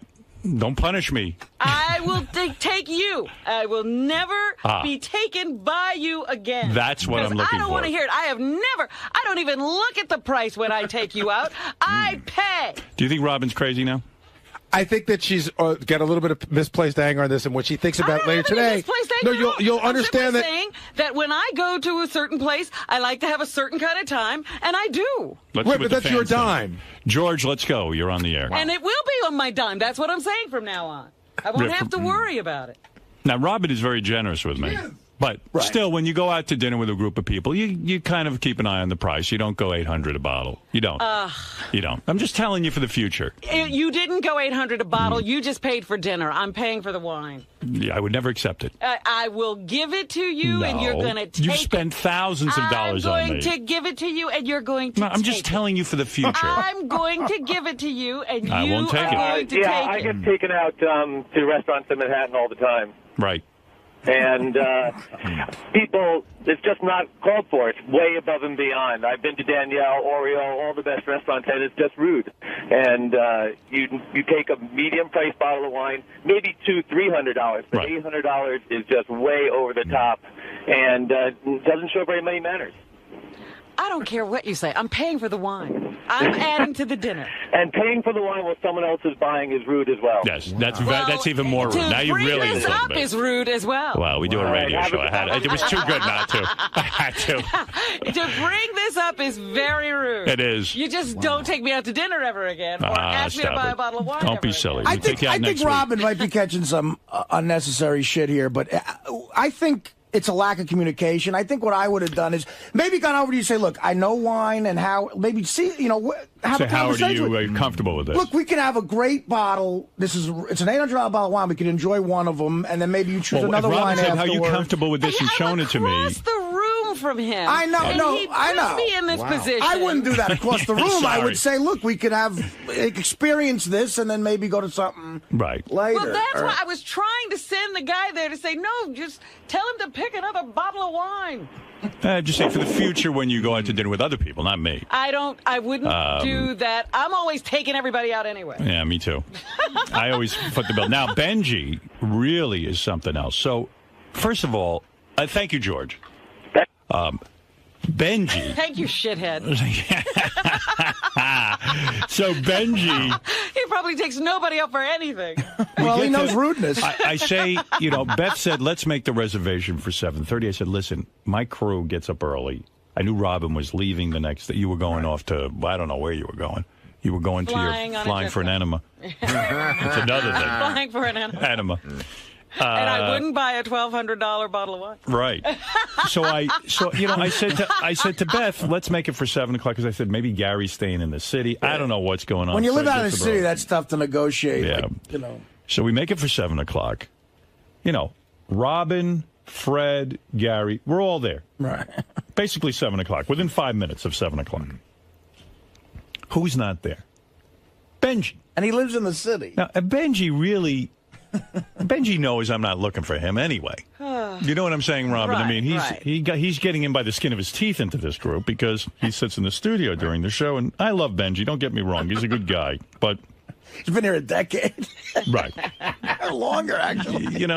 Don't punish me. I will take you. I will never be taken by you again. That's what I'm looking for. I don't want to hear it. I don't even look at the price when I take you out. I pay. Do you think Robin's crazy now? I think that she's got a little bit of misplaced anger on this, and what she thinks about later today. No, you'll understand that. I'm saying that when I go to a certain place, I like to have a certain kind of time, and I do. But that's your dime. George, let's go. You're on the air. And it will be on my dime. That's what I'm saying from now on. I won't have to worry about it. Now, Robin is very generous with me. But still, when you go out to dinner with a group of people, you kind of keep an eye on the price. You don't go $800 a bottle. You don't. You don't. I'm just telling you for the future. You didn't go $800 a bottle. You just paid for dinner. I'm paying for the wine. Yeah, I would never accept it. I will give it to you, and you're going to take it. You spend thousands of dollars on me. I'm going to give it to you, and you're going to I'm just telling you for the future. I'm going to give it to you, and you are won't take it. going to take it. I get taken out to restaurants in Manhattan all the time. Right. And people, it's just not called for. It's way above and beyond. I've been to Danielle, Oreo, all the best restaurants, and it's just rude. And you take a medium-priced bottle of wine, maybe $200-300, but $800 is just way over the top, and doesn't show very many manners. I don't care what you say. I'm paying for the wine. I'm adding to the dinner. And paying for the wine while someone else is buying is rude as well. Yes, that's even more rude. Now you really bring this up is rude as well. Well, we do a radio show. It was too good not to. I had to. To bring this up is very rude. It is. You just don't take me out to dinner ever again, or ask me to buy a bottle of wine. Don't be silly. I think Robin might be catching some unnecessary shit here, but I think it's a lack of communication. I think what I would have done is maybe gone over to you and say, look, I know wine and how, maybe have a conversation. Are you comfortable with this? Look, we can have a great bottle. It's an $800 bottle of wine. We can enjoy one of them, and then maybe you choose another wine afterwards. How are you comfortable with this and shown it to me? Across the room from him. I know, I know. Me in this position. I wouldn't do that across the room. I would say, look, we could experience this, and then maybe go to something later. Well, that's why I was trying to send the guy there to say, no, just tell him to pick another bottle of wine. Just say for the future when you go out to dinner with other people, not me. I wouldn't do that. I'm always taking everybody out anyway. Yeah, me too. I always foot the bill. Now, Benji really is something else. So, first of all, thank you, George. Benji. Thank you, shithead. So Benji. He probably takes nobody up for anything. Well, he knows rudeness. I say, Beth said, let's make the reservation for 7:30. I said, listen, my crew gets up early. I knew Robin was leaving the next day. You were going off to, I don't know where you were going. You were going flying for an enema. It's another thing. Flying for an enema. Enema. And I wouldn't buy a $1,200 bottle of wine. Right. So I said to Beth, let's make it for 7 o'clock because I said maybe Gary's staying in the city. I don't know what's going on. When you live out of the city, that's tough to negotiate. Yeah. So we make it for 7 o'clock. Robin, Fred, Gary, we're all there. Right. Basically 7 o'clock. Within 5 minutes of 7 o'clock. Who's not there? Benji. And he lives in the city. Now, Benji really. Benji knows I'm not looking for him anyway. You know what I'm saying, Robin? Right, I mean, he's getting in by the skin of his teeth into this group because he sits in the studio during the show. And I love Benji. Don't get me wrong. He's a good guy. But he's been here a decade. Right. Or longer, actually.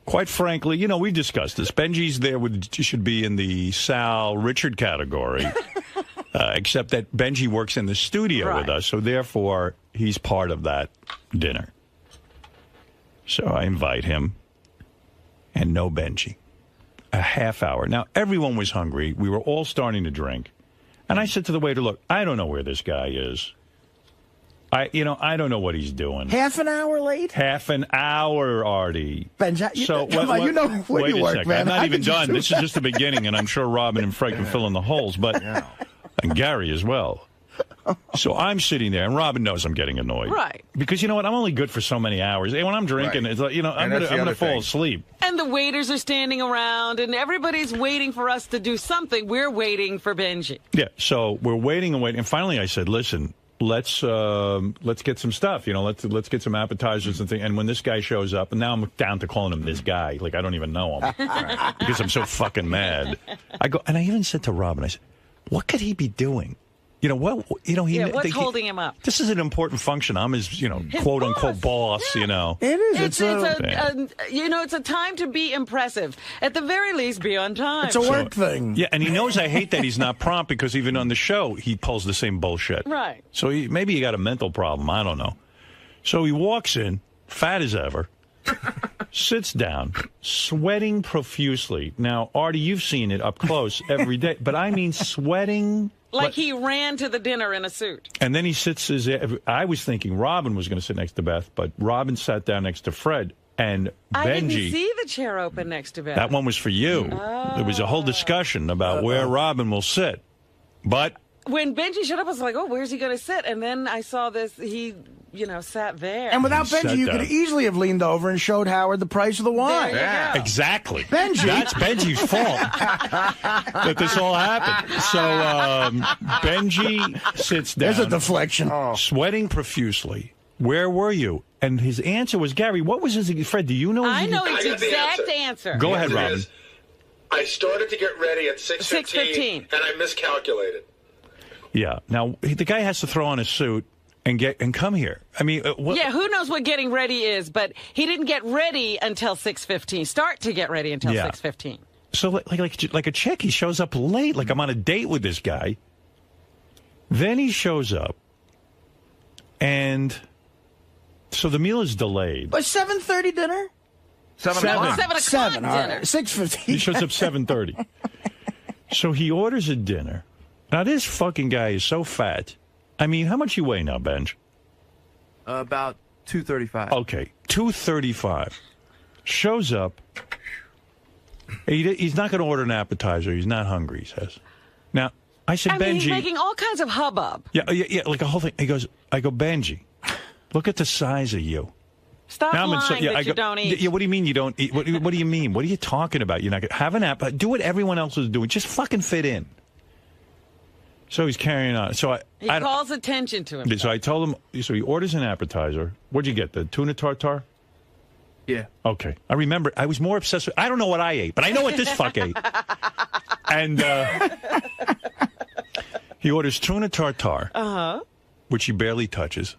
Quite frankly, we discussed this. Benji's there should be in the Sal Richard category, except that Benji works in the studio with us. So therefore, he's part of that dinner. So I invite him, and no Benji. A half hour. Now, everyone was hungry. We were all starting to drink. And I said to the waiter, look, I don't know where this guy is. I don't know what he's doing. Half an hour late? Half an hour, Artie. Ben, come on, you know where wait you a work, second. man. I'm not How even could you done. do This is just the beginning, and I'm sure Robin and Fred can fill in the holes, but and Gary as well. So I'm sitting there, and Robin knows I'm getting annoyed. Right. Because you know what? I'm only good for so many hours. And when I'm drinking, it's like, I'm going to fall asleep. And the waiters are standing around, and everybody's waiting for us to do something. We're waiting for Benji. Yeah, so we're waiting and waiting. And finally I said, listen, let's get some stuff. Let's get some appetizers and things. And when this guy shows up, and now I'm down to calling him this guy. Like, I don't even know him. Because I'm so fucking mad. I even said to Robin, I said, what could he be doing? What's holding him up? This is an important function. I'm his, quote unquote boss. Yeah. It is. It's a time to be impressive. At the very least, be on time. It's a work thing. Yeah, and he knows I hate that he's not prompt because even on the show he pulls the same bullshit. Right. So maybe he got a mental problem. I don't know. So he walks in, fat as ever, sits down, sweating profusely. Now, Artie, you've seen it up close every day, but I mean sweating. Like he ran to the dinner in a suit. And then he sits I was thinking Robin was going to sit next to Beth, but Robin sat down next to Fred. And I Benji, didn't see the chair open next to Beth. that one was for you. Oh. There was a whole discussion about where Robin will sit. But when Benji showed up, I was like, oh, where's he going to sit? And then I saw this, he, sat there. And without Benji, you could easily have leaned over and showed Howard the price of the wine. Yeah. Exactly. Benji. That's Benji's fault that this all happened. So Benji sits down. There's a deflection. Sweating profusely. Where were you? And his answer was, Gary, what was his... Fred, do you know? I know his exact answer. Go ahead, Robin. I started to get ready at 6:15, and I miscalculated. Yeah. Now, the guy has to throw on a suit and come here. I mean... Yeah, who knows what getting ready is, but he didn't get ready until 6:15. Start to get ready until 6:15. So, like a chick, he shows up late, like I'm on a date with this guy. Then he shows up, and... So the meal is delayed. But 7:30 dinner? 7 o'clock dinner. 6:15. He shows up 7:30. So he orders a dinner. Now this fucking guy is so fat. I mean, how much you weigh now, Benj? About 235. Okay, 235. Shows up. He's not going to order an appetizer. He's not hungry, he says. Now, I said, Benji... he's making all kinds of hubbub. Yeah, like a whole thing. I go, Benji, look at the size of you. Stop lying that you don't eat. Yeah, what do you mean you don't eat? What do you mean? What are you talking about? You're not going to have an app. Do what everyone else is doing. Just fucking fit in. So he's carrying on. So he calls attention to him. So I told him. So he orders an appetizer. What'd you get? The tuna tartare? Yeah. Okay. I remember. I was more obsessed with. I don't know what I ate, but I know what this fuck ate. And he orders tuna tartare, which he barely touches.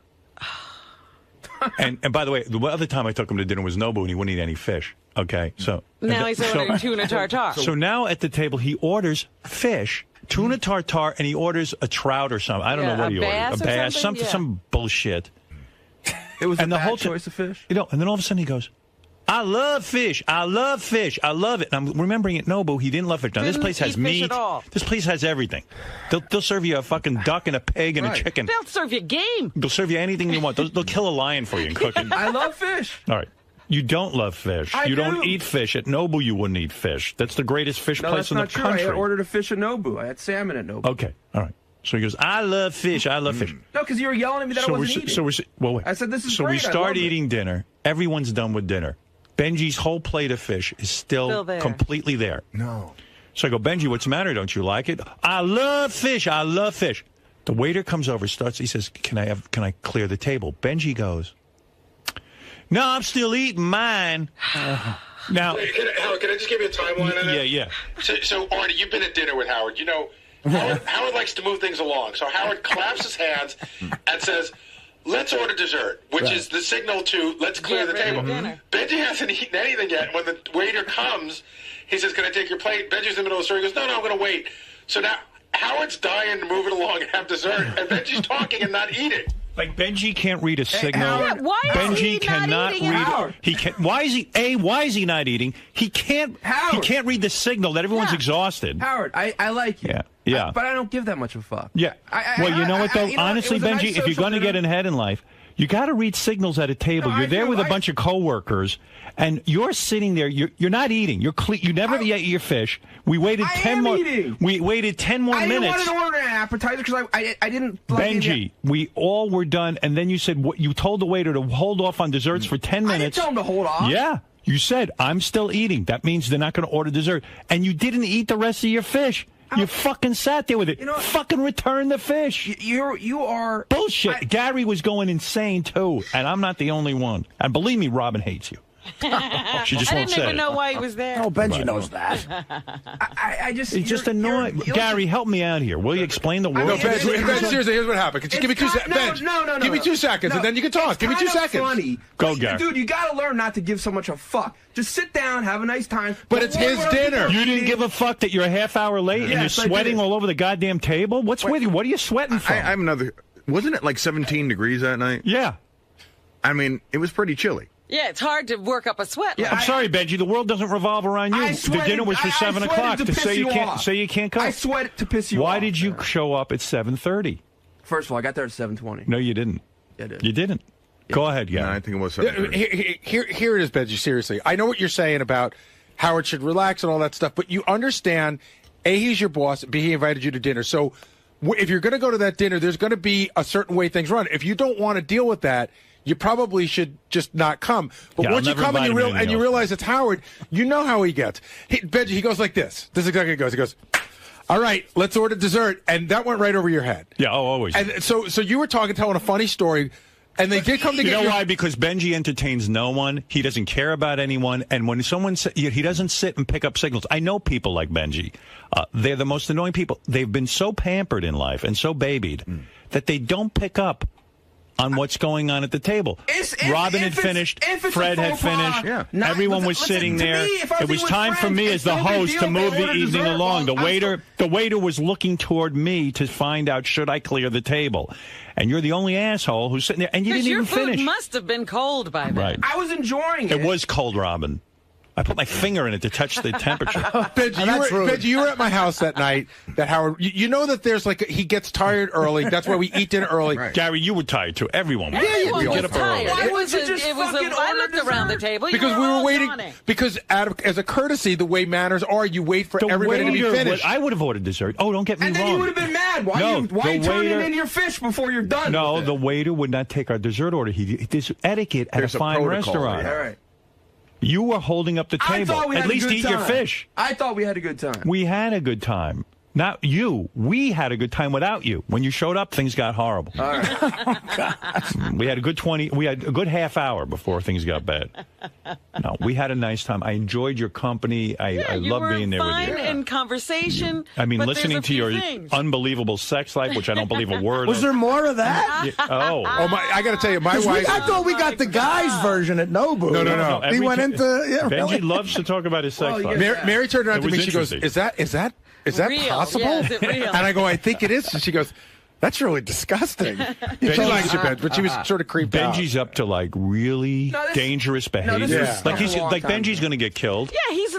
And by the way, the other time I took him to dinner was Nobu, and he wouldn't eat any fish. Okay, so now he's ordering tuna tartare. So now at the table he orders fish, tuna tartare, and he orders a trout or something. I don't know what he ordered. A bass, some bullshit. It was and a bad choice of fish. And then all of a sudden he goes, I love fish. I love fish. I love it. And I'm remembering at Nobu, he didn't love fish. Now, this place has meat. This place has everything. They'll serve you a fucking duck and a pig and a chicken. They'll serve you game. They'll serve you anything you want. They'll kill a lion for you and cook it. I love fish. All right. You don't love fish. You don't eat fish. At Nobu, you wouldn't eat fish. That's the greatest fish place in the country. That's not true. I ordered a fish at Nobu. I had salmon at Nobu. Okay. All right. So he goes, I love fish. I love fish. No, because you were yelling at me that I wasn't eating. Wait. I said, this is great. So we start eating dinner. Everyone's done with dinner. Benji's whole plate of fish is still there. Completely there. No. So I go, Benji, what's the matter? Don't you like it? I love fish. I love fish. The waiter comes over, he says, can I clear the table? Benji goes, no, I'm still eating mine. Now, Howard, can I just give you a timeline on that? Yeah. So, Artie, you've been at dinner with Howard. You know, Howard likes to move things along. So Howard claps his hands and says, let's order dessert, which is the signal to let's clear the table. Benji hasn't eaten anything yet. When the waiter comes, he says, can I take your plate? Benji's in the middle of the story. He goes, no, I'm going to wait. So now Howard's dying to move it along and have dessert, and Benji's talking and not eating. Like Benji can't read a signal. Yeah, why is Benji he cannot not eating? read. Howard. He can. Why is he? Why is he not eating? He can't. He can't read the signal that everyone's exhausted. Howard, I like you. Yeah. But I don't give that much of a fuck. Yeah. Well, you know what though? Honestly, it was a Benji, nice if you're going to get ahead in life, you got to read signals at a table. No, You're I there do. with a bunch of coworkers, and you're sitting there. You're not eating. You never ate your fish. We waited 10 more. Eating. We waited 10 more I minutes. didn't want to order an appetizer because I didn't. Benji, we all were done, and then you said you told the waiter to hold off on desserts for 10 minutes. I didn't tell him to hold off. Yeah, you said I'm still eating. That means they're not going to order dessert, and you didn't eat the rest of your fish. You fucking sat there with it. Fucking return the fish. You are bullshit. Gary was going insane too, and I'm not the only one. And believe me, Robin hates you. She just I won't didn't say even it. know why he was there. Oh, Benji knows that. I just. He's just annoying. Gary, help me out here. Will you explain the word? No, Ben, seriously, here's what happened. Could you give me 2 seconds? No. Give me 2 seconds, and then you can talk. Give me 2 seconds. Funny. Go, Gary. Dude, you got to learn not to give so much a fuck. Just sit down, have a nice time. But it's his dinner. You didn't give a fuck that you're a half hour late and you're sweating all over the goddamn table? What's with you? What are you sweating from? I have another. Wasn't it like 17 degrees that night? Yeah. I mean, it was pretty chilly. Yeah, it's hard to work up a sweat. I'm sorry, Benji. The world doesn't revolve around you. The dinner was for 7 o'clock. To say you can't come. I sweat to piss you off. Why did you show up at 7:30? First of all, I got there at 7:20. No, you didn't. Yeah, I did. You didn't. Go ahead, Gary. No, I think it was 7:30. Here it is, Benji, seriously. I know what you're saying about Howard should relax and all that stuff, but you understand, A, he's your boss, B, he invited you to dinner. So if you're going to go to that dinner, there's going to be a certain way things run. If you don't want to deal with that, you probably should just not come. But once you come and you realize it's Howard, you know how he gets. Benji, he goes like this. This is exactly how he goes. He goes, all right, let's order dessert. And that went right over your head. Yeah, always. And so you were telling a funny story. And they did come together. You know why? Because Benji entertains no one. He doesn't care about anyone. And when he doesn't sit and pick up signals. I know people like Benji. They're the most annoying people. They've been so pampered in life and so babied that they don't pick up on what's going on at the table. Robin had finished. Fred had finished. Everyone was sitting there. It was time for me as the host to move the evening along. The waiter was looking toward me to find out, should I clear the table? And you're the only asshole who's sitting there, and you didn't even finish. Your food must have been cold by then. Right. I was enjoying it. It was cold, Robin. I put my finger in it to touch the temperature. Benji, you were at my house that night. That Howard, you know that there's he gets tired early. That's why we eat dinner early. Right. Gary, you were tired too. Everyone was. Everyone was get up tired. early. I looked around the table. Because we were waiting. Because as a courtesy, the way manners are, you wait for everybody to be finished. I would have ordered dessert. Oh, don't get me wrong. And then you would have been mad. Why are you turning in your fish before you're done? No, the waiter would not take our dessert order. There's etiquette at a fine restaurant. All right. You were holding up the table. At least eat your fish. I thought we had a good time. We had a good time. Not you. We had a good time without you. When you showed up, things got horrible. All right. We had a good half hour before things got bad. No, we had a nice time. I enjoyed your company. I love being there with you. You were fine in conversation. I mean, but listening to your unbelievable sex life, which I don't believe a word Was of. there more of that? I got to tell you, my wife. I thought we got the guys' version at Nobu. No. He went into. Benji loves to talk about his sex life. Mary turned around to me. She goes, "Is that real? possible?" Yeah, is it real? And I go, "I think it is." And she goes, "That's really disgusting." She likes you, Ben, but she was sort of creeped out. Benji's up to really dangerous behavior. Like Benji's going to get killed. Yeah, he's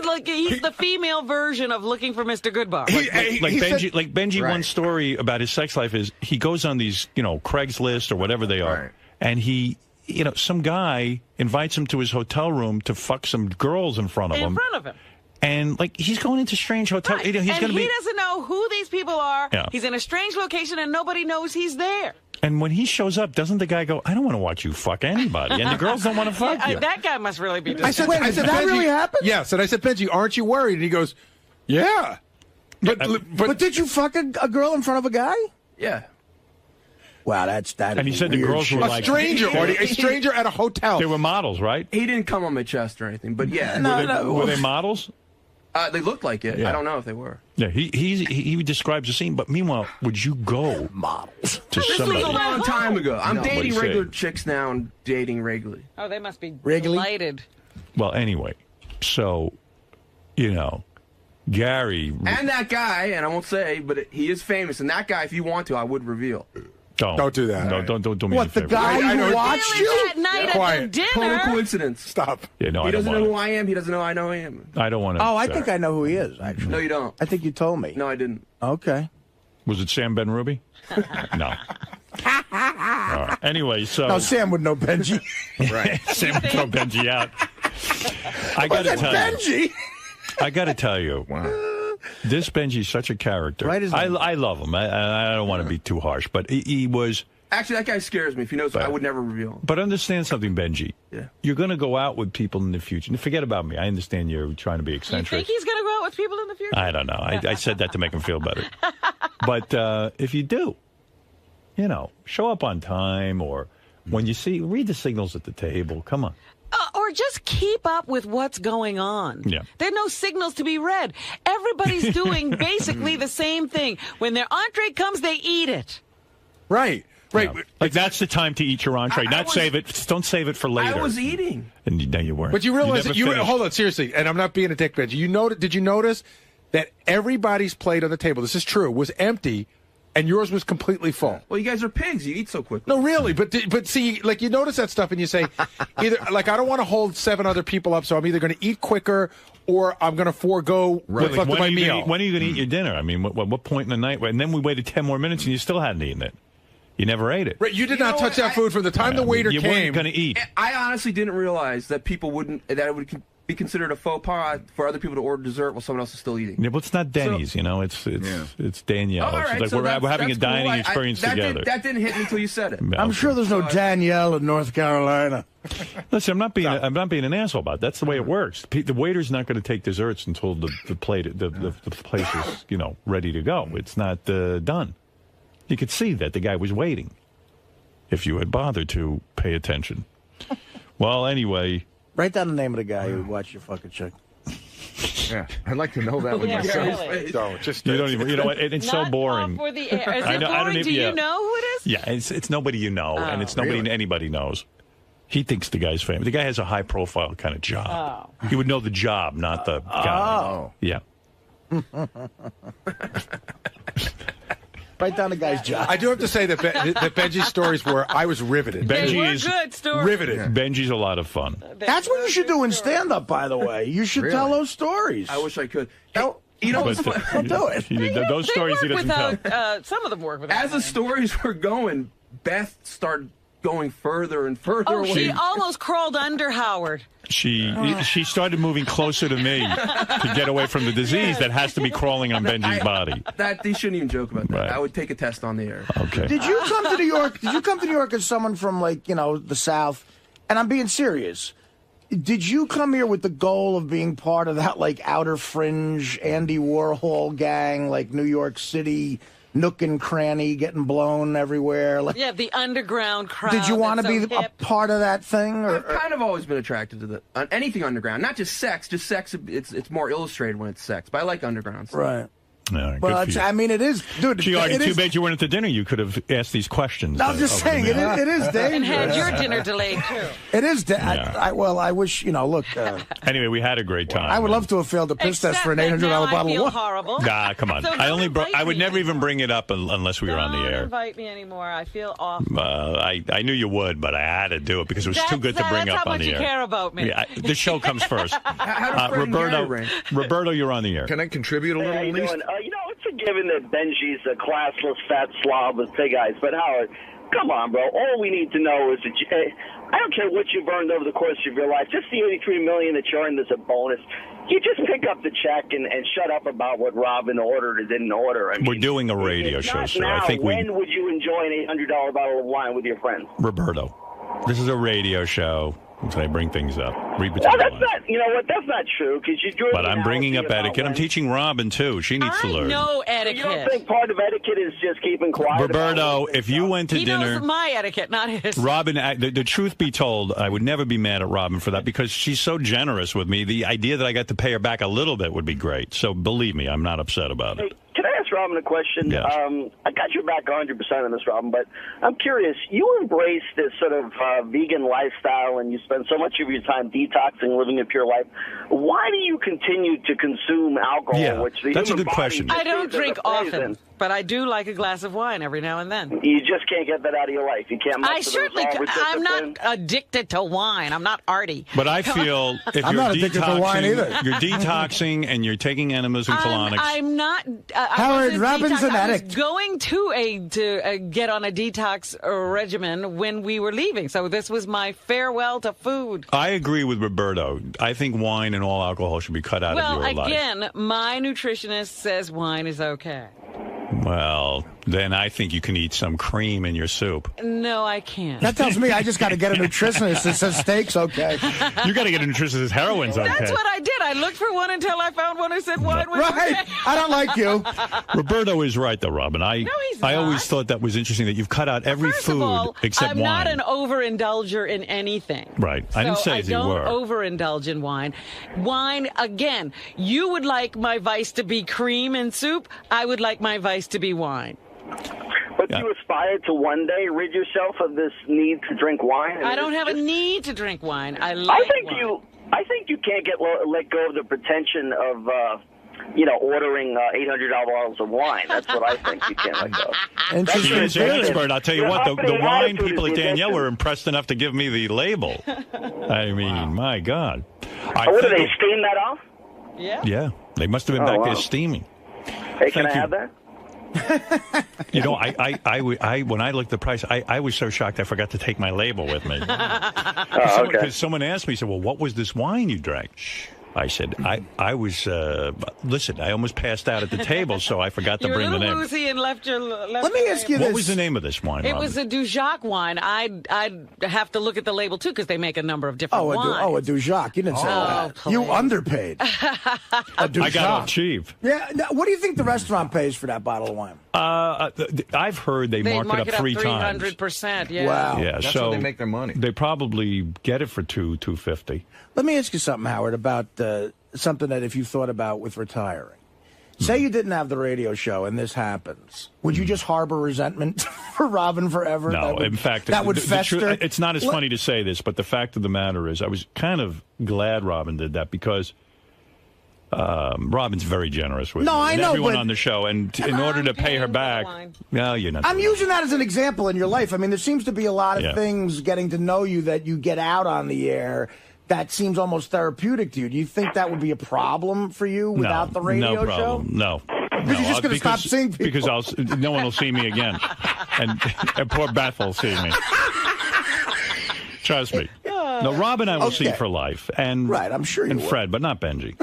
the female version of Looking for Mr. Goodbar. Benji. One story about his sex life is he goes on these Craigslist or whatever they are, and he. Some guy invites him to his hotel room to fuck some girls in front of him. And he's going into strange hotels. Right. He doesn't know who these people are. Yeah. He's in a strange location and nobody knows he's there. And when he shows up, doesn't the guy go, I don't want to watch you fuck anybody. And the girls don't want to fuck you. That guy must really be I said, did that really happen? Yes. And I said, Benji, aren't you worried? And he goes, yeah. But did you fuck a girl in front of a guy? Yeah. Wow, that. And he said the girls were a stranger, Artie, a stranger at a hotel. They were models, right? He didn't come on my chest or anything, but yeah. Were they models? They looked like it. Yeah. I don't know if they were. Yeah, he describes the scene, but meanwhile, would you go models to somebody? This was a long time ago. I'm dating regular chicks now and dating regularly. Oh, they must be delighted. Well, anyway, so, Gary. And that guy, and I won't say, but he is famous, and that guy, if you want to, I would reveal. Don't do that. No, don't do me What, any favor. the guy who watched you? That night Quiet. at the dinner. Total coincidence. Stop. Yeah, no, He I don't doesn't know want who I am. He doesn't know I know him. I don't want to. Oh, I think I know who he is, actually. No, you don't. I think you told me. No, I didn't. Okay. Was it Sam Ben Ruby? No. Anyway, so... No, Sam would know Benji. Right. Sam would throw Benji out. I got to tell Benji? you. I got to tell you. Wow. This Benji's such a character. Right, I love him. I don't want to be too harsh, but he was... Actually, that guy scares me. If he knows, I would never reveal him. But understand something, Benji. Yeah. You're going to go out with people in the future. Forget about me. I understand you're trying to be You eccentric. think he's going to go out with people in the future? I don't know. I said that to make him feel better. But if you do, show up on time, or when you read the signals at the table. Come on. Or just keep up with what's going on. Yeah. There are no signals to be read. Everybody's doing basically the same thing. When their entree comes, they eat it. Right. Right. Yeah. Like, that's the time to eat your entree. Save it. Don't save it for later. I was eating. And no, you weren't. But you realize never that you finished. hold on, seriously, and I'm not being a dick, Benji. Did you notice that everybody's plate on the table, this is true, was empty, and yours was completely full? Well, you guys are pigs. You eat so quickly. No, really, but see, like, you notice that stuff, and you say, either, like, I don't want to hold 7 other people up, so I'm either going to eat quicker, or I'm going to forego what's left of my meal. When are you going to eat your dinner? I mean, what point in the night? And then we waited 10 more minutes, and you still hadn't eaten it. You never ate it. Right, you did not touch that food from the time the waiter you came. You weren't going to eat. I honestly didn't realize that people that it would be considered a faux pas for other people to order dessert while someone else is still eating. Yeah, but it's not Denny's, it's Danielle. Oh, right, it's like we're having a dining experience together. That didn't hit me until you said it. I'm sure there's no Danielle in North Carolina. Listen, I'm not being an asshole about it. That's the way it works. The waiter's not going to take desserts until the place is ready to go. It's not done. You could see that the guy was waiting. If you had bothered to pay attention. Well, anyway. Write down the name of the guy who watched your fucking chick. Yeah, I'd like to know that one myself. Really. No, just you don't even. You know what? It's so boring. For the air. Is it boring? Do you know who it is? Yeah, it's nobody you know, and it's nobody anybody knows. He thinks the guy's famous. The guy has a high profile kind of job. He would know the job, not the guy. Oh. Yeah. Write down the guy's job. I do have to say that Benji's stories I was riveted. Benji is good stories. Riveted. Benji's a lot of fun. That's what you should do in stand-up, by the way. You should tell those stories. I wish I could. Don't do it. Those stories he doesn't tell. Some of them work without. As the stories were going, Beth started going further and further away. She almost crawled under Howard. She started moving closer to me to get away from the disease that has to be crawling on Benji's body. They shouldn't even joke about that. Right. I would take a test on the air. Okay. Did you come to New York? Did you come to New York as someone from, the South? And I'm being serious. Did you come here with the goal of being part of that, outer fringe Andy Warhol gang, New York City, nook and cranny, getting blown everywhere? The underground crowd. Did you want to be a part of that thing? Or? I've kind of always been attracted to anything underground. Not just sex. Just sex, it's more illustrated when it's sex. But I like underground stuff. Right. Yeah, but it is, dude. Gee, Artie, too bad you weren't at the dinner. You could have asked these questions. I'm just saying, it is dangerous. And had your dinner delayed, too. It is. I wish, look. Anyway, we had a great time. I would love to have failed the piss test for an $800 bottle of wine. Horrible. Nah, come on. So I would never even bring it up unless we were on the air. Don't invite me anymore. I feel awful. I knew you would, but I had to do it because it was too good to bring up on the air. That's how much you care about me. Yeah, the show comes first. Roberto, you're on the air. Can I contribute a little, at least? It's a given that Benji's a classless fat slob with pig eyes, but Howard, come on, bro. All we need to know is that I don't care what you've earned over the course of your life. Just the $83 million that you earned as a bonus. You just pick up the check and shut up about what Robin ordered or didn't order. I mean, we're doing a radio show, sir. Now, I think when would you enjoy an $800 bottle of wine with your friends? Roberto, this is a radio show. So I bring things up. Read between No, the that's lines. not. You know what? That's not true because you drew. But I'm bringing up etiquette. I'm teaching Robin too. She needs to learn. I know You etiquette. don't think part of etiquette is just keeping quiet? Roberto, if you went to He dinner, knows my etiquette, not his. Robin. The truth be told, I would never be mad at Robin for that because she's so generous with me. The idea that I got to pay her back a little bit would be great. So believe me, I'm not upset about it. Can I ask Robin a question? Yes. I got your back 100% on this, Robin, but I'm curious. You embrace this sort of vegan lifestyle, and you spend so much of your time DJing detoxing, living a pure life, why do you continue to consume alcohol? Yeah, which the that's a human good body question. just I don't sees as drink a poison? often, but I do like a glass of wine every now and then. You just can't get that out of your life. You can't. I certainly. I'm not addicted to wine. I'm not arty. But I feel if I'm you're not addicted to wine either. you're detoxing and you're taking enemas and colonics. I'm not. Howard, Robin's an I was addict. going to get on a detox regimen when we were leaving, so this was my farewell to food. I agree with Roberto. I think wine and all alcohol should be cut out of your life. Well, again, my nutritionist says wine is okay. Well, then I think you can eat some cream in your soup. No, I can't. That tells me I just got to get a nutritionist that says steak's okay. You got to get a nutritionist. Heroin's okay. That's what I did. I looked for one until I found one who said wine was Right. okay. I don't like you. Roberto is right, though, Robin. I always thought that was interesting that you've cut out every First food of all, except I'm wine. not an overindulger in anything. Right. I didn't say so you were. I don't overindulge in wine. Wine, again, you would like my vice to be cream and soup. I would like my vice to be wine. But do you aspire to one day rid yourself of this need to drink wine? I don't have a need to drink wine. I like wine. I think you can't let go of the pretension of ordering $800 bottles of wine. That's what I think you can't let go. She is an expert. I'll tell you what, the wine people at Danielle were impressed enough to give me the label. I mean, my God. What do they steam that off? Yeah. Yeah. They must have been back there steaming. Hey, can Thank I you. have that? You know, I when I looked at the price, I was so shocked I forgot to take my label with me. Because someone asked me, said, well, what was this wine you drank? I said, I was, listen, I almost passed out at the table, so I forgot to bring the name. You were a little woozy and left your... Let me ask you this. What was the name of this wine, It Robin? was a Dujac wine. I'd have to look at the label, too, because they make a number of different wines. A Dujac. You didn't say that. please. You underpaid. I got off cheap. Yeah. Now, what do you think the restaurant pays for that bottle of wine? I've heard they mark it up 3 times. 300%, yeah. Wow. Yeah, That's so how they make their money. They probably get it for $250. Let me ask you something, Howard, about something that if you thought about with retiring. Say you didn't have the radio show and this happens. Would you just harbor resentment for Robin forever? No, in fact, that would fester. It's not as funny to say this, but the fact of the matter is I was kind of glad Robin did that because Robin's very generous with me I and know, everyone but on the show. And in order to pay her back, no, you're not. I'm using that as an example in your life. I mean, there seems to be a lot of things getting to know you that you get out on the air that seems almost therapeutic to you. Do you think that would be a problem for you without the radio no problem. show? No. Because you're just going to stop seeing people. Because no one will see me again. and poor Beth will see me. Trust me. No, Rob and I will see for life. And right, I'm sure you And will. Fred, but not Benji.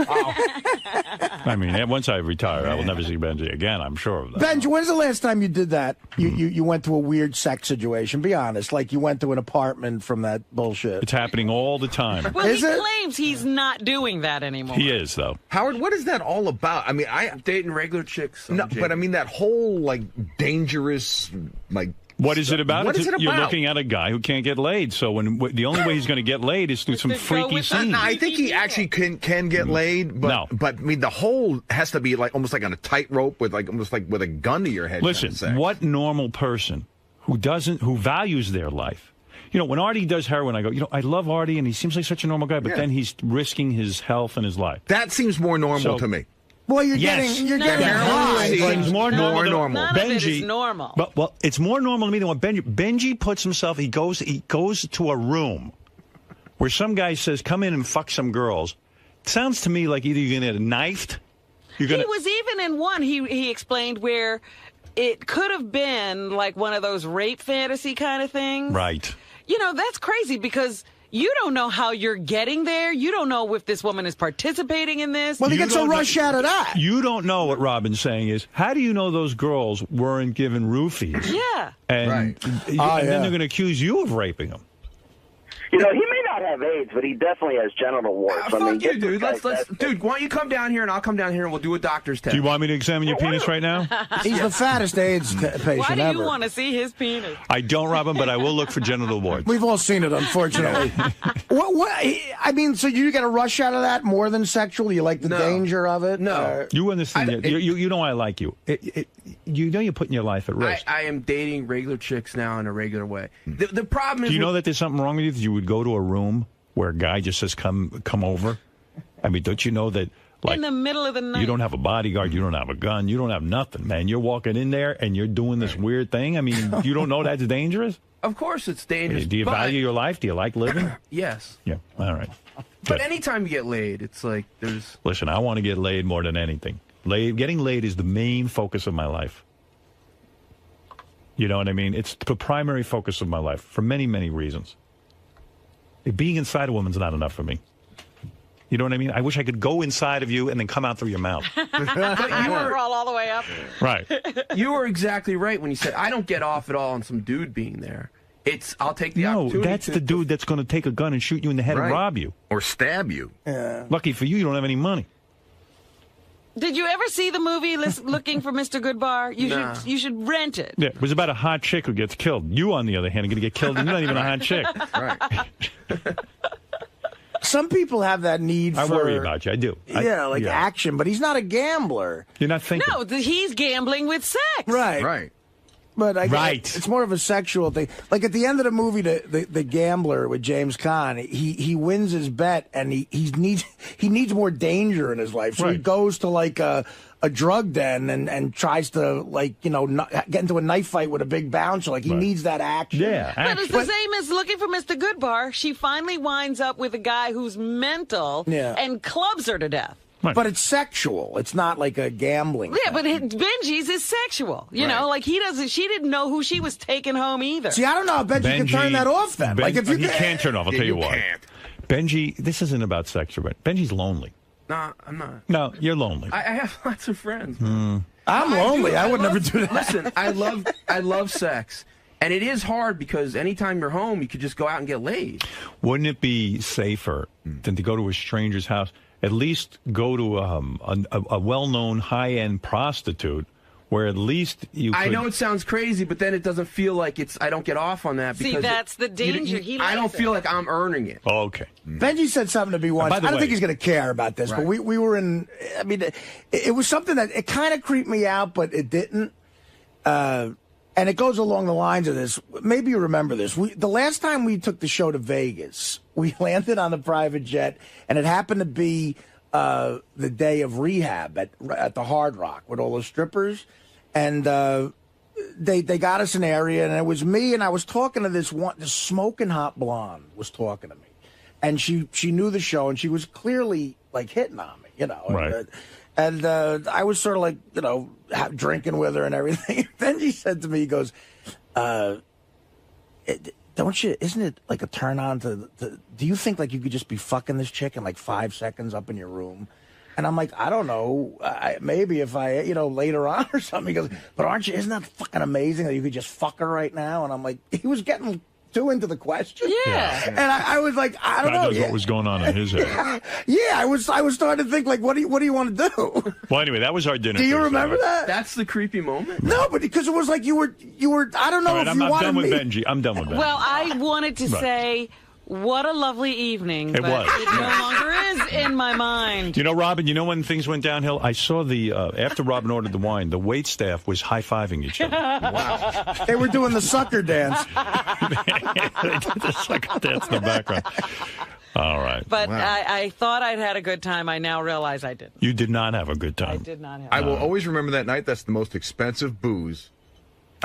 I mean, once I retire, I will never see Benji again. I'm sure of that. Benji, when's the last time you did that? You went to a weird sex situation. Be honest, like you went to an apartment from that bullshit. It's happening all the time. Well, he claims he's not doing that anymore. He is, though. Howard, what is that all about? I mean, I'm dating regular chicks. No, but I mean that whole like dangerous like. What is it about? What is it about? You're looking at a guy who can't get laid. So the only way he's going to get laid is through some freaky scene. No, I think he actually can get laid, but but I mean the whole has to be like almost like on a tightrope with like almost like with a gun to your head. Listen, what normal person who values their life? You know, when Artie does heroin, I go, I love Artie and he seems like such a normal guy, but then he's risking his health and his life. That seems more normal to me. Well, you're Yes. getting high. Seems more normal. None of it is normal. Well, it's more normal to me than what Benji puts himself. He goes to a room where some guy says, "Come in and fuck some girls." It sounds to me like either you're going to get knifed. He was even in one. He explained where it could have been like one of those rape fantasy kind of things. Right. You know, that's crazy because you don't know how you're getting there. You don't know if this woman is participating in this. Well, he gets a rush out of that. You don't know what Robin's saying is, how do you know those girls weren't given roofies? Yeah. And, then they're going to accuse you of raping them. You know, he may not have AIDS, but he definitely has genital warts. Fuck you, dude. Dude, why don't you come down here and I'll come down here and we'll do a doctor's test. Do you want me to examine your penis right now? He's the fattest AIDS patient Why do ever. you want to see his penis? I don't, Robin, but I will look for genital warts. We've all seen it, unfortunately. I mean, so you get a rush out of that more than sexual? You like the danger of it? No. You understand? You know I like you. You know you're putting your life at risk. I am dating regular chicks now in a regular way. The problem is... Do you know that there's something wrong with you? That you would go to a room where a guy just says, come over? I mean, don't you know that, like, in the middle of the night. you don't have a bodyguard, you don't have a gun, you don't have nothing, man. You're walking in there and you're doing this weird thing. I mean, you don't know that's dangerous? Of course it's dangerous. Do you value your life? Do you like living? Yes. Yeah, all right. But anytime you get laid, it's like there's... Listen, I want to get laid more than anything. Getting laid is the main focus of my life. You know what I mean? It's the primary focus of my life for many, many reasons. Being inside a woman's not enough for me. You know what I mean? I wish I could go inside of you and then come out through your mouth. Crawl all the way up. Right. You were exactly right when you said, I don't get off at all on some dude being there. I'll take the opportunity. No, that's the dude that's going to take a gun and shoot you in the head and rob you. Or stab you. Yeah. Lucky for you, you don't have any money. Did you ever see the movie Looking for Mr. Goodbar? You should rent it. Yeah, it was about a hot chick who gets killed. You, on the other hand, are going to get killed and you're not even a hot chick. Right. Some people have that need I for... worry about you. I do. Action, but he's not a gambler. You're not thinking. No, he's gambling with sex. Right. But it's more of a sexual thing. Like at the end of the movie, the gambler with James Caan, he wins his bet and he needs more danger in his life. So he goes to like a drug den and tries to get into a knife fight with a big bouncer. Like he needs that action. Yeah, but it's the same as Looking for Mr. Goodbar. She finally winds up with a guy who's mental and clubs her to death. Right. But it's sexual. It's not like a gambling Yeah, but Benji's is sexual. You know, like she didn't know who she was taking home either. See, I don't know if Benji can turn that off then. Like if he can't turn off, I'll tell you why. Benji, this isn't about sex, but Benji's lonely. Nah, I'm not. No, you're lonely. I have lots of friends. I'm lonely. I would never do that. Listen, I love sex. And it is hard because anytime you're home, you could just go out and get laid. Wouldn't it be safer than to go to a stranger's house? At least go to a well-known high-end prostitute where at least you could... I know it sounds crazy, but then it doesn't feel like I don't get off on that. See, that's the danger. I don't feel like I'm earning it. Oh, okay. Benji said something to me once. I don't think he's going to care about this, but we were in... I mean, it was something that it kind of creeped me out, but it didn't. And it goes along the lines of this. Maybe you remember this. The last time we took the show to Vegas, we landed on a private jet, and it happened to be the day of rehab at the Hard Rock with all the strippers. And they got us an area, and it was me, and I was talking to this smoking hot blonde was talking to me. And she knew the show, and she was clearly, like, hitting on me, you know. Right. And I was sort of like, drinking with her and everything. Then she said to me, he goes, isn't it like a turn on to do you think like you could just be fucking this chick in like 5 seconds up in your room? And I'm like, I don't know. Maybe if I, later on or something. He goes, but isn't that fucking amazing that you could just fuck her right now? And I'm like, he was getting too into the question. Yeah. And I was like, I don't know. God knows what was going on in his head. Yeah, I was starting to think like, what do you want to do? Well, anyway, that was our dinner. Do you remember that? That's the creepy moment. No, but because it was like you were. I don't know if you wanted I'm done with me. Benji. I'm done with Benji. Well, I wanted to say, what a lovely evening. It was. It no longer is in my mind. You know, Robin, when things went downhill? I saw after Robin ordered the wine, the wait staff was high-fiving each other. Wow. They were doing the sucker dance. They did the sucker dance in the background. All right. But I thought I'd had a good time. I now realize I didn't. You did not have a good time. I did not have I will always remember that night. That's the most expensive booze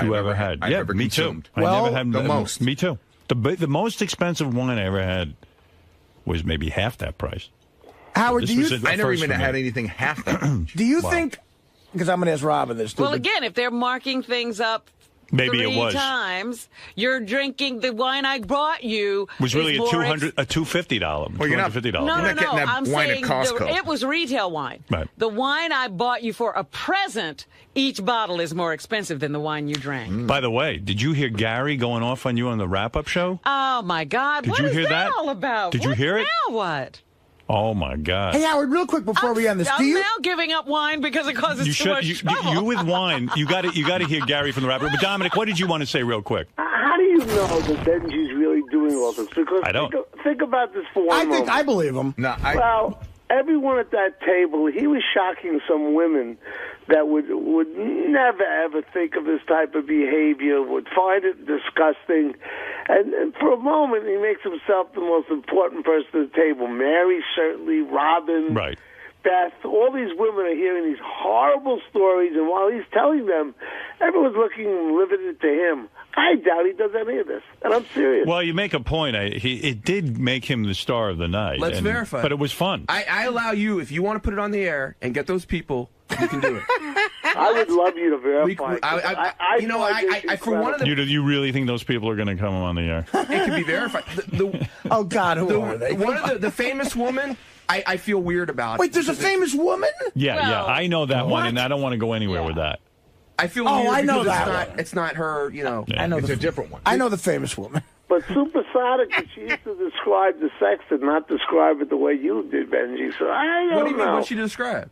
you ever had. I've ever me consumed. too. I never had the most. Me too. The most expensive wine I ever had was maybe half that price. Howard, I never even had anything half that. Do you think? Because I'm going to ask Robin this too. Well, again, if they're marking things up. Maybe it was. 3 times. You're drinking the wine I brought you. Was really a $250. Well, you're not getting that I'm wine saying at Costco. it was retail wine. Right. The wine I bought you for a present, each bottle is more expensive than the wine you drank. By the way, did you hear Gary going off on you on the wrap-up show? Oh, my God. Did What you is hear that? all about? Did you hear it? Now what? Oh, my God. Hey, Howard, real quick before we end this. I'm now giving up wine because it causes too much trouble. You with wine, you got to hear Gary from the wrap-up. But Dominic, what did you want to say real quick? How do you know that Benji's really doing all this? Because I don't. Think about this for one moment. I believe him. No, well, everyone at that table, he was shocking some women that would never, ever think of this type of behavior, would find it disgusting. And for a moment, he makes himself the most important person at the table. Mary, certainly, Robin, right. Beth, all these women are hearing these horrible stories, and while he's telling them, everyone's looking riveted to him. I doubt he does any of this, and I'm serious. Well, you make a point. It did make him the star of the night. Let's verify. But it was fun. I allow you, if you want to put it on the air and get those people, you can do it. I would love you to verify. For one of the... You really think those people are going to come on the air? It can be verified. Oh, God, who are they? One of the famous woman, I feel weird about. Wait, there's a famous woman? Yeah, I know that one, and I don't want to go anywhere with that. I feel weird I know because that it's not her, you know. Yeah. I know it's a different one. I know the famous woman. But supersonic, she used to describe the sex and not describe it the way you did, Benji. So I don't know. What do you mean? What she describe?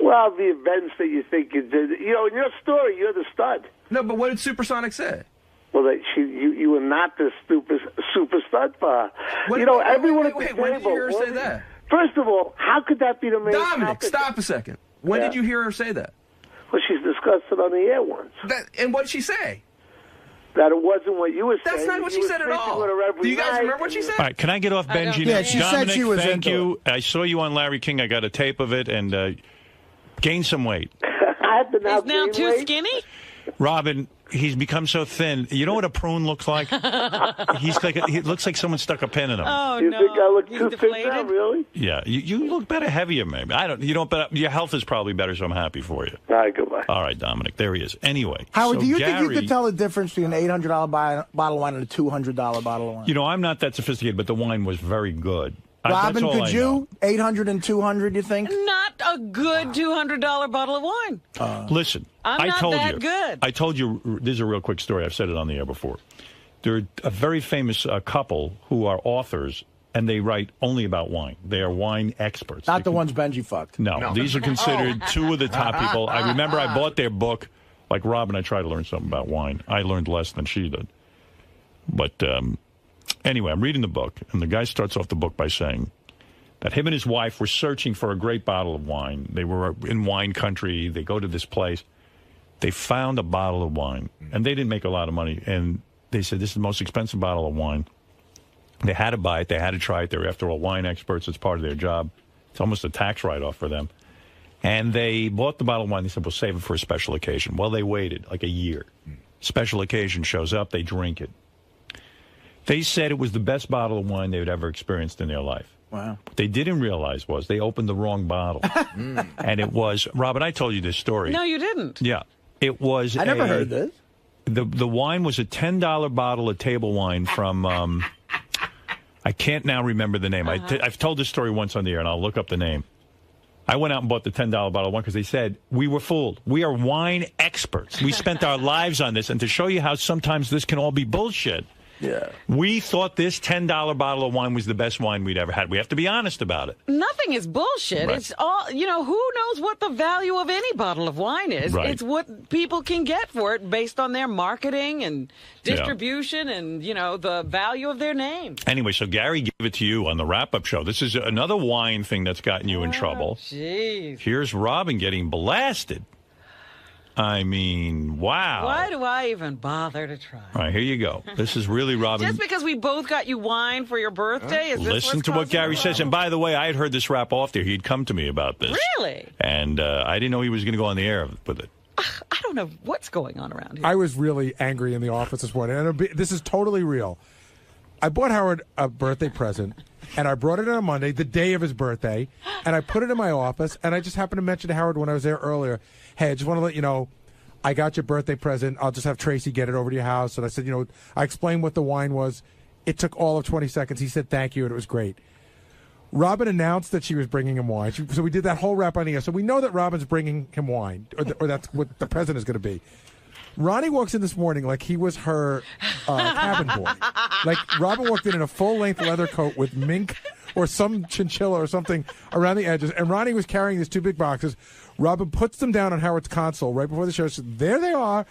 Well, the events that you think you did. You know, in your story, you're the stud. No, but what did Supersonic say? Well, that you were not the super stud for her. Everyone at the table. When did you hear her say that? First of all, how could that be the main Dominic, topic? stop a second. When did you hear her say that? Well, she's discussed it on the air once. And what did she say? That it wasn't what you were saying. That's not what she said at all. Do you guys remember what she said? All right, can I get off Benji? Yeah, she Dominic, said she was thank into you. I saw you on Larry King. I got a tape of it, and gain some weight. I have to He's now too skinny? Robin, he's become so thin. You know what a prune looks like? He looks like someone stuck a pin in him. Oh, you no. think I look He's too deflated? thin now, really? Yeah, you look better heavier, maybe. I don't. You don't. But your health is probably better, so I'm happy for you. All right, goodbye. All right, Dominic. There he is. Anyway, Howard, so do you Gary, think you could tell the difference between an $800 bottle of wine and a $200 bottle of wine? You know, I'm not that sophisticated, but the wine was very good. Robin, that's all could I you? know. 800 and 200, you think? Not a good $200 bottle of wine. Listen, I'm I not told that you. good. I told you. This is a real quick story. I've said it on the air before. They're a very famous couple who are authors, and they write only about wine. They are wine experts. Not the ones Benji fucked. No, these are considered two of the top people. I remember I bought their book. Like Robin, I tried to learn something about wine. I learned less than she did. But anyway, I'm reading the book, and the guy starts off the book by saying that him and his wife were searching for a great bottle of wine. They were in wine country. They go to this place. They found a bottle of wine, and they didn't make a lot of money. And they said, this is the most expensive bottle of wine. They had to buy it. They had to try it. They were, after all, wine experts. It's part of their job. It's almost a tax write-off for them. And they bought the bottle of wine. They said, we'll save it for a special occasion. Well, they waited like a year. Special occasion shows up. They drink it. They said it was the best bottle of wine they had ever experienced in their life. Wow. What they didn't realize was they opened the wrong bottle. And it was, Robin, I told you this story. No, you didn't. Yeah. It was I never heard this. The wine was a $10 bottle of table wine from, I can't now remember the name. I've told this story once on the air, and I'll look up the name. I went out and bought the $10 bottle of wine because they said, we were fooled. We are wine experts. We spent our lives on this. And to show you how sometimes this can all be bullshit, yeah, we thought this $10 bottle of wine was the best wine we'd ever had. We have to be honest about it. Nothing is bullshit. Right. It's all, who knows what the value of any bottle of wine is? Right. It's what people can get for it based on their marketing and distribution and, the value of their name. Anyway, so Gary gave it to you on the wrap-up show. This is another wine thing that's gotten you in trouble. Jeez. Here's Robin getting blasted. I mean, wow. Why do I even bother to try? All right, here you go. This is really Robin. Just because we both got you wine for your birthday? Is this Listen to what Gary says. And by the way, I had heard this rap off there. He'd come to me about this. Really? And I didn't know he was going to go on the air with it. I don't know what's going on around here. I was really angry in the office this morning. And this is totally real. I bought Howard a birthday present, and I brought it on Monday, the day of his birthday, and I put it in my office, and I just happened to mention to Howard when I was there earlier, hey, I just want to let you know, I got your birthday present. I'll just have Tracy get it over to your house. And I said, I explained what the wine was. It took all of 20 seconds. He said, thank you, and it was great. Robin announced that she was bringing him wine. So we did that whole wrap on the air. So we know that Robin's bringing him wine, or that's what the present is going to be. Ronnie walks in this morning like he was her cabin boy. Like Robin walked in a full-length leather coat with mink or some chinchilla or something around the edges, and Ronnie was carrying these two big boxes. Robin puts them down on Howard's console right before the show. So there they are.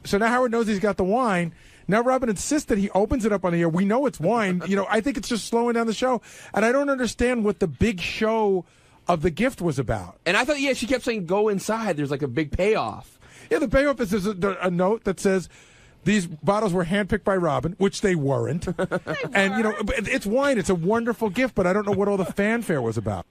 So now Howard knows he's got the wine. Now Robin insists that he opens it up on the air. We know it's wine. I think it's just slowing down the show. And I don't understand what the big show of the gift was about. And I thought, she kept saying, go inside. There's like a big payoff. Yeah, the payoff is there's a note that says, these bottles were handpicked by Robin, which they weren't. And, you know, it's wine. It's a wonderful gift, but I don't know what all the fanfare was about.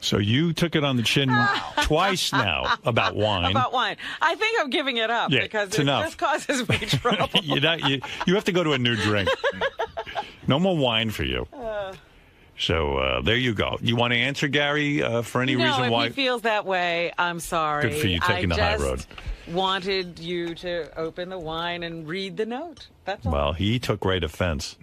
So you took it on the chin twice now about wine. About wine. I think I'm giving it up because it just causes me trouble. You have to go to a new drink. No more wine for you. So there you go. You want to answer, Gary, for any reason why? No, if he feels that way, I'm sorry. Good for you taking the high road. Wanted you to open the wine and read the note. That's all. Well, he took great offense.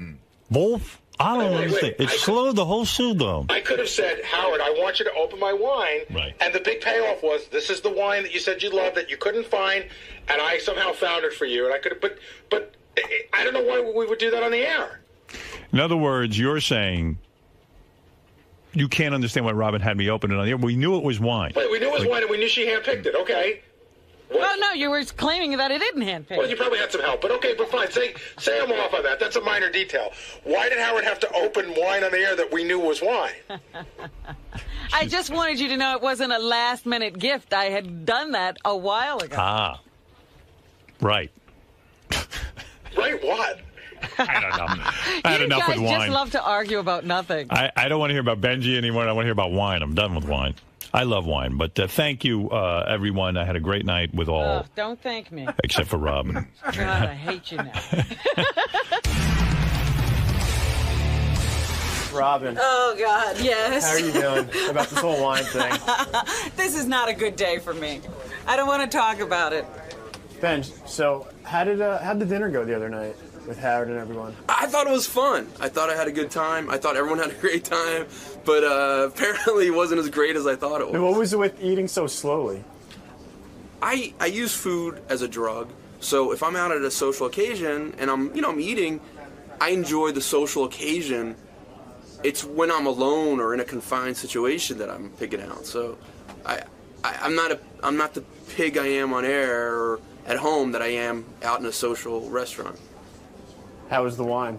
Wolf? I don't understand. It slowed the whole show down. I could have said, Howard, I want you to open my wine. Right. And the big payoff was, this is the wine that you said you loved that you couldn't find, and I somehow found it for you. And I could have, but I don't know why we would do that on the air. In other words, you're saying you can't understand why Robin had me open it on the air. We knew it was wine. Wait, we knew it was wine, and we knew she handpicked it. Okay. Well, no, you were claiming that it didn't handpick. Well, you probably had some help, but okay, but fine. Say I'm off on that. That's a minor detail. Why did Howard have to open wine on the air that we knew was wine? I just wanted you to know it wasn't a last-minute gift. I had done that a while ago. Ah. Right. Right what? I don't know. I had enough with wine. You guys just love to argue about nothing. I don't want to hear about Benji anymore. I want to hear about wine. I'm done with wine. I love wine, but thank you, everyone. I had a great night with all. Don't thank me. Except for Robin. God, I hate you now. Robin. Oh, God, yes. How are you doing about this whole wine thing? This is not a good day for me. I don't want to talk about it. Ben, so how did the dinner go the other night with Howard and everyone? I thought it was fun. I thought I had a good time. I thought everyone had a great time, but apparently it wasn't as great as I thought it was. What was it with eating so slowly? I use food as a drug. So if I'm out at a social occasion and I'm eating, I enjoy the social occasion. It's when I'm alone or in a confined situation that I'm pigging out. So I'm not the pig I am on air or at home that I am out in a social restaurant. How was the wine?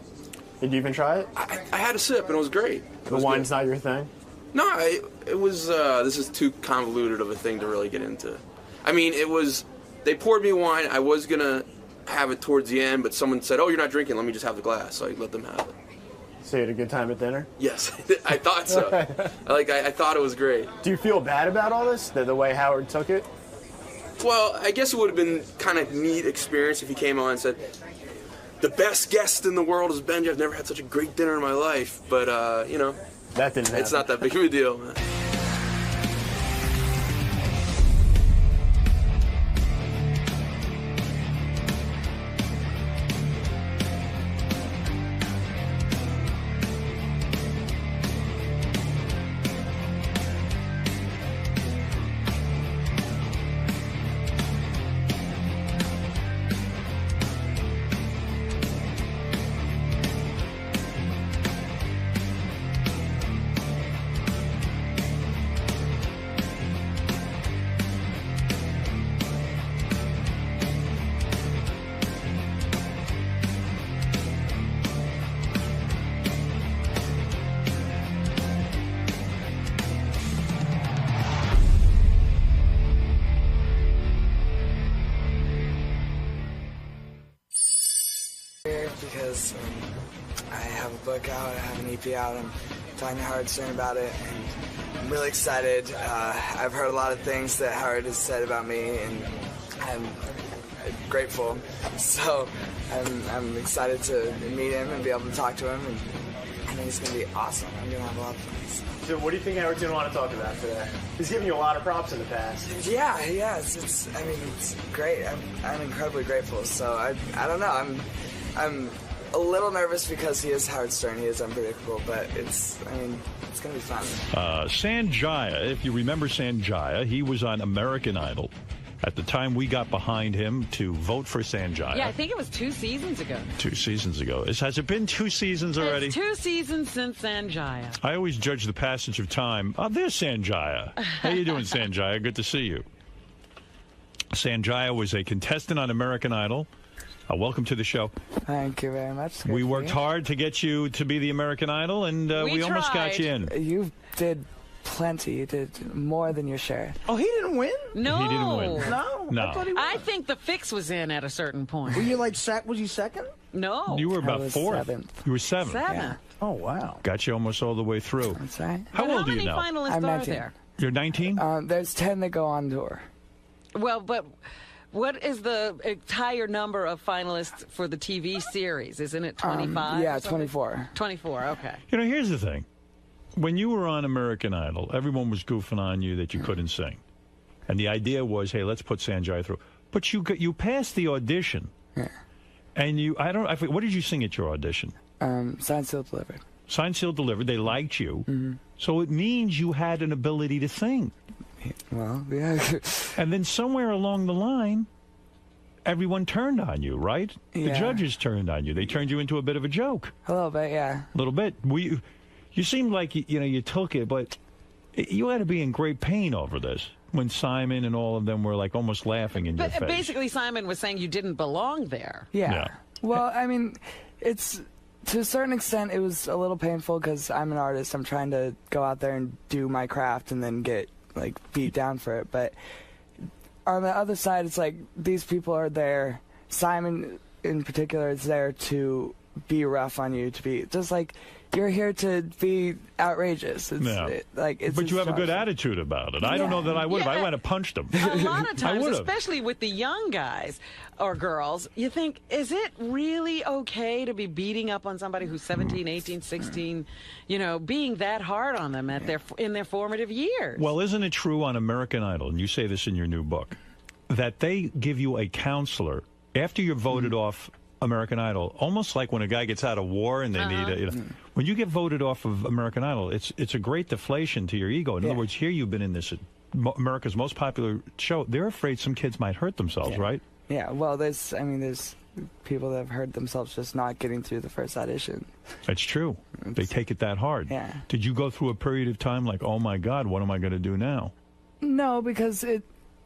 Did you even try it? I had a sip and it was great. The wine's not your thing? No, it was. This is too convoluted of a thing to really get into. I mean, it was. They poured me wine. I was gonna have it towards the end, but someone said, "Oh, you're not drinking. Let me just have the glass." So I let them have it. So you had a good time at dinner? Yes, I thought so. I thought it was great. Do you feel bad about all this? The way Howard took it? Well, I guess it would have been kind of neat experience if he came on and said, "The best guest in the world is Benji. I've never had such a great dinner in my life." But that didn't happen. It's not that big of a deal, man. Because I have a book out, I have an EP out, I'm talking to Howard Stern about it, and I'm really excited. I've heard a lot of things that Howard has said about me, and I'm grateful. So I'm excited to meet him and be able to talk to him, and I think it's going to be awesome. I'm going to have a lot of fun. So what do you think Howard's going to want to talk about today? He's given you a lot of props in the past. Yeah, it's great. I'm incredibly grateful. So I don't know. I'm a little nervous because he is Howard Stern. He is unpredictable, but it's going to be fun. Sanjaya, if you remember Sanjaya, he was on American Idol. At the time we got behind him to vote for Sanjaya. Yeah, I think it was 2 seasons ago. 2 seasons ago. Has it been 2 seasons already? It's 2 seasons since Sanjaya. I always judge the passage of time. Oh, there's Sanjaya. How you doing, Sanjaya? Good to see you. Sanjaya was a contestant on American Idol. Welcome to the show. Thank you very much. We worked hard to get you to be the American Idol, and we almost got you in. You did plenty. You did more than your share. Oh, he didn't win? No. He didn't win. No. No. I thought he won. I think the fix was in at a certain point. Were you like was he second? No. You were I about was fourth. seventh. You were seventh. Seventh. Oh, wow. Got you almost all the way through. That's right. How old are you many now? finalists I'm are 19. there? You're 19? There's 10 that go on tour. Well, but what is the entire number of finalists for the TV series? Isn't it 25? Yeah, 24. 24, okay. You know, here's the thing. When you were on American Idol, everyone was goofing on you that you couldn't sing. And the idea was, hey, let's put Sanjay through. But you passed the audition. Yeah. And I forget, what did you sing at your audition? Signed, sealed, delivered. Signed, sealed, delivered. They liked you. Mm-hmm. So it means you had an ability to sing. Well, yeah. And then somewhere along the line, everyone turned on you, right? The Yeah. judges turned on you. They turned you into a bit of a joke. A little bit, yeah. A little bit. You seemed like you took it, but you had to be in great pain over this when Simon and all of them were like almost laughing in your But face. basically, Simon was saying you didn't belong there. Yeah. Well, I mean, it's to a certain extent, it was a little painful because I'm an artist. I'm trying to go out there and do my craft and then get like beat down for it. But on the other side, it's like these people are there. Simon, in particular, is there to be rough on you, to be just like you're here to be outrageous. It's, But you have a good attitude about it. I don't know that I would have. I went and punched him. A lot of I times, would've. especially with the young guys or girls, you think, is it really okay to be beating up on somebody who's 17, 18, 16, being that hard on them in their formative years? Well, isn't it true on American Idol, and you say this in your new book, that they give you a counselor after you're voted off American Idol, almost like when a guy gets out of war and they need when you get voted off of American Idol, it's a great deflation to your ego. In other words, here you've been in this America's most popular show. They're afraid some kids might hurt themselves, right? Yeah, well, there's people that have hurt themselves just not getting through the first audition. That's true. They take it that hard. Yeah. Did you go through a period of time like, oh my God, what am I going to do now? No, because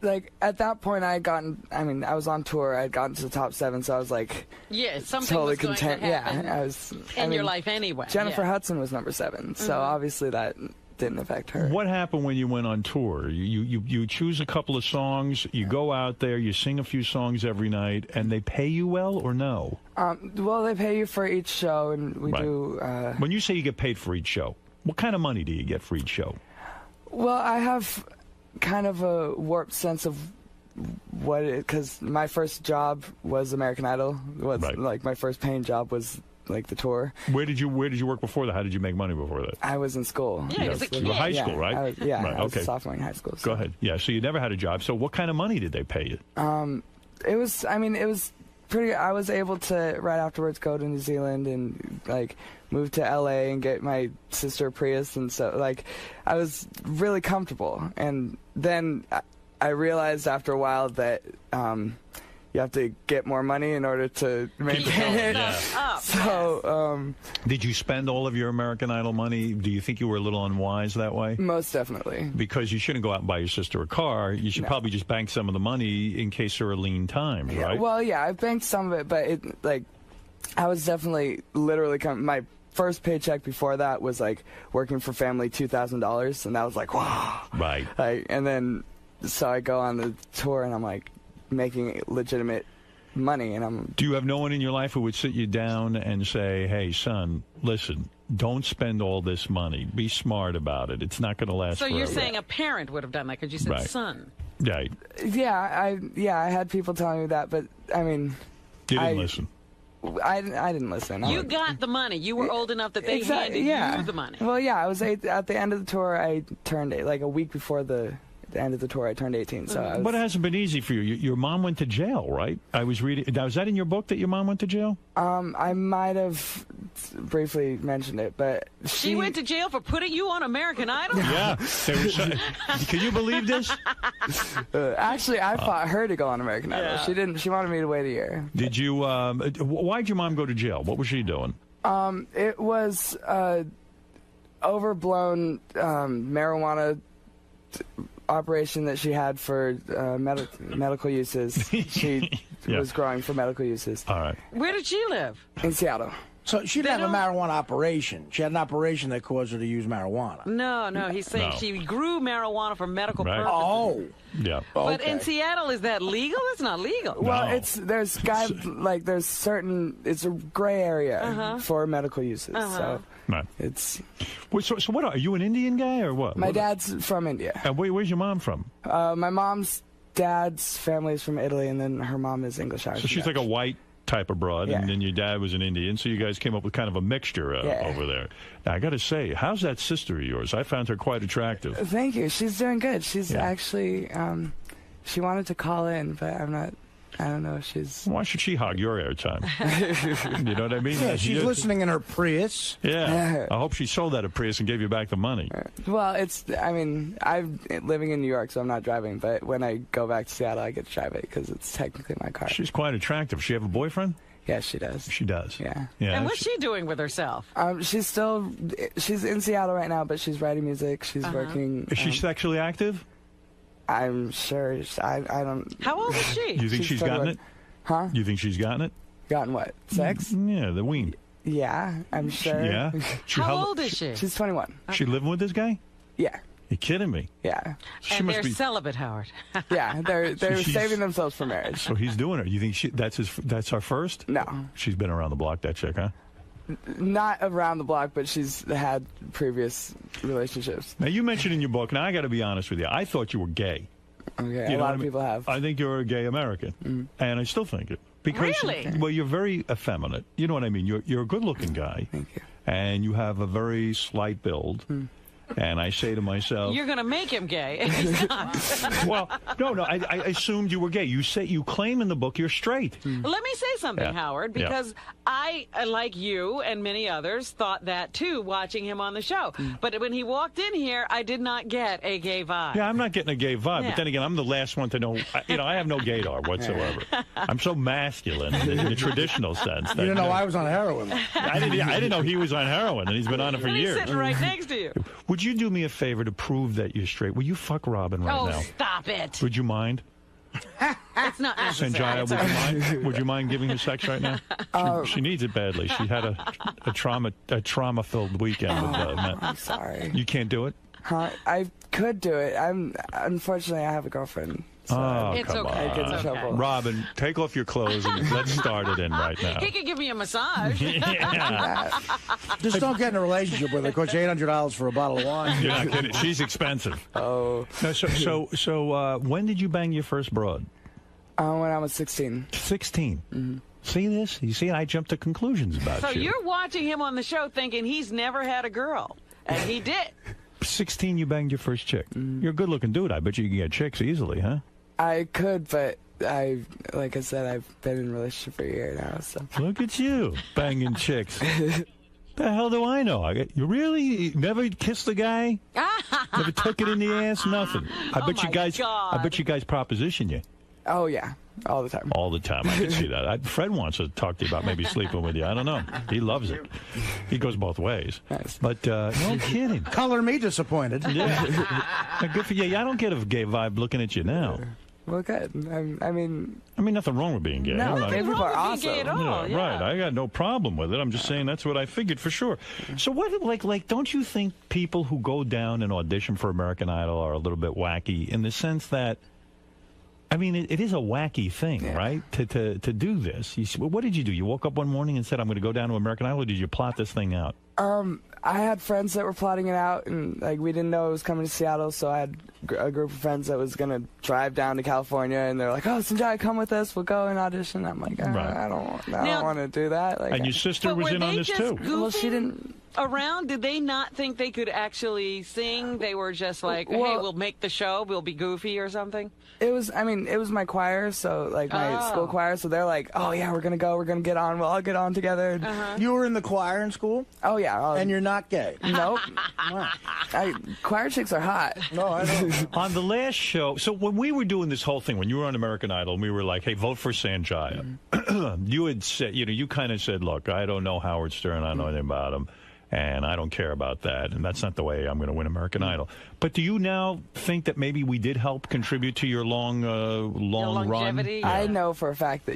at that point I was on tour. I had gotten to the top 7, so I was like, yeah, something totally was going content. to happen Yeah, I was in your life anyway. Jennifer yeah. Hudson was number 7, so obviously that didn't affect her. What happened when you went on tour? You choose a couple of songs, you go out there, you sing a few songs every night, and they pay you well or no? Well, they pay you for each show, and we do. When you say you get paid for each show, what kind of money do you get for each show? Well, I have kind of a warped sense of because my first job was American Idol. Like my first paying job was like the tour. Where did you work before that? How did you make money before that? I was in school. Yeah, as a kid. You were high school, right? I was, right, I was a sophomore in high school. So. Go ahead. Yeah, so you never had a job. So what kind of money did they pay you? It was pretty. I was able to right afterwards go to New Zealand and like move to LA and get my sister a Prius, and so like I was really comfortable. And then I realized after a while that you have to get more money in order to maintain it. Yeah. So, did you spend all of your American Idol money? Do you think you were a little unwise that way? Most definitely. Because you shouldn't go out and buy your sister a car. You should probably just bank some of the money in case there are lean times, right? Well, yeah, I banked some of it, but I was definitely literally my first paycheck before that was like working for family $2,000, and that was like, wow. Right. And then so I go on the tour, and I'm like making legitimate money, and Do you have no one in your life who would sit you down and say, hey, son, listen, don't spend all this money. Be smart about it. It's not going to last forever. So you're saying a parent would have done that because you said son. Right. Yeah, I had people telling me that, but I mean... You didn't listen. I didn't listen. You got the money. You were old enough that they handed you the money. Well, yeah, I was at the end of the tour. I turned like a week before the end of the tour. I turned 18. So, But it hasn't been easy for you. Your mom went to jail, right? I was reading. Now, is that in your book that your mom went to jail? I might have briefly mentioned it, but she went to jail for putting you on American Idol. Yeah. Can you believe this? Actually, I fought her to go on American Idol. Yeah. She didn't. She wanted me to wait a year. Did you? Why'd your mom go to jail? What was she doing? It was overblown marijuana operation that she had for medical uses. She was growing for medical uses. All right. Where did she live? In Seattle. So she didn't have a marijuana operation. She had an operation that caused her to use marijuana. No, he's saying she grew marijuana for medical purposes. Oh. Yeah. But in Seattle, is that legal? It's not legal. Well, there's certain, it's a gray area for medical uses. So it's. Wait, so what are you, an Indian guy or what? My dad's from India. And where's your mom from? My mom's dad's family is from Italy, and then her mom is English Irish. So she's like a white type of broad, and then your dad was an Indian, so you guys came up with kind of a mixture over there. Now, I got to say, how's that sister of yours? I found her quite attractive. Thank you. She's doing good. She's actually, she wanted to call in, but I don't know if she's... Why should she hog your airtime? You know what I mean? Yeah, she's listening in her Prius. Yeah. I hope she sold that at Prius and gave you back the money. Well, I'm living in New York, so I'm not driving, but when I go back to Seattle, I get to drive it because it's technically my car. She's quite attractive. She have a boyfriend? Yes, she does. She does. Yeah. And what's she doing with herself? She's in Seattle right now, but she's writing music. She's working. Is she sexually active? I'm sure. I don't. How old is she? You think she's gotten it? Huh? You think she's gotten it? Gotten what? Sex? Yeah, the ween. Yeah, I'm sure. Yeah. How old is she? She's 21. She living with this guy? Yeah. You kidding me? Yeah. And they're celibate, Howard. Yeah, they're saving themselves for marriage. So he's doing it. You think that's our first? No. She's been around the block, that chick, huh? Not around the block, but she's had previous relationships. Now, you mentioned in your book, now I got to be honest with you, I thought you were gay. Okay, a lot of people have. I think you're a gay American, and I still think it. Because, really? Well, you're very effeminate. You know what I mean? You're a good-looking guy. Thank you. And you have a very slight build. And I say to myself, you're going to make him gay. And he's not. Well, no, I assumed you were gay. You claim in the book you're straight. Let me say something, Howard, because I, like you and many others, thought that too, watching him on the show. But when he walked in here, I did not get a gay vibe. Yeah, I'm not getting a gay vibe. But then again, I'm the last one to know. I have no gaydar whatsoever. I'm so masculine in the traditional sense. You didn't know I was on heroin. I didn't know he was on heroin, and he's been on it for He's years. sitting right next to you. Would you do me a favor to prove that you're straight? Will you fuck Robin right now? Oh, stop it. Would you mind? It's not necessary. Sanjaya, would you mind giving her sex right now? She needs it badly. She had a trauma-filled weekend with men. I'm sorry. You can't do it? Huh? I could do it. Unfortunately, I have a girlfriend. So come on. I get in trouble. Robin, take off your clothes and let's start it in right now. He could give me a massage. Just don't get in a relationship with her. Cost you $800 for a bottle of wine. You're not kidding. She's expensive. Oh. No, so when did you bang your first broad? When I was 16. 16? Mm-hmm. See this? You see, I jumped to conclusions about So you. you're watching him on the show thinking he's never had a girl. And he did. 16, you banged your first chick. You're a good-looking dude. I bet you can get chicks easily, huh? I could, but like I said, I've been in a relationship for a year now. So look at you banging chicks. The hell do I know? You really never kissed a guy? Never took it in the ass? Nothing. I bet you guys proposition you. Oh yeah, all the time. All the time. I can see that. Fred wants to talk to you about maybe sleeping with you. I don't know. He loves it. He goes both ways. Nice. But no kidding. Color me disappointed. Yeah. Good for you. I don't get a gay vibe looking at you now. Well, good. I mean, nothing wrong with being gay. No, gay people are awesome. Right. I got no problem with it. I'm just saying that's what I figured for sure. So what, like, don't you think people who go down and audition for American Idol are a little bit wacky in the sense that, I mean, it is a wacky thing, right? To do this. What did you do? You woke up one morning and said, I'm going to go down to American Idol, or did you plot this thing out? I had friends that were plotting it out, and like we didn't know it was coming to Seattle, so I had a group of friends that was going to drive down to California, and they're like, "Oh, Sanjay, come with us. We'll go and audition." I'm like, I don't want to do that. Like, and your sister was in on this too. Well, she didn't. Around, did they not think they could actually sing? They were just like, hey, we'll make the show, we'll be goofy or something? It was my choir, so like my school choir, so they're like, oh yeah, we're going to get on, we'll all get on together. You were in the choir in school? Oh yeah. And you're not gay? Nope. Choir chicks are hot. No, I know. On the last show, so when we were doing this whole thing, when you were on American Idol, and we were like, hey, vote for Sanjaya, you had said, you kind of said, look, I don't know Howard Stern, I don't know anything about him. And I don't care about that, and that's not the way I'm going to win American Idol. But do you now think that maybe we did help contribute to your long run? I know for a fact that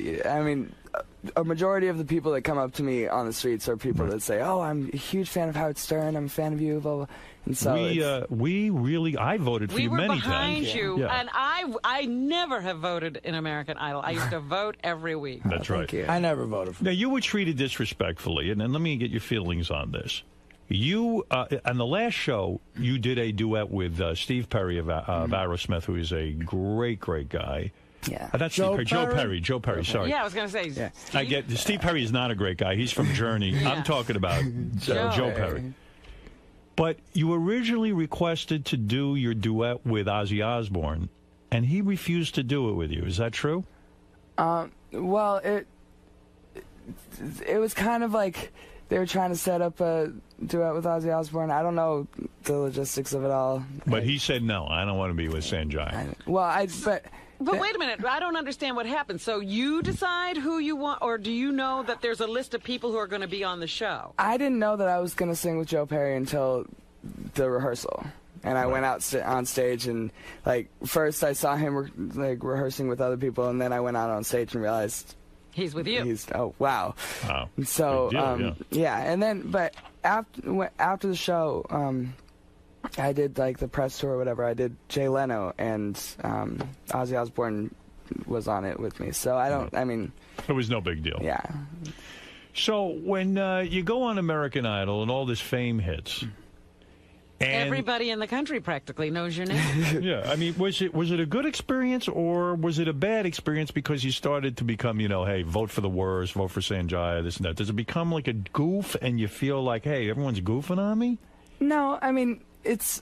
a majority of the people that come up to me on the streets are people that say, "Oh, I'm a huge fan of Howard Stern. I'm a fan of you." Blah blah. And so I voted for you many times. We were behind you, Yeah. and I never have voted in American Idol. I used to vote every week. That's right. I never voted for. Now, you were treated disrespectfully, and then let me get your feelings on this. You, on the last show, you did a duet with Steve Perry of Aerosmith, who is a great, great guy. Yeah. That's Joe Perry. Joe Perry, sorry. Yeah, I was going to say. I get Steve Perry is not a great guy. He's from Journey. I'm talking about Joe Perry. But you originally requested to do your duet with Ozzy Osbourne, and he refused to do it with you. Is that true? Well, it was kind of like they were trying to set up a duet with Ozzy Osbourne. I don't know the logistics of it all. But he said, no, I don't want to be with Sanjay. But wait a minute, I don't understand what happened. So you decide who you want, or do you know that there's a list of people who are going to be on the show? I didn't know that I was going to sing with Joe Perry until the rehearsal. And I went out on stage, and first I saw him rehearsing with other people, and then I went out on stage and realized he's with you. Oh wow! Wow. So Big deal, and then but after the show, I did the press tour or whatever. I did Jay Leno, and Ozzy Osbourne was on it with me. So it was no big deal. Yeah. So when you go on American Idol and all this fame hits. And everybody in the country practically knows your name. Yeah, I mean, was it a good experience, or was it a bad experience because you started to become, hey, vote for the worst, vote for Sanjay, this and that? Does it become like a goof, and you feel like, hey, everyone's goofing on me? No, I mean, it's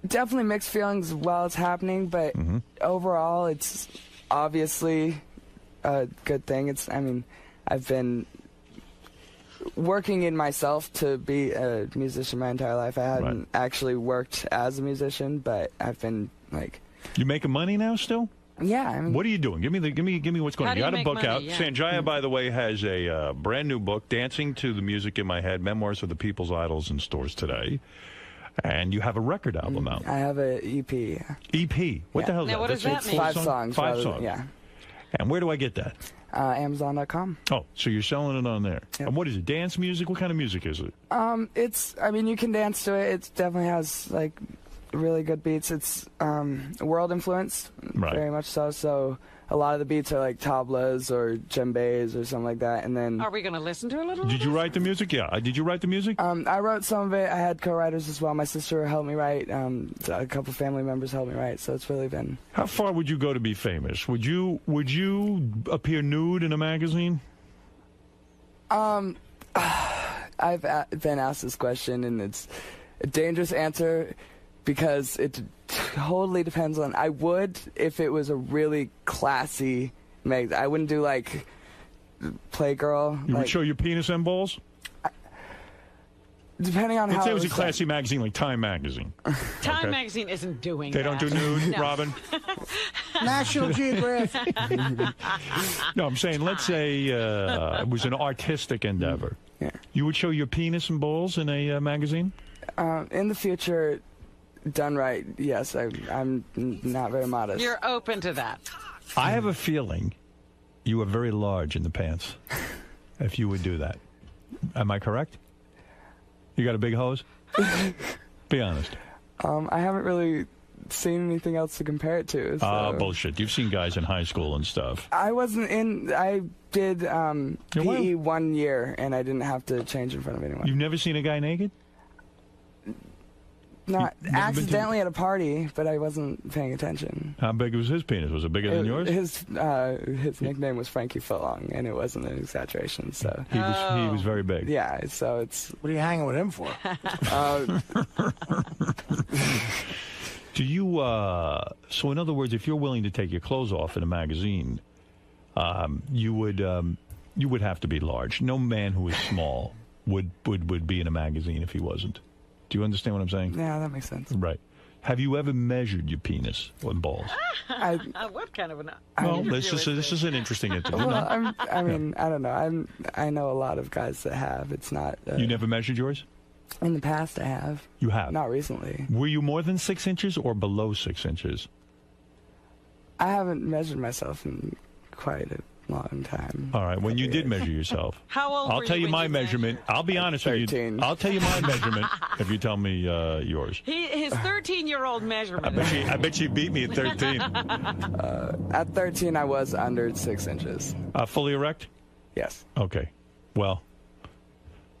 definitely mixed feelings while it's happening, but overall, it's obviously a good thing. I've been working in myself to be a musician my entire life. I haven't actually worked as a musician, but I've been You making money now still? Yeah. What are you doing? Give me what's going on. You got a book out. Yeah. Sanjaya, by the way, has a brand new book, Dancing to the Music in My Head, Memoirs of the People's Idols in stores today. And you have a record album out. I have an EP. EP? What the hell is that? What does that mean? 5 songs. 5 songs. Yeah. And where do I get that? Amazon.com. Oh, so you're selling it on there. Yep. And what is it, dance music? What kind of music is it? You can dance to it. It definitely has, really good beats. It's world influenced, very much so. So a lot of the beats are tablas or djembes or something like that. And then are we going to listen to a little? Did you write the music? Yeah. Did you write the music? I wrote some of it. I had co-writers as well. My sister helped me write. A couple family members helped me write. So it's really been. How far would you go to be famous? Would you appear nude in a magazine? I've been asked this question, and it's a dangerous answer because it totally depends on. I would if it was a really classy magazine. I wouldn't do Playgirl. You would show your penis and balls? Depending on Let's how say it was a classy magazine like Time Magazine. Time Magazine isn't doing They that. don't do nude, No. Robin? National Geographic. No, I'm saying, let's say it was an artistic endeavor. Yeah. You would show your penis and balls in a magazine? In the future, done right, yes. I'm not very modest. You're open to that. I have a feeling you are very large in the pants if you would do that. Am I correct? You got a big hose? Be honest. I haven't really seen anything else to compare it to. So. Bullshit. You've seen guys in high school and stuff. I did PE 1 year, and I didn't have to change in front of anyone. You've never seen a guy naked? Not You've never been to- accidentally at a party, but I wasn't paying attention. How big was his penis? Was it bigger than yours? His nickname was Frankie Footlong, and it wasn't an exaggeration. So He was very big. Yeah, so it's. What are you hanging with him for? Do you? So in other words, if you're willing to take your clothes off in a magazine, you would have to be large. No man who is small would be in a magazine if he wasn't. Do you understand what I'm saying? Yeah, that makes sense. Right. Have you ever measured your penis and balls? What kind of an? Well, this is an interesting interview. Well, I don't know. I know a lot of guys that have. It's not. You never measured yours? In the past, I have. You have? Not recently. Were you more than 6 inches or below 6 inches? I haven't measured myself in quite a long time. All right, when you did measure yourself. How old I'll were tell you you when my you measurement. I'll be honest with you. 13. I'll tell you my measurement if you tell me yours. His 13-year-old measurement. I bet you beat me at 13. At 13, I was under 6 inches. Fully erect? Yes. Okay. Well,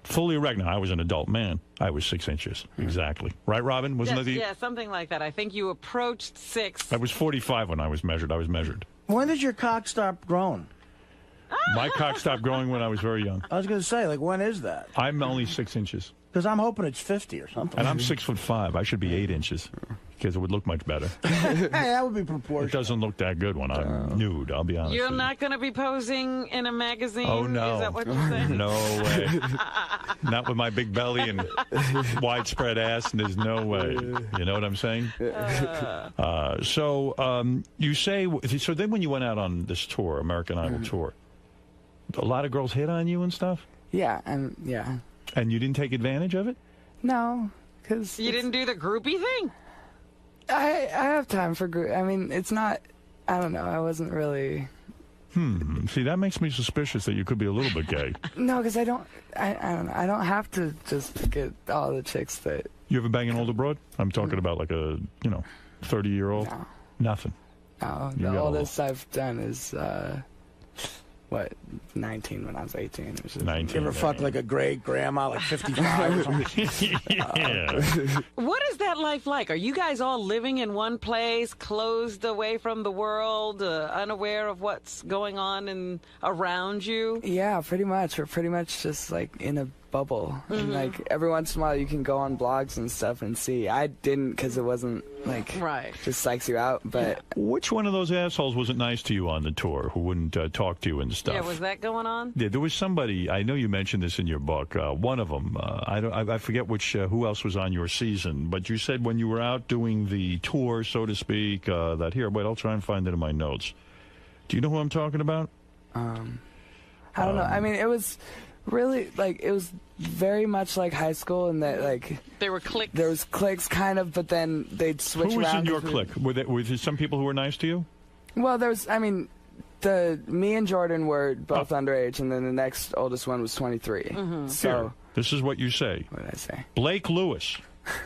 fully erect. Now, I was an adult man. I was 6 inches. Exactly. Right, Robin? Wasn't Yes, it? yeah, something like that. I think you approached 6. I was 45 when I was measured. I was measured. When did your cock stop growing? My cock stopped growing when I was very young. I was going to say, like, when is that? I'm only 6 inches. Because I'm hoping it's 50 or something. And I'm 6'5". I should be 8 inches because it would look much better. Hey, that would be proportional. It doesn't look that good when I'm nude, I'll be honest You're with you. not going to be posing in a magazine? Oh, no. Is that what you're saying? No way. Not with my big belly and widespread ass, and there's no way. You know what I'm saying? So you say, so then when you went out on this tour, American Idol tour, a lot of girls hit on you and stuff? Yeah, and yeah. And you didn't take advantage of it? No, because you didn't do the groupie thing. I have time for group. I mean, it's not. I don't know. I wasn't really. See, that makes me suspicious that you could be a little bit gay. No, because I don't. I don't know. I don't have to just get all the chicks that. You ever bang an older broad? I'm talking about like a 30-year-old. No. Nothing. No, You the got oldest I've done is 19 when I was 18. It was just 19. You ever fuck like a great grandma, like 55 or something? Yeah. What is that life like? Are you guys all living in one place, closed away from the world, unaware of what's going on around you? Yeah, pretty much. We're pretty much just like in a bubble. And like every once in a while you can go on blogs and stuff and see. I didn't because it wasn't like just psychs you out. But Which one of those assholes wasn't nice to you on the tour who wouldn't talk to you and stuff? Yeah, was that going on? Yeah, there was somebody. I know you mentioned this in your book. One of them. I forget which. Who else was on your season? But you said when you were out doing the tour, so to speak, that here. Wait, I'll try and find it in my notes. Do you know who I'm talking about? I don't know. I mean, it was really like it was very much like high school in that like there were cliques. There was cliques, kind of, but then they'd switch Who was around. in your clique? Were there some people who were nice to you? Well, there was. I mean, me and Jordan were both underage, and then the next oldest one was 23. So Here, this is what you say. What did I say? Blake Lewis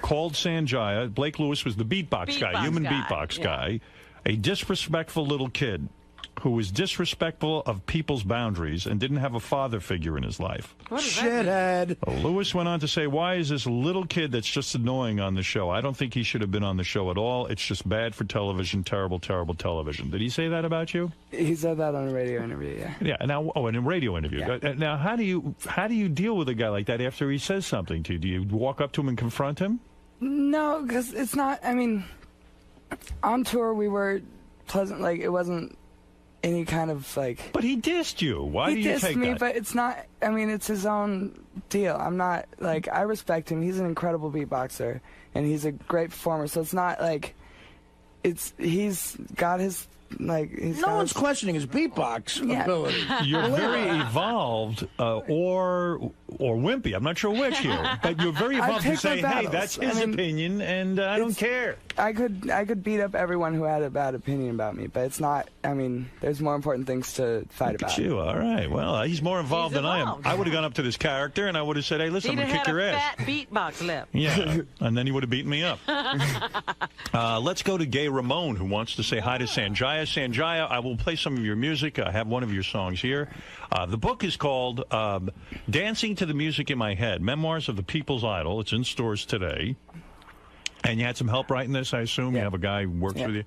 called Sanjaya. Blake Lewis was the beatbox guy, human beatbox guy, a disrespectful little kid who was disrespectful of people's boundaries and didn't have a father figure in his life. Shithead. Lewis went on to say, why is this little kid that's just annoying on the show? I don't think he should have been on the show at all. It's just bad for television, terrible, terrible television. Did he say that about you? He said that on a radio interview, yeah. Yeah, now, in a radio interview. Yeah. Now, how do you deal with a guy like that after he says something to you? Do you walk up to him and confront him? No, because it's not. I mean, on tour we were pleasant. Like it wasn't any kind of like. But he dissed you. Why do you take that? He dissed me, but it's not. I mean, it's his own deal. I'm not like I respect him. He's an incredible beatboxer and he's a great performer. So it's not like he's got his. Like no one's questioning his beatbox ability. You're very evolved, or wimpy. I'm not sure which here, but you're very evolved to say, "Hey, that's his opinion, and I don't care." I could beat up everyone who had a bad opinion about me, but it's not. I mean, there's more important things to fight about. You all right? Well, he's more involved than I am. I would have gone up to this character and I would have said, "Hey, listen, I'm gonna kick your ass." Fat beatbox lip. Yeah, and then he would have beaten me up. Let's go to Gay Ramon, who wants to say hi to Sanjaya. Sanjaya, I will play some of your music. I have one of your songs here. The book is called Dancing to the Music in My Head, Memoirs of the People's Idol. It's in stores today. And you had some help writing this, I assume? You have a guy who works with you?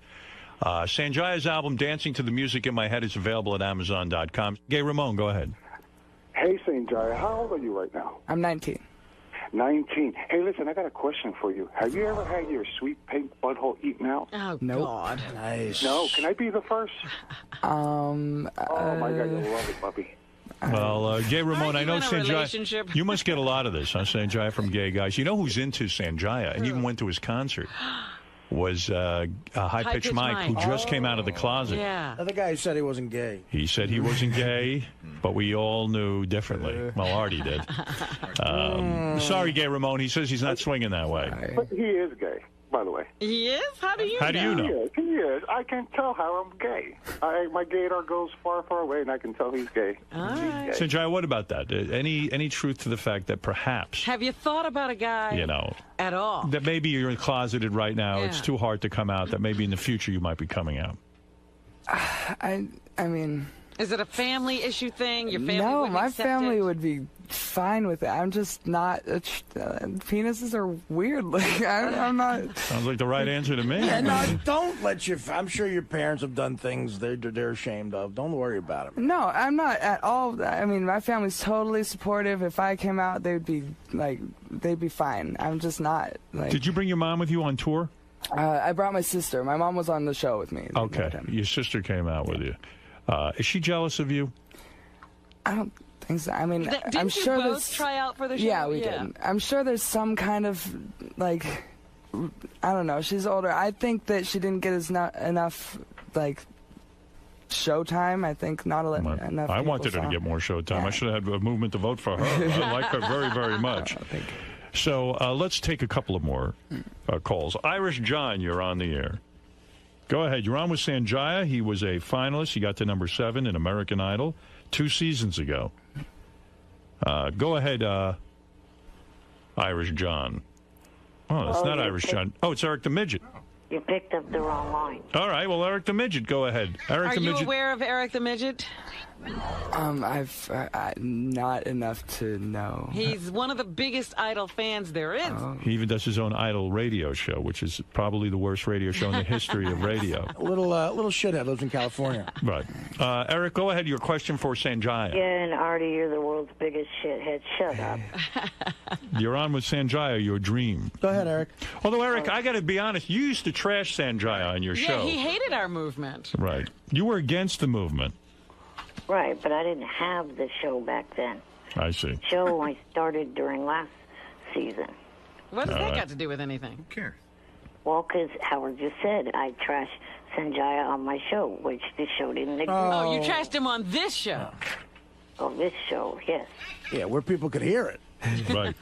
Sanjaya's album, Dancing to the Music in My Head, is available at Amazon.com. Gay Ramon, go ahead. Hey, Sanjaya, how old are you right now? I'm 19. 19. Hey, listen, I got a question for you. Have you ever had your sweet pink butthole eaten out? Oh, nope. God. Nice. No, can I be the first? Oh, my God, you'll love it, puppy. Well, Gay Ramon, I know in a Sanjaya. relationship? You must get a lot of this, huh, Sanjaya, from gay guys. You know who's into Sanjaya and even went to his concert? Was High Pitch Mike, who just came out of the closet. Yeah. The guy said he wasn't gay. He said he wasn't gay, but we all knew differently. Well, Artie did. Sorry, Gay Ramon. He says he's not swinging that way. But he is gay, by the way. He is? How do you know? How do you know? He is. this. I can tell how I'm gay. My gaydar goes far, far away, and I can tell he's gay. All right. Sanjaya, what about that? Any truth to the fact that perhaps, Have you thought about a guy at all? that maybe you're closeted right now, Yeah. it's too hard to come out, that maybe in the future you might be coming out? I mean... Is it a family issue thing? Your family No, wouldn't my accept family it? would be fine with it. I'm just not. Penises are weird. Like I'm not. Sounds like the right answer to me. Yeah, no, don't let your. I'm sure your parents have done things they're ashamed of. Don't worry about it. No, I'm not at all. I mean, my family's totally supportive. If I came out, they'd be fine. I'm just not. Like, Did you bring your mom with you on tour? I brought my sister. My mom was on the show with me. Okay, your sister came out with you. Is she jealous of you? I don't think so. I mean, Didn't I'm you sure both there's. try out for the show? Yeah, we did. I'm sure there's some kind of like, I don't know. She's older. I think that she didn't get enough like showtime. I think not enough. I people wanted her to saw. get more showtime. I should have had a movement to vote for her. I like her very, very much. So let's take a couple of more calls. Irish John, you're on the air. Go ahead. You're on with Sanjaya. He was a finalist. He got to number 7 in American Idol 2 seasons ago. Go ahead, Irish John. Oh, that's not Irish John. Oh, it's Eric the Midget. You picked up the wrong line. All right. Well, Eric the Midget, go ahead. Eric Are the you Midget. aware of Eric the Midget? I've not enough to know. He's one of the biggest Idol fans there is. He even does his own Idol radio show, which is probably the worst radio show in the history of radio. A little shithead lives in California. Right. Eric, go ahead. Your question for Sanjaya. Yeah, and Artie, you're the world's biggest shithead. Shut up. You're on with Sanjaya, your dream. Go ahead, Eric. Although, Eric, I got to be honest, you used to trash Sanjaya on your Yeah, show. he hated our movement. Right. You were against the movement. Right, but I didn't have the show back then. I see. Show I started during last season. What does All that right. got to do with anything? Who cares? Well, because Howard just said I trashed Sanjaya on my show, which the show didn't exist. Oh, you trashed him on this show. Oh, this show, yes. Yeah, where people could hear it. Right.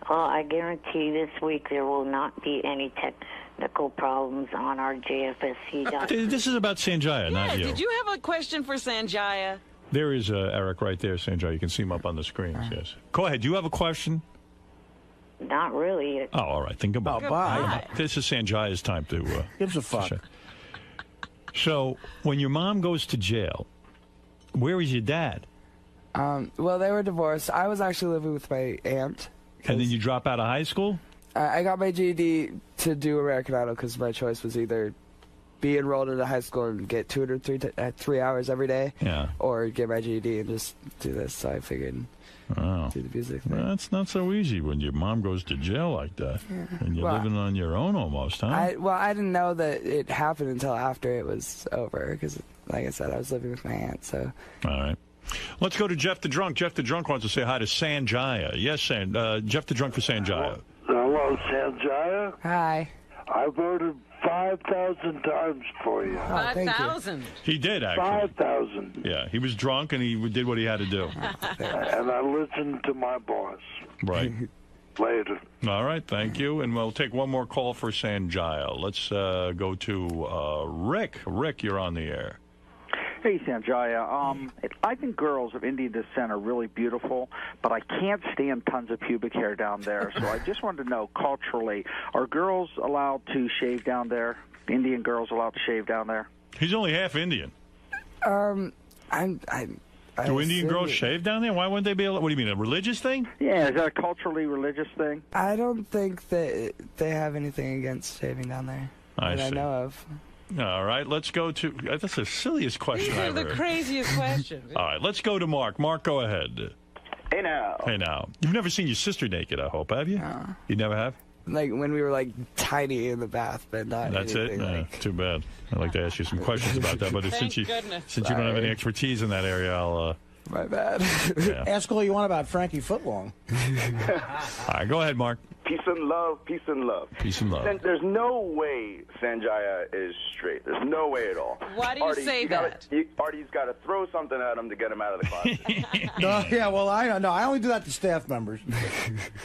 I guarantee this week there will not be any technical problems on our JFSC. This is about Sanjaya, not you. Did you have a question for Sanjaya? There is Eric right there, Sanjaya. You can see him up on the screens, yes. Go ahead. Do you have a question? Not really. Oh, all right. Think about it. Goodbye. This is Sanjaya's time to... Gives a fuck. So, when your mom goes to jail, where is your dad? Well, they were divorced. I was actually living with my aunt. And then you drop out of high school? I got my GED to do American Idol because my choice was either be enrolled in a high school and get tutored 3 hours every day, or get my GED and just do this. So I figured do the music thing. Well, that's not so easy when your mom goes to jail like that. And you're Well, living on your own almost, huh? I didn't know that it happened until after it was over because, like I said, I was living with my aunt. So All right. Let's go to Jeff the Drunk. Jeff the Drunk wants to say hi to Sanjaya. Yes, Jeff the Drunk for Sanjaya. Hello, Sanjaya. Hi. I voted 5,000 times for you. 5,000. He did, actually. 5,000. Yeah, he was drunk and he did what he had to do. And I listened to my boss. Right. Later. All right, thank you. And we'll take one more call for Sanjaya. Let's go to Rick. Rick, you're on the air. Hey, Sanjaya. I think girls of Indian descent are really beautiful, but I can't stand tons of pubic hair down there. So I just wanted to know, culturally, are girls allowed to shave down there? Indian girls allowed to shave down there? He's only half Indian. I Do Indian assume girls that- shave down there? Why wouldn't they be able? What do you mean, a religious thing? Yeah, is that a culturally religious thing? I don't think that they have anything against shaving down there I that I see. know of. All right, let's go to... That's the silliest question These are I've the ever heard. craziest questions. All right, let's go to Mark. Mark, go ahead. Hey, now. Hey, now. You've never seen your sister naked, I hope, have you? No. You never have? Like when we were like tiny in the bath, but not That's it? anything like. Too bad. I'd like to ask you some questions about that, but since you goodness. since you don't have any Sorry. expertise in that area, I'll... My bad. Yeah. Ask all you want about Frankie Footlong. All right, go ahead, Mark. Peace and love, peace and love. Peace and love. There's no way Sanjaya is straight. There's no way at all. Why do you say that? Artie's got to throw something at him to get him out of the closet. No, yeah, well, I don't know. I only do that to staff members.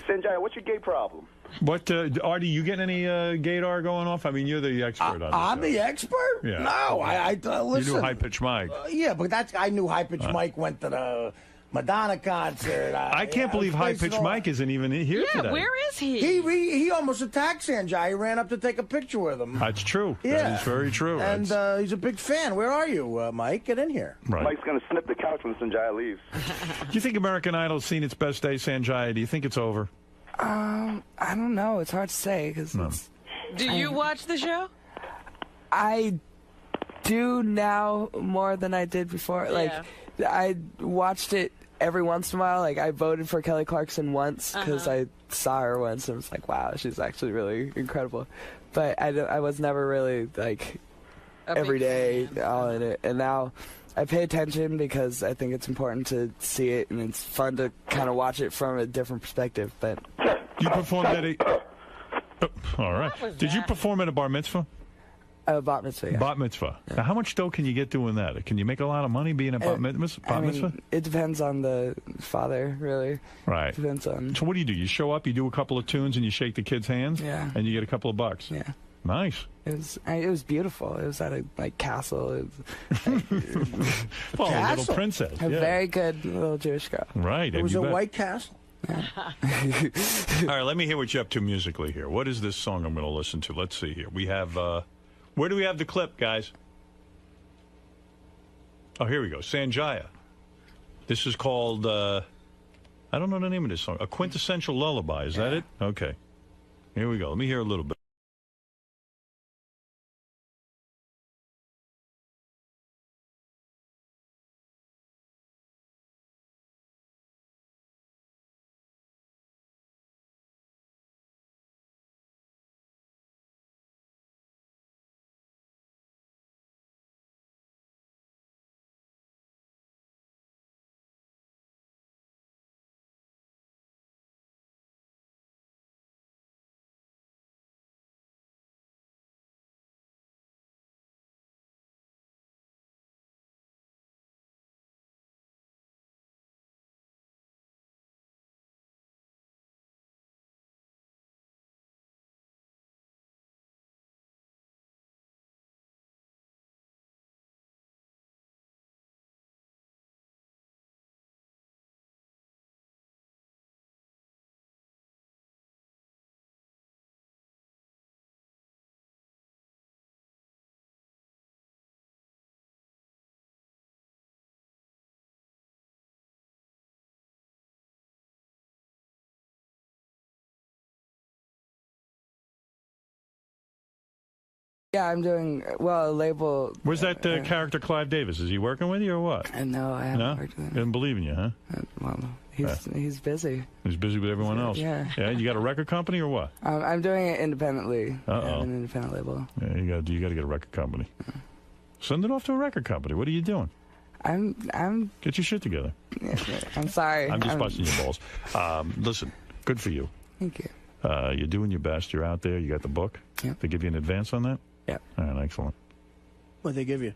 Sanjaya, what's your gay problem? What, Artie, you getting any gaydar going off? I mean, you're the expert on this. I'm the expert? Yeah. No, I listen. You knew High Pitch Mike. Yeah, but I knew High Pitch Mike went to the Madonna concert. I can't believe High Pitch Mike isn't even here today. Where is he? He almost attacked Sanjay. He ran up to take a picture with him. That's true. Yeah. That is very true. And he's a big fan. Where are you, Mike? Get in here. Right. Mike's going to snip the couch when Sanjaya leaves. Do you think American Idol's seen its best day, Sanjay? Do you think it's over? I don't know. It's hard to say because. Do you watch the show? I do now more than I did before. Like, I watched it every once in a while. Like, I voted for Kelly Clarkson once because I saw her once and was like, wow, she's actually really incredible. But I was never really, like, every day all in it. And now I pay attention because I think it's important to see it, and it's fun to kind of watch it from a different perspective. But you performed at a... all right. Did you perform at a bar mitzvah? Bat mitzvah, yeah. Bat mitzvah. Yeah. Now, how much dough can you get doing that? Can you make a lot of money being a bat mitzvah? It depends on the father, really. Right. Depends on. So what do? You show up, you do a couple of tunes, and you shake the kids' hands? Yeah. And you get a couple of bucks? Yeah. Nice. It was beautiful. It was at a castle. It was, well, a little princess. A very good little Jewish girl. Right. It was a white castle. Yeah. All right, let me hear what you're up to musically here. What is this song I'm going to listen to? Let's see here. We have, where do we have the clip, guys? Oh, here we go. Sanjaya. This is called, I don't know the name of this song. A Quintessential Lullaby. Is that it? Okay. Here we go. Let me hear a little bit. Yeah, I'm doing, well, a label. Where's that character Clive Davis? Is he working with you or what? No, I haven't worked with him. Didn't believe in you, huh? Well, he's busy. He's busy with everyone else. Yeah. Yeah, you got a record company or what? I'm doing it independently. Uh-oh. I have an independent label. Yeah, you got to get a record company. Send it off to a record company. What are you doing? I'm Get your shit together. Yeah, I'm sorry. I'm just busting your balls. Listen, good for you. Thank you. You're doing your best. You're out there. You got the book. Yeah. They give you an advance on that? Yeah. All right, excellent. What'd they give you?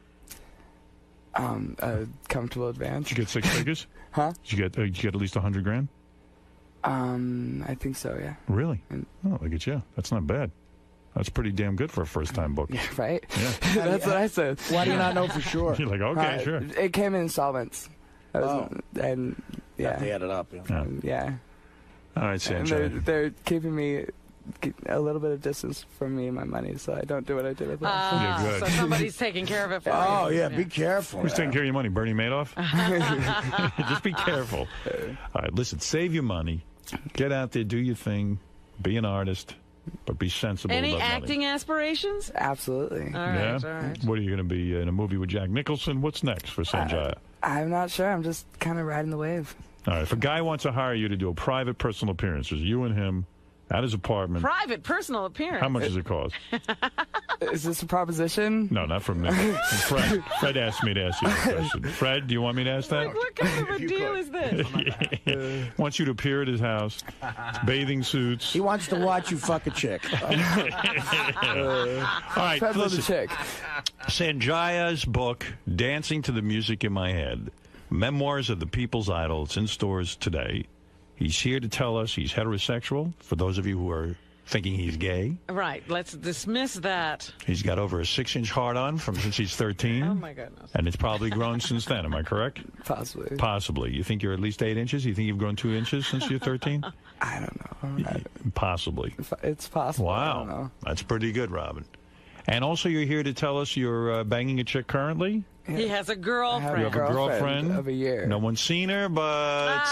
A comfortable advance. Did you get 6 figures? Huh? Did you get at least $100,000? I think so, yeah. Really? Oh, look at you. That's not bad. That's pretty damn good for a first-time book. Yeah, right? Yeah. That's what I said. Why do you not know for sure? You're like, okay, sure. It came in installments. And, yeah. They added up, yeah. Yeah. All right, Sanjay. And they're keeping me a little bit of distance from me and my money, so I don't do what I did with last Yeah, good. So somebody's taking care of it for you. Oh, yeah, be careful. Who's taking care of your money? Bernie Madoff? Just be careful. All right, listen, save your money. Get out there, do your thing, be an artist, but be sensible Any about acting money. aspirations? Absolutely. All right, Yeah? all right. What are you going to be in a movie with Jack Nicholson? What's next for Sanjaya? I'm not sure. I'm just kind of riding the wave. All right, if a guy wants to hire you to do a private personal appearance, there's you and him At his apartment. Private, personal appearance. How much does it cost? Is this a proposition? No, not from me. Fred. Fred asked me to ask you that question. Fred, do you want me to ask that? What kind of a deal is this? Wants you to appear at his house, bathing suits. He wants to watch you fuck a chick. All right, listen. Chick. Sanjaya's book, Dancing to the Music in My Head, Memoirs of the People's Idol. It's in stores today. He's here to tell us he's heterosexual, for those of you who are thinking he's gay. Right, let's dismiss that. He's got over a 6-inch hard-on since he's 13. Oh, my goodness. And it's probably grown since then, am I correct? Possibly. Possibly. You think you're at least 8 inches? You think you've grown 2 inches since you're 13? I don't know. Possibly. It's possible. Wow. I don't know. That's pretty good, Robin. And also you're here to tell us you're banging a chick currently? He has a girlfriend. You have a girlfriend of a year. No one's seen her, but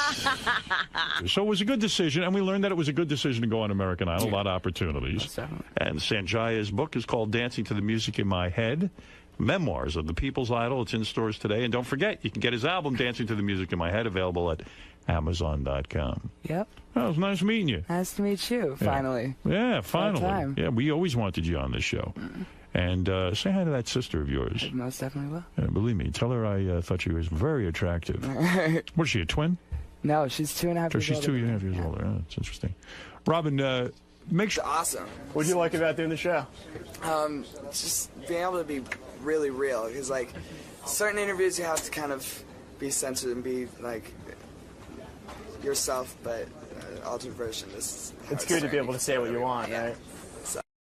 so it was a good decision, and we learned that it was a good decision to go on American Idol. A lot of opportunities. And Sanjaya's book is called Dancing to the Music in My Head, Memoirs of the People's Idol. It's in stores today, and don't forget, you can get his album Dancing to the Music in My Head available at Amazon.com. Yep. Well, it was nice meeting you. Nice to meet you. Finally. Yeah, finally. Time. Yeah, we always wanted you on this show. And say hi to that sister of yours. I most definitely will. Yeah, believe me, tell her I thought she was very attractive. What is she, a twin? No, she's 2.5 years older. She's 2.5 years older. Oh, that's interesting. Robin, make sure. Awesome. What do you like about doing the show? Just being able to be really real. Because, like, certain interviews you have to kind of be censored and be, like, yourself, but altered version. It's good to be able to say what you want, right?